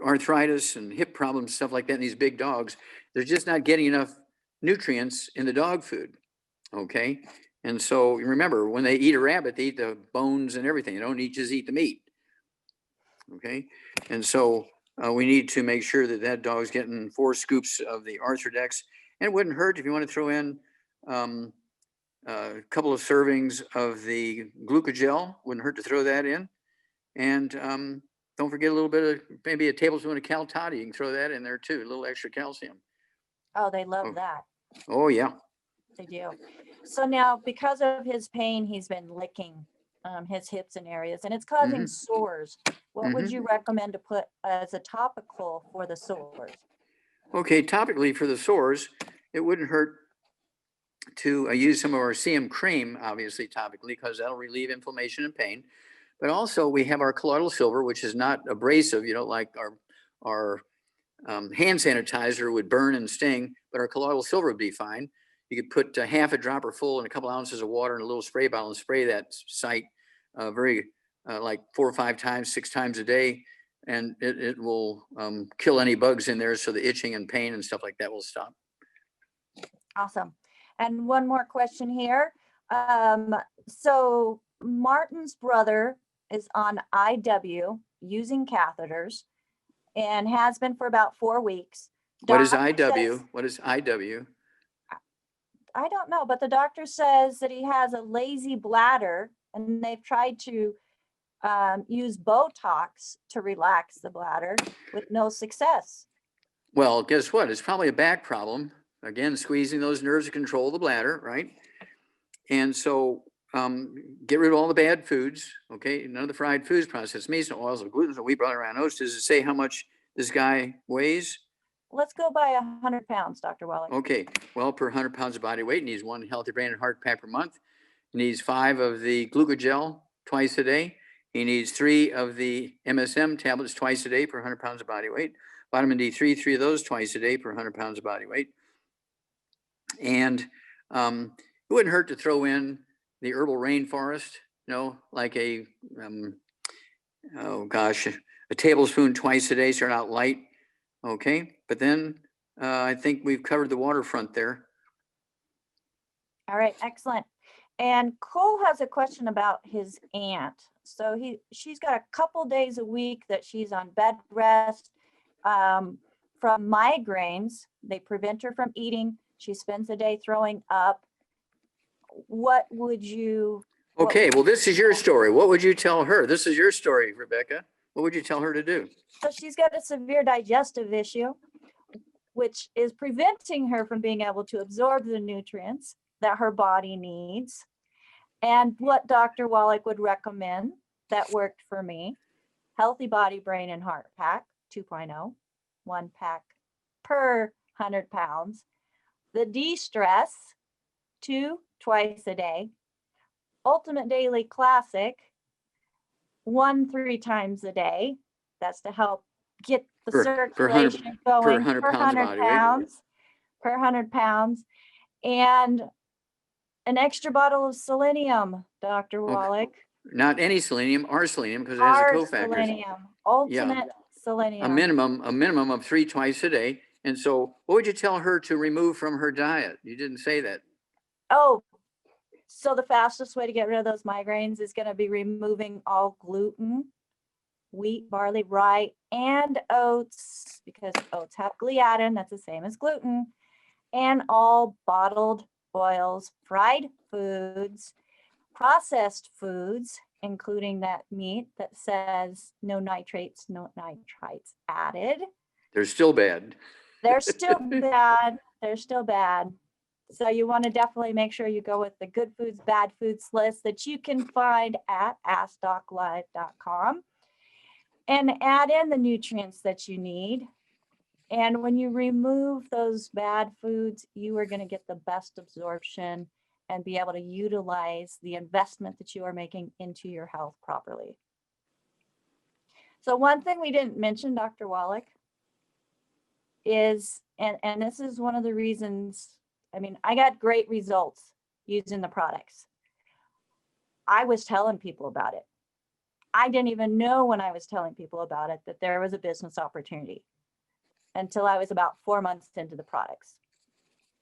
arthritis and hip problems, stuff like that, in these big dogs, they're just not getting enough nutrients in the dog food. Okay, and so remember, when they eat a rabbit, they eat the bones and everything. They don't just eat the meat. Okay, and so we need to make sure that that dog's getting 4 scoops of the Arthrodex. And it wouldn't hurt if you want to throw in a couple of servings of the glucogel. Wouldn't hurt to throw that in. And don't forget a little bit of, maybe a tablespoon of cal toddy. You can throw that in there too, a little extra calcium. Oh, they love that. Oh yeah. They do. So now, because of his pain, he's been licking his hips and areas, and it's causing sores. What would you recommend to put as a topical for the sores? Okay, topically for the sores, it wouldn't hurt to use some of our CM cream, obviously topically, because that'll relieve inflammation and pain. But also we have our colloidal silver, which is not abrasive, you know, like our hand sanitizer would burn and sting, but our colloidal silver would be fine. You could put half a dropper full and a couple ounces of water in a little spray bottle and spray that site like 4 or 5 times, 6 times a day. And it will kill any bugs in there. So the itching and pain and stuff like that will stop. Awesome. And one more question here. So Martin's brother is on IW using catheters and has been for about 4 weeks. What is IW? What is IW? I don't know, but the doctor says that he has a lazy bladder, and they've tried to use Botox to relax the bladder with no success. Well, guess what? It's probably a back problem. Again, squeezing those nerves to control the bladder, right? And so get rid of all the bad foods, okay? None of the fried foods, processed meats, no oils, no gluten, no wheat, butter, around oats. Does it say how much this guy weighs? Let's go by 100 pounds, Dr. Wallach. Okay, well, per 100 pounds of body weight, needs 1 healthy brain and heart pack per month. He needs 5 of the glucogel twice a day. He needs 3 of the MSM tablets twice a day per 100 pounds of body weight. Vitamin D3, 3 of those twice a day per 100 pounds of body weight. And it wouldn't hurt to throw in the herbal rainforest, you know, like a tablespoon twice a day, start out light. Okay, but then I think we've covered the waterfront there. All right, excellent. And Cole has a question about his aunt. So she's got a couple days a week that she's on bed rest from migraines. They prevent her from eating. She spends the day throwing up. What would you? Okay, well, this is your story. What would you tell her? This is your story, Rebecca. What would you tell her to do? So she's got a severe digestive issue, which is preventing her from being able to absorb the nutrients that her body needs. And what Dr. Wallach would recommend that worked for me: Healthy Body, Brain, and Heart Pack 2.0, 1 pack per 100 pounds. The De-Stress 2 twice a day. Ultimate Daily Classic 1 3 times a day. That's to help get the circulation going per 100 pounds. Per 100 pounds. And an extra bottle of selenium, Dr. Wallach. Not any selenium, our selenium, because it has the cofactors. Selenium, ultimate selenium. A minimum of 3 twice a day. And so what would you tell her to remove from her diet? You didn't say that. Oh, so the fastest way to get rid of those migraines is going to be removing all gluten, wheat, barley, rye, and oats, because oats have gliadin, that's the same as gluten, and all bottled oils, fried foods, processed foods, including that meat that says no nitrates, no nitrites added. They're still bad. They're still bad. They're still bad. So you want to definitely make sure you go with the good foods, bad foods list that you can find at askdoclive.com and add in the nutrients that you need. And when you remove those bad foods, you are going to get the best absorption and be able to utilize the investment that you are making into your health properly. So one thing we didn't mention, Dr. Wallach, is, and this is one of the reasons, I mean, I got great results using the products. I was telling people about it. I didn't even know when I was telling people about it that there was a business opportunity until I was about 4 months into the products.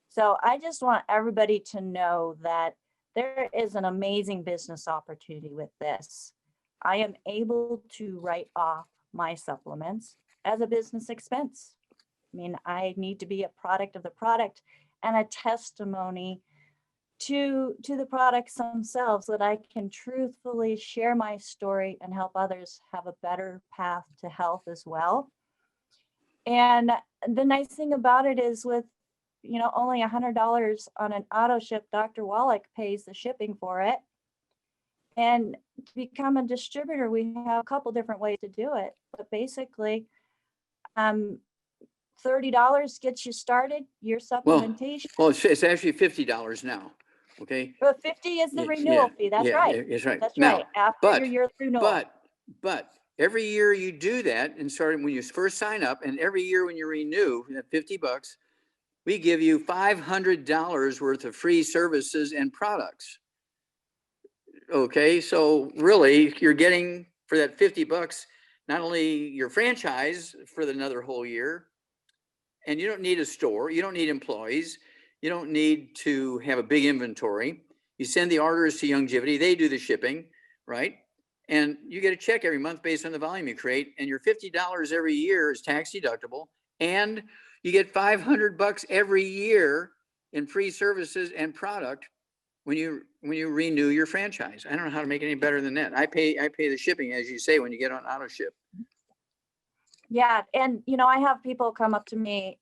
So I just want everybody to know that there is an amazing business opportunity with this. I am able to write off my supplements as a business expense. I mean, I need to be a product of the product and a testimony to the products themselves, that I can truthfully share my story and help others have a better path to health as well. And the nice thing about it is, with only $100 on an auto ship, Dr. Wallach pays the shipping for it. And to become a distributor, we have a couple different ways to do it, but basically $30 gets you started, your supplementation. Well, it's actually $50 now. Okay. Well, 50 is the renewal fee. That's right. That's right. That's Now, right. After your yearly renewal. But every year you do that, and starting when you first sign up, and every year when you renew at $50, we give you $500 worth of free services and products. Okay, so really you're getting for that $50 not only your franchise for another whole year, and you don't need a store, you don't need employees, you don't need to have a big inventory. You send the orders to Longevity, they do the shipping, right? And you get a check every month based on the volume you create, and your $50 every year is tax deductible, and you get $500 every year in free services and product when you renew your franchise. I don't know how to make it any better than that. I pay the shipping, as you say, when you get on auto ship. Yeah, and I have people come up to me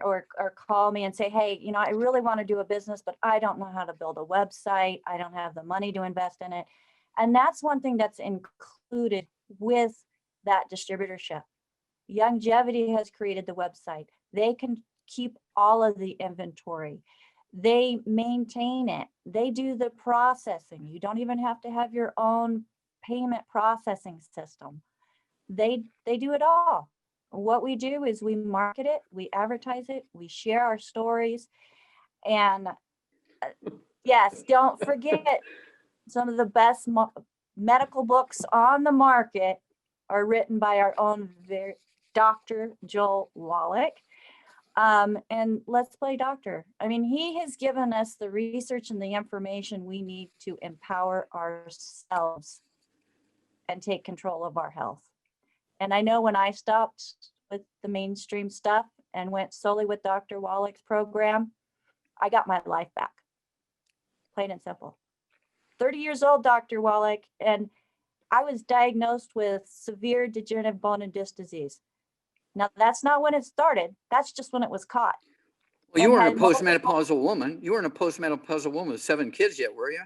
or call me and say, hey, I really want to do a business, but I don't know how to build a website. I don't have the money to invest in it. And that's one thing that's included with that distributorship. Longevity has created the website. They can keep all of the inventory. They maintain it. They do the processing. You don't even have to have your own payment processing system. They do it all. What we do is we market it, we advertise it, we share our stories. And yes, don't forget, some of the best medical books on the market are written by our own Dr. Joel Wallach. And let's play doctor. I mean, he has given us the research and the information we need to empower ourselves and take control of our health. And I know when I stopped with the mainstream stuff and went solely with Dr. Wallach's program, I got my life back. Plain and simple. 30 years old, Dr. Wallach, and I was diagnosed with severe degenerative bone and disc disease. Now, that's not when it started. That's just when it was caught. Well, you weren't a postmenopausal woman. You weren't a postmenopausal woman with 7 kids yet, were you?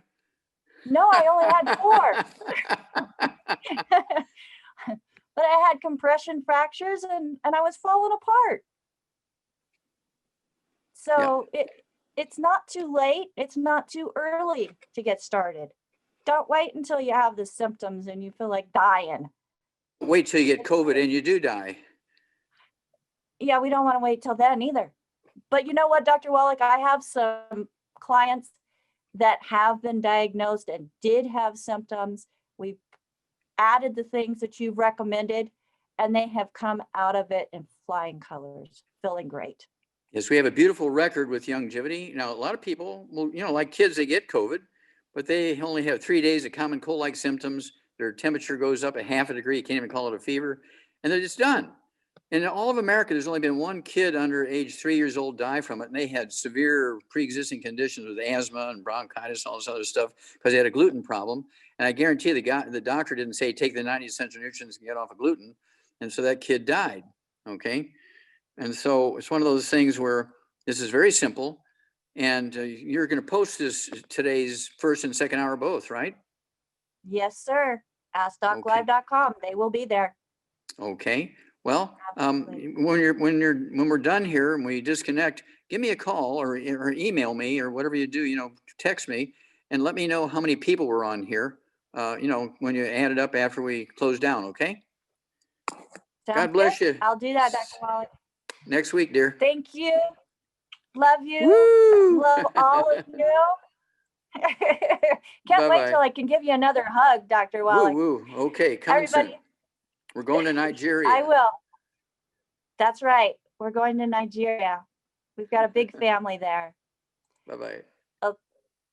No, I only had 4. But I had compression fractures and I was falling apart. So it's not too late. It's not too early to get started. Don't wait until you have the symptoms and you feel like dying. Wait till you get COVID and you do die. Yeah, we don't want to wait till then either. But you know what, Dr. Wallach, I have some clients that have been diagnosed and did have symptoms. We've added the things that you've recommended, and they have come out of it in flying colors, feeling great. Yes, we have a beautiful record with Longevity. Now, a lot of people, well, like kids, they get COVID, but they only have 3 days of common cold-like symptoms. Their temperature goes up 0.5 degree. You can't even call it a fever, and they're just done. In all of America, there's only been 1 kid under age 3 years old die from it, and they had severe pre-existing conditions with asthma and bronchitis and all this other stuff because they had a gluten problem. And I guarantee the doctor didn't say take the 90 essential nutrients and get off of gluten, and so that kid died. Okay, and so it's one of those things where this is very simple, and you're going to post this today's first and second hour both, right? Yes, sir. AskDocLive.com. They will be there. Okay. Well, Absolutely. when we're done here and we disconnect, give me a call or email me or whatever you do, text me and let me know how many people were on here, when you add it up after we close down, okay? Sounds God bless good. you. I'll do that, Dr. Wallach. Next week, dear. Thank you. Love you. Woo! Love all of you. Can't wait Bye-bye. till I can give you another hug, Dr. Woo, Wallach. woo. Okay, coming soon. Everybody, We're going to Nigeria. I will. That's right. We're going to Nigeria. We've got a big family there. Bye-bye.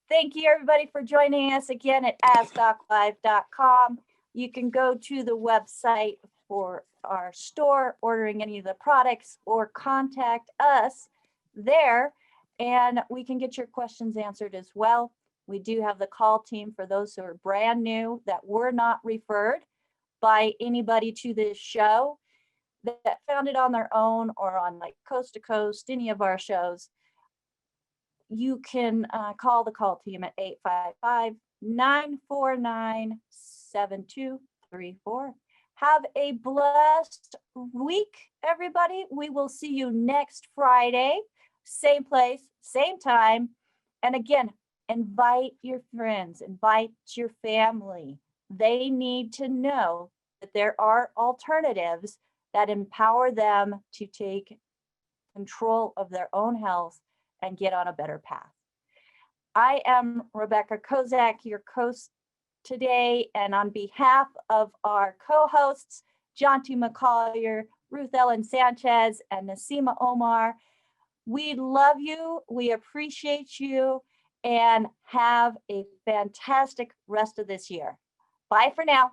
Thank you, everybody, for joining us again at asdoclive.com. You can go to the website for our store, ordering any of the products, or contact us there, and we can get your questions answered as well. We do have the call team for those who are brand new that were not referred by anybody to this show, that found it on their own or on like Coast to Coast, any of our shows. You can call the call team at 855-949-7234. Have a blessed week, everybody. We will see you next Friday, same place, same time. And again, invite your friends, invite your family. They need to know that there are alternatives that empower them to take control of their own health and get on a better path. I am Rebecca Kozak, your host today, and on behalf of our co-hosts, Jonty McCollier, Ruth Ellen Sanchez, and Nasima Omar, we love you, we appreciate you, and have a fantastic rest of this year. Bye for now.